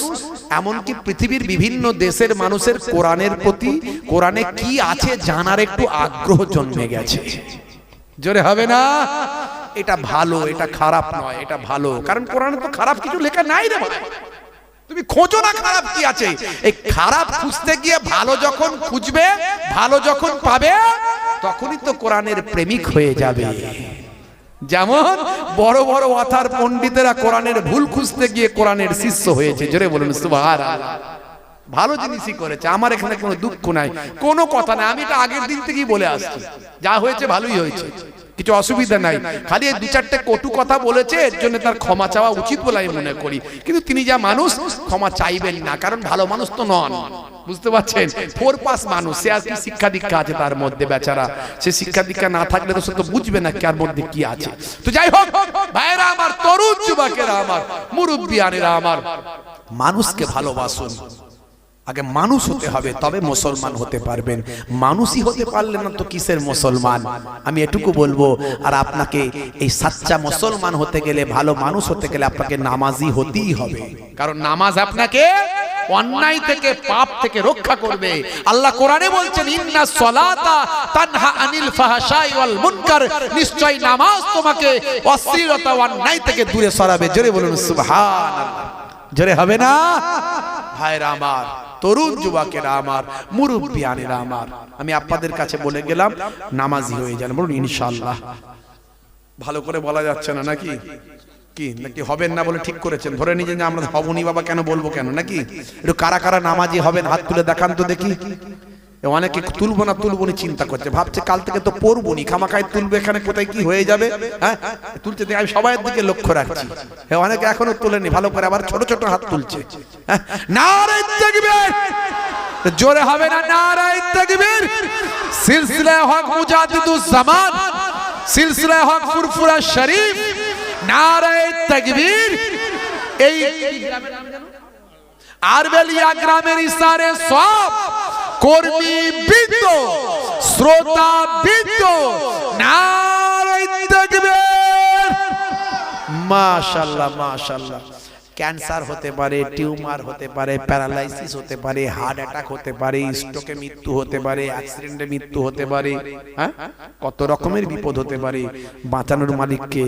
এমনকি পৃথিবীর বিভিন্ন দেশের মানুষের কোরআনের প্রতি, কোরআনে কি আছে জানার একটু আগ্রহ জন্মে গেছে। জোরে হবে না? এটা ভালো, এটা খারাপ নয়, এটা ভালো। কারণ কোরআনে তো খারাপ কিছু লেখা নাই রে ভাই। তুমি খোঁজো না খারাপ কি আছে। এই খারাপ খুঁজতে গিয়ে ভালো যখন খুঁজবে, ভালো যখন পাবে, তখনই তো কোরআনের প্রেমিক হয়ে যাবে। যেমন বড় বড় অথার পণ্ডিতেরা কোরআনের ভুল খুঁজতে গিয়ে কোরআনের শিষ্য হয়েছে। জোরে বলুন সুবহানাল্লাহ। ভালো জিনিসই করেছে, আমার এখানে কোনো দুঃখ নাই, কোনো কথা নাই। আমি এটা আগের দিন থেকেই বলে আসছি, যা হয়েছে ভালোই হয়েছে, কিছু অসুবিধা নাই। খালি এই দু চারটে কটু কথা বলেছে, এর জন্য তার ক্ষমা চাওয়া উচিত বলে আমি মনে করি। কিন্তু তিনি যা মানুষ, ক্ষমা চাইবেন না, কারণ ভালো মানুষ তো নন। বুঝতে পারছেন? 4 পাস মানুষ, সে আর কি শিক্ষা দীক্ষা আছে তার মধ্যে, বেচারা। সে শিক্ষা দীক্ষা না থাকলে তো সে তো বুঝবে না কার মধ্যে কি আছে। তো যাই হোক ভাইরা আমার, তরুণ যুবকেরা আমার, মুরব্বিয়ানেরা আমার, মানুষকে ভালোবাসুন। আগে মানুষ হতে হবে, তবে মুসলমান হতে পারবেন। মানুষই হতে পারলেন না তো কিসের মুসলমান? আমি এটুকু বলবো। আর আপনাকে এই সাচ্চা মুসলমান হতে গেলে, ভালো মানুষ হতে গেলে আপনাকে নামাজি হতেই হবে। কারণ নামাজ আপনাকে অন্যায় থেকে, পাপ থেকে রক্ষা করবে। আল্লাহ কোরআনে বলছেন, ইন্নাস সালাতা তানহা আনিল ফাহশাই ওয়াল মুনকার, নিশ্চয় নামাজ তোমাকে অশ্লীলতা ও অন্যায় থেকে দূরে সরাবে। জোরে বলুন সুবহানাল্লাহ। জোরে হবে না? ভাইরা আমার, তরুণ যুবকেরা আমার, মুরব্বিয়ানেরা আমার, আমি আপনাদের কাছে বলে গেলাম নামাজি হয়ে যান। বলুন ইনশাআল্লাহ। ভালো করে বলা যাচ্ছে না নাকি? কি নাকি হবেন না বলে ঠিক করেছেন? ধরে নিয়েছেন যে আমরা হবনি বাবা, কেন বলবো কেন নাকি? একটু কারা কারা নামাজি হবেন হাত তুলে দেখান তো দেখি। অনেকে তুলবো না তুলবো না চিন্তা করছে, ভাবছে কাল থেকে তো পড়বো নি, খামাখাই তুলবে, এখানে কোথায় কি হয়ে যাবে। হ্যাঁ, তুলছে, আমি সবাইয়ের দিকে লক্ষ্য রাখছি। অনেকে এখনো তুলেনি, ভালো করে আবার ছোট ছোট হাত তুলছে। নারে তাকবীর, জোরে হবে না? নারে তাকবীর। সিলসিলা হক মুজাদ্দিদুজ জামান, সিলসিলা হক ফুরফুরা শরীফ, নারে তাকবীর। এই আরবেলিয়া গ্রামের ইশারে সব কর্মী বৃন্দ, শ্রোতা বৃন্দ, নারে তাকবীর। মাশাআল্লাহ মাশাআল্লাহ। ক্যান্সার হতে পারে, টিউমার হতে পারে, প্যারালাইসিস হতে পারে, হার্ট অ্যাটাক হতে পারে, স্ট্রোকে মৃত্যু হতে পারে, অ্যাক্সিডেন্টে মৃত্যু হতে পারে, হ্যাঁ কত রকমের বিপদ হতে পারে। বাঁচানোর মালিককে।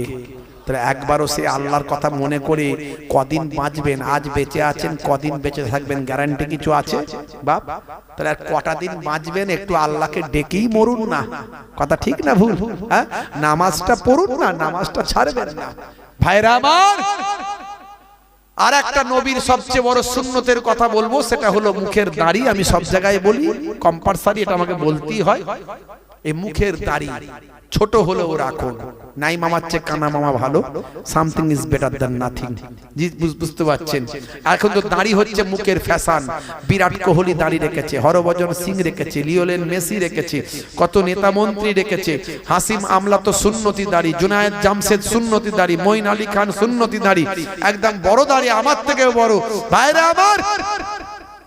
তাহলে একবারও সে আল্লাহর কথা মনে করে কদিন বাঁচবেন, আজ বেঁচে আছেন, কদিন বেঁচে থাকবেন গ্যারান্টি কিছু আছে বাপ? তাহলে আর কটা দিন বাঁচবেন, একটু আল্লাহকে ডেকেই মরুন না। কথা ঠিক না ভুল? হ্যাঁ, নামাজটা পড়ুন না, নামাজটা ছাড়বেন না। ভাইরা আমার, আর একটা নবীর সবচেয়ে বড় সুন্নতের কথা বলবো, সেটা হলো মুখের দাড়ি। আমি সব জায়গায় বলি, কম্পালসারি এটা আমাকে বলতেই হয়। এই মুখের দাড়ি ছোট হলেও রাখুন। নাই মামার চেয়ে কানা মামা ভালো, something is better than nothing. বুঝতে পারছেন? এখন তো দাড়ি হচ্ছে মুখের ফ্যাশন। বিরাট কোহলি দাড়ি রেখেছে, হরভজন সিং রেখেছে, লিওনেল মেসি রেখেছে, কত নেতা মন্ত্রী রেখেছে। হাসিম আমলা তো সুন্নতি দাড়ি, জুনায়েদ জামশেদ সুন্নতি দাড়ি, মঈন আলী খান সুন্নতি দাড়ি, একদম বড় দাড়ি, আমার থেকেও বড়। ভাইরা আমার,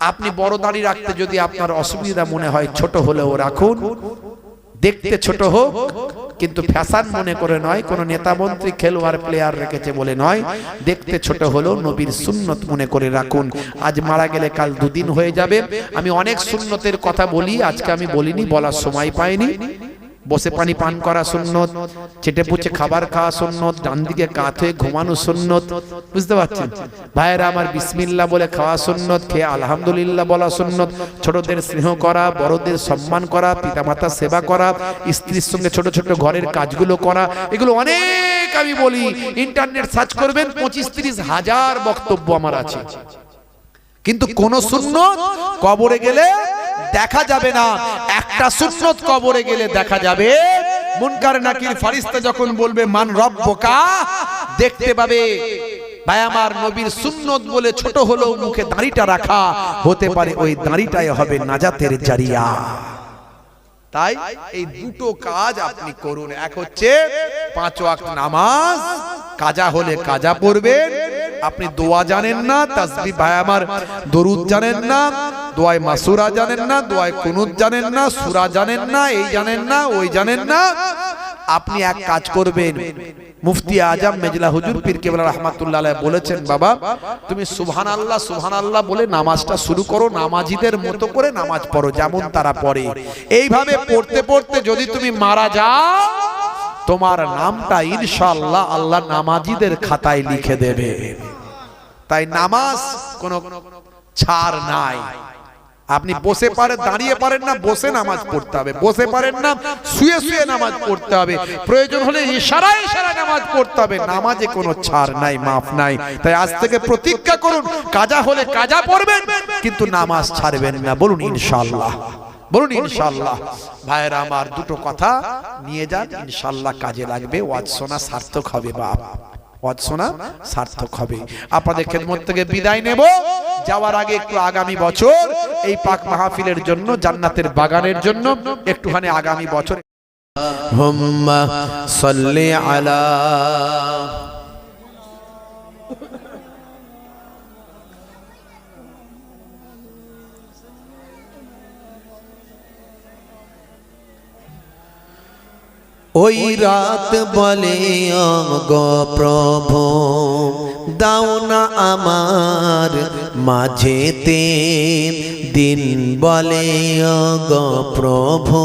আপনি বড় দাড়ি রাখতে যদি আপনার অসুবিধা মনে হয়, ছোট হলেও রাখুন। দেখতে ছোট হোক, কিন্তু ফ্যাশন মনে করে নয়, কোন নেতা মন্ত্রী খেলোয়াড় প্লেয়ার রেখেছে বলে নয়। দেখতে ছোট হলেও নবীর সুন্নত মনে করে রাখুন। আজ মারা গেলে কাল দুদিন হয়ে যাবে। আমি অনেক সুন্নতের কথা বলি, আজকে আমি বলিনি, বলার সময় পাইনি। বসে পানি পান করা সুন্নত, চেটে পুচে খাবার খাওয়া সুন্নত, ডান দিকে কাত হয়ে ঘুমানো সুন্নত। বুঝতে পারছেন ভাইয়েরা আমার? বিসমিল্লাহ বলে খাওয়া সুন্নত, খেয়ে আলহামদুলিল্লাহ বলা সুন্নত। ছোটদের স্নেহ করা, বড়দের সম্মান করা, পিতামাতার সেবা করা, স্ত্রীর সঙ্গে ছোট ছোট ঘরের কাজগুলো করা, এগুলো অনেক আমি বলি। ইন্টারনেট সার্চ করবেন, 25-30 হাজার বক্তব্য আমার আছে। কিন্তু কোন সুন্নত কবরে গেলে দেখা যাবে না। একটা সুন্নত কবরে গেলে দেখা যাবে। মুনকার নাকির ফেরেশতা যখন বলবে মান রব্বুকা, দেখতে পাবে। ভাই আমার, নবীর সুন্নত বলে ছোট হলেও মুখে দাড়িটা রাখা হতে পারে, ওই দাড়িটাই হবে নাজাতের জারিয়া। তাই এই দুটো কাজ আপনি করুন। এক হচ্ছে 5 ওয়াক্ত নামাজ, কাজা হলে কাজা পড়বেন। আপনি দোয়া জানেন না, তাসবিহ, ভাই আমার দরুদ জানেন না, দোয়ায় মাসুরা জানেন না, দোয়ায় কুনুত জানেন না, সূরা জানেন না, এই জানেন না, ওই জানেন না। আপনি এক কাজ করবেন, মুফতি আজম মেজলা হুজুর পীর কেবলা রাহমাতুল্লাহ আলাইহি বলেছেন, বাবা তুমি সুবহানাল্লাহ সুবহানাল্লাহ বলে নামাজটা শুরু করো, নামাজিদের মতো করে নামাজ পড়ো যেমন তারা পড়ে। এইভাবে পড়তে পড়তে যদি তুমি মারা যাও, তোমার নামটা ইনশাআল্লাহ আল্লাহ নামাজিদের খাতায় লিখে দেবে। তাই নামাজ কোনো ছাড় নাই। আপনি বসে পারেন, দাঁড়িয়ে পারেন না, বসে নামাজ পড়তে হবে। বসে পারেন না, শুয়ে শুয়ে নামাজ পড়তে হবে। প্রয়োজন হলে ইশারায় ইশারায় নামাজ পড়তে হবে। নামাজে কোনো ছাড় নাই, মাফ নাই। তাই আজ থেকে প্রতিজ্ঞা করুন, কাজা হলে কাজা পড়বেন, কিন্তু নামাজ ছাড়বেন না। বলুন ইনশাআল্লাহ, বলুন ইনশাআল্লাহ। ভাইরা আমার, দুটো কথা নিয়ে যান, ইনশাআল্লাহ কাজে লাগবে। ওয়াজ শোনা সার্থক হবে বাপ, ওয়াজ শোনা সার্থক হবে। আপনাদের খেদমত থেকে বিদায় নেব। যাওয়ার আগে একটু আগামী বছর এই পাক মাহফিলের জন্য, জান্নাতের বাগানের জন্য একটুখানি আগামী বছর হুম্মা সাল্লি আলা ওই রাত বলে গো প্রভু, দাও না আমার মাঝেতে। দিন বলে গো প্রভু,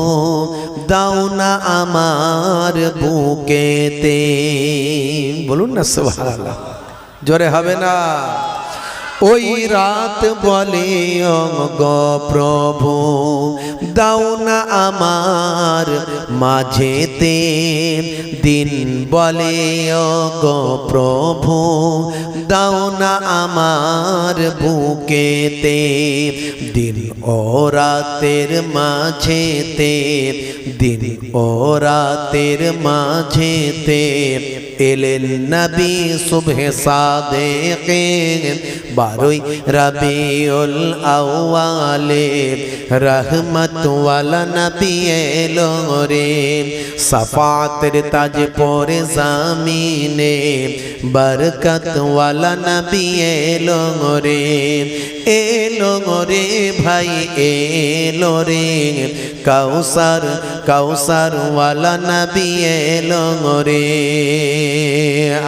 দাও না আমার বুকেতে। বলুন না সুবহানাল্লাহ, জোরে হবে না? ওই রাত বলে গো প্রভু, দাও না আমার মাঝেতে। দিন বলে গো প্রভু, দাও না আমার বুকেতে। দিন ও রাতের মাঝেতে, দিন ও রাতের মাঝেতে এলেন নবী সুবহে সাদেকে। 12ই রবিউল আউয়ালে রহমত ওয়ালা নবী এলো রে সাফাতের তাজ পরে জামিনে বরকত ওয়ালা নবী এলো রে এলো রে ভাই এলো রে কাউসার কাউসার ওয়ালা নবী এলো রে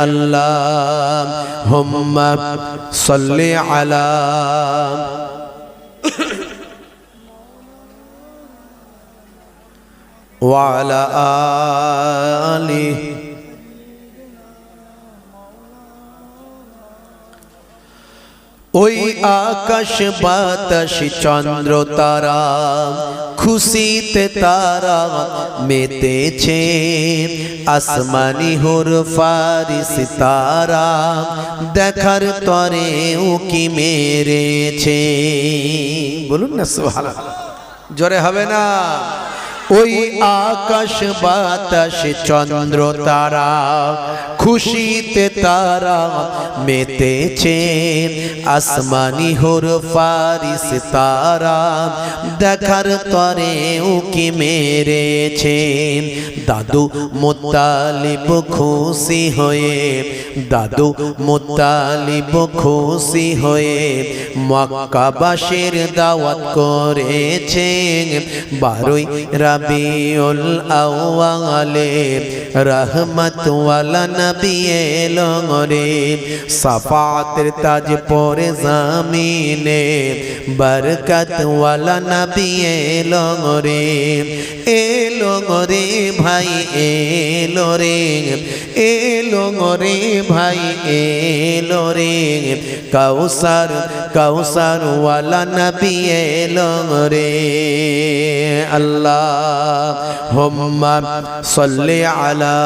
আল্লাহুম্মা সাল্লি আলা ওয়া আলা আলিহি ওই আকাশ বাতাস চন্দ্র তারা খুশিতে তারা মেতেছে আসমানি হুর ফারিস তারা দেখার তরে উকি মেরেছে বলুন না সুবহানাল্লাহ জোরে হবে না ওই আকাশ বাতাস চন্দ্র তারা খুশিতে তারা মেতেছে আসমানি হুর ফারিস তারা দেখার তরে উকি মেরেছে দাদু মুত্তালিব খুশি হয়ে দাদু মুত্তালিব খুশি হয়ে মক্কাবাসীর দাওয়াত করেছে 12ই রবিউল আউয়ালে রহমত ওয়ালা নবী এলো রে সাফাতের তাজ পরে জামিনে বরকত ওয়ালা নবী এলো রে ভাই এলো রে ভাই এলো রে কাউসার কাউসার ওয়ালা নবী এলো রে আল্লাহুম্মা সাল্লি আলা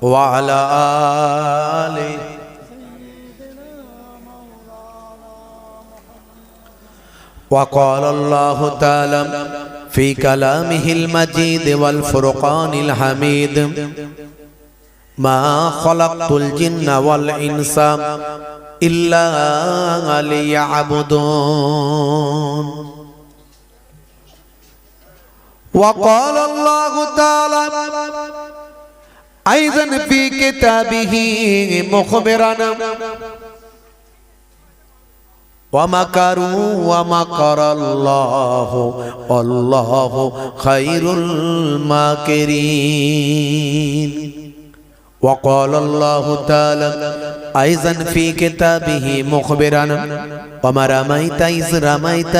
ওয়া আলা আলি وقال الله تعالى في كلامه المجيد والفرقان الحميد ما خلقت الجن والإنس إلا ليعبدون وقال الله تعالى أيضا في كتابه مخبرا ومكروا ومكر الله والله خير الماكرين وقال الله تعالى أيضا في كتابه مخبرا وما رميت إذ رميت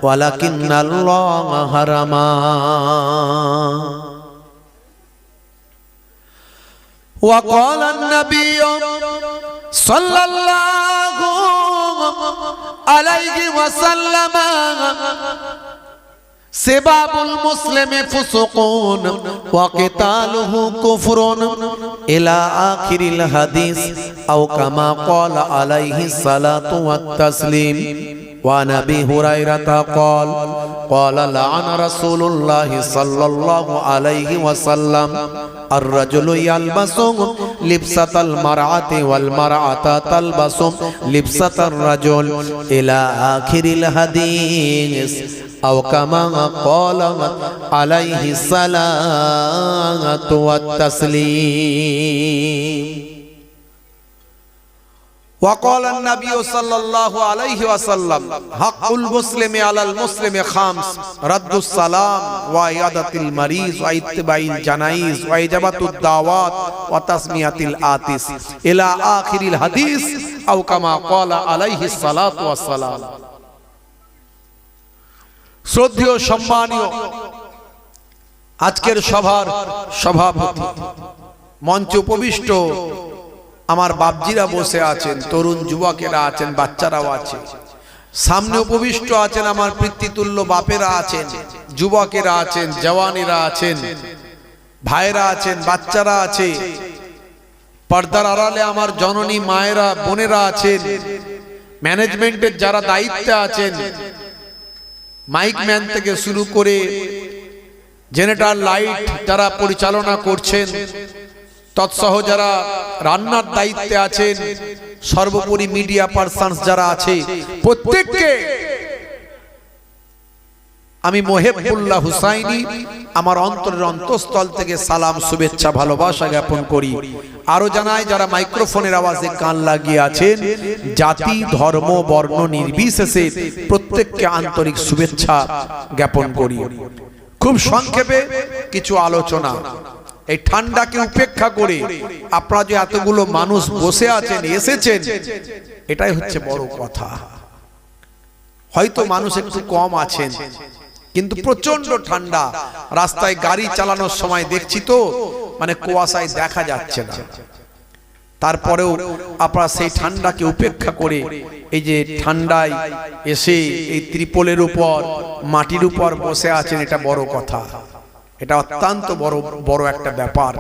ولكن الله رمى وقال النبي صلى الله عليه وسلم سباب المسلم فسوق وقتاله كفر إلى آخر الحديث أو كما قال عليه الصلاة والتسليم وعن أبي هريرة قال لعن رسول الله صلى الله عليه وسلم الرجل يلبس لبسة المرأة والمرأة تلبس لبسة الرجل إلى آخر الحديث أو كما قال عليه الصلاة والتسليم وقال النبي صلى الله عليه وسلم حق المسلم على المسلم خمس رد السلام وعيادة المريض واتباع الجنائز وإجابة الدعوات وتسمية الآتش إلى آخر الحديث أو كما قال عليه الصلاة والسلام শ্রদ্ধেয় সম্মানীয় আজকের সভার সভাপতি মঞ্চে উপবিষ্ট আমার বাপজিরা বসে আছেন, তরুণ যুবকেরা আছেন, বাচ্চারাও আছে, সামনে উপবিষ্ট আছেন আমার পিতৃতুল্য বাপেরা আছেন, যুবকেরা আছেন, জওয়ানেরা আছেন, ভাইরা আছেন, বাচ্চারা আছে, পর্দার আড়ালে আমার জননী মায়েরা বোনেরা আছেন, ম্যানেজমেন্টের যারা দায়িত্বে আছেন, মাইক ম্যান থেকে শুরু করে জেনারেটর লাইট যারা পরিচালনা করছেন, তৎসহ যারা রান্নার দায়িত্বে আছেন, সর্বোপরি মিডিয়া পারসনস যারা আছে, প্রত্যেককে আমি মোহেবুল্লাহ হুসাইনি আমার অন্তরের অন্তঃস্থল থেকে সালাম, শুভেচ্ছা, ভালোবাসা জ্ঞাপন করি। আরো জানাই যারা মাইক্রোফোনের আওয়াজে কান লাগিয়ে আছেন, জাতি, ধর্ম, বর্ণ নির্বিশেষে প্রত্যেককে আন্তরিক শুভেচ্ছা জ্ঞাপন করি। খুব সংক্ষেপে কিছু আলোচনা। এই ঠান্ডাকে উপেক্ষা করে আপনারা যে এতগুলো মানুষ বসে আছেন, এসেছেন, এটাই হচ্ছে বড় কথা। হয়তো মানুষ একটু কম আছেন, কিন্তু প্রচন্ড ঠান্ডা। রাস্তায় গাড়ি চালানোর সময় দেখছি তো মানে কুয়াশায় দেখা যাচ্ছে না। তারপরেও আপনারা সেই ঠান্ডাকে উপেক্ষা করে এই যে ঠান্ডায় এসে এই ত্রিপলের উপর, মাটির উপর বসে আছেন, এটা বড় কথা। এটা অত্যন্ত বড় একটা ব্যাপার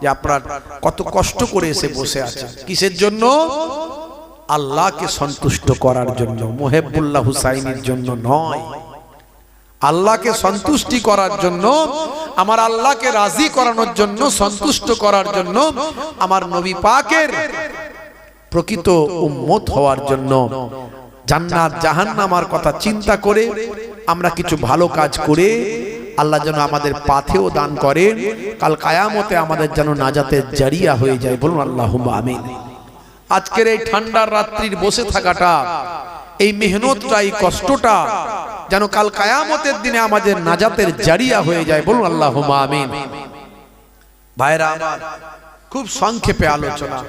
যে আপনারা কত কষ্ট করে এসে বসে আছেন। কিসের জন্য? আল্লাহকে সন্তুষ্ট করার জন্য, মোহেবুল্লাহ হুসাইনের জন্য নয়। আল্লাহকে সন্তুষ্টি করার জন্য, আমার আল্লাহকে রাজি করানোর জন্য, সন্তুষ্ট করার জন্য, আমার নবী পাকের প্রকৃত উম্মত হওয়ার জন্য, জান্নাত জাহান্নামের কথা চিন্তা করে আমরা কিছু ভালো কাজ করে আল্লাহ যেন আমাদের পাথেও দান করেন, কাল কিয়ামতে আমাদের যেন নাজাতের জারিয়া হয়ে যায়। বলুন আল্লাহুম্মা আমিন। আজকের এই ঠান্ডার রাত্রির বসে থাকাটা, এই মেহনতটা, এই কষ্টটা যেন কাল কিয়ামতের দিনে আমাদের নাজাতের জারিয়া হয়ে যায়। বলুন আল্লাহুম্মা আমিন। ভাইরা আমার, খুব সংক্ষেপে আলোচনা।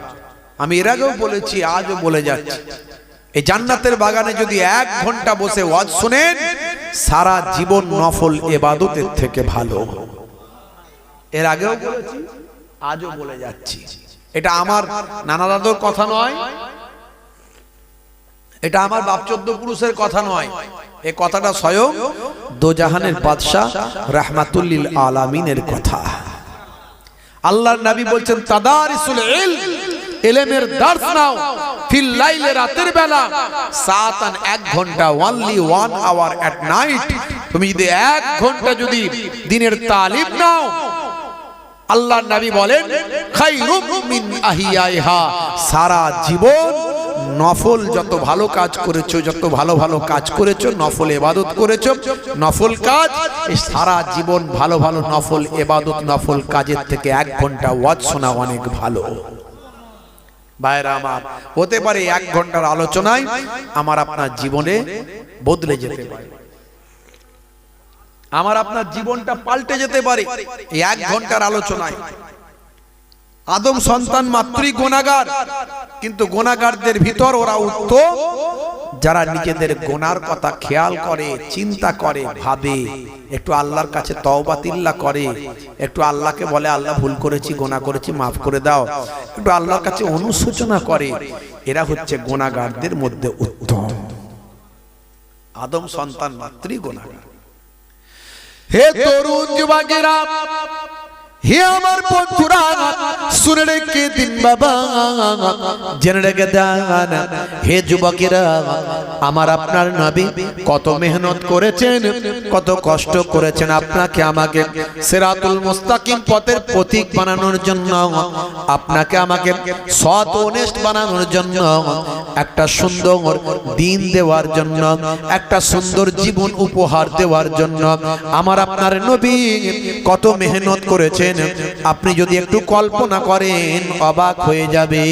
আমি এর আগেও বলেছি, আজও বলে যাচ্ছি, এই জান্নাতের বাগানে যদি 1 ঘন্টা বসে ওয়াজ শুনেন, সারা জীবন নফল ইবাদতের থেকে ভালো। এর আগেও বলেছি, আজও বলে যাচ্ছি। এটা আমার নানা দাদুর কথা নয়, এটা আমার বাপ 14 পুরুষের কথা নয়। এই কথাটা স্বয়ং দোজাহানের বাদশা রাহমাতুল লিল আলামিনের কথা। আল্লাহর নবী বলছেন, তাদারিসুল ইলম, ইলমের দর্স নাও, ফিল লাইলে, রাতের বেলা, সাতান, 1 ঘন্টা, অনলি 1 আওয়ার এট নাইট। তুমি যদি 1 ঘন্টা যদি দিনের তালিম নাও, আল্লাহর নবী বলেন, খায়রুম মিন আহিয়াইহা, সারা জীবন নফল যত ভালো কাজ করেছো, যত ভালো ভালো কাজ করেছো, নফল ইবাদত করেছো, নফল কাজ, এই সারা জীবন ভালো ভালো নফল ইবাদত, নফল কাজের থেকে 1 ঘন্টা ওয়াজ শোনা অনেক ভালো। ভাইরা আমার, হতে পারে 1 ঘন্টার আলোচনায় আমার আপনার জীবনে বদলে যেতে পারে, আমার আপনার জীবনটা পাল্টে যেতে পারে এই 1 ঘন্টার আলোচনায়। আদম সন্তান মাত্রই গুনাহগার, কিন্তু গুনাহগারদের ভিতর ওরা উত্তম যারা নিজেদের গুনার কথা খেয়াল করে, চিন্তা করে, ভাবে, একটু আল্লাহর কাছে তওবা তিল্লা করে, একটু আল্লাহকে বলে, আল্লাহ ভুল করেছি, গুনাহ করেছি, মাফ করে দাও, একটু আল্লাহর কাছে অনুশোচনা করে। এরা হচ্ছে গুনাহগারদের মধ্যে উত্তম। আদম সন্তান মাত্রই গুনাহগার। হে তরুণ যুবকেরা, হে আমার বন্ধুরা, শুনে রেখে দিন বাবা, জেনে রেখে দেন। হে যুবকেরা, আমার আপনার নবী কত মেহনত করেছেন, কত কষ্ট করেছেন আপনাকে আমাকে সিরাতুল মুস্তাকিম পথের পথিক বানানোর জন্য, আপনাকে আমাকে সৎ অনেস্ট বানানোর জন্য, একটা সুন্দর দিন দেওয়ার জন্য, একটা সুন্দর জীবন উপহার দেওয়ার জন্য আমার আপনার নবী কত মেহনত করেছেন। আপনি যদি একটু কল্পনা করেন অবাক হয়ে যাবে।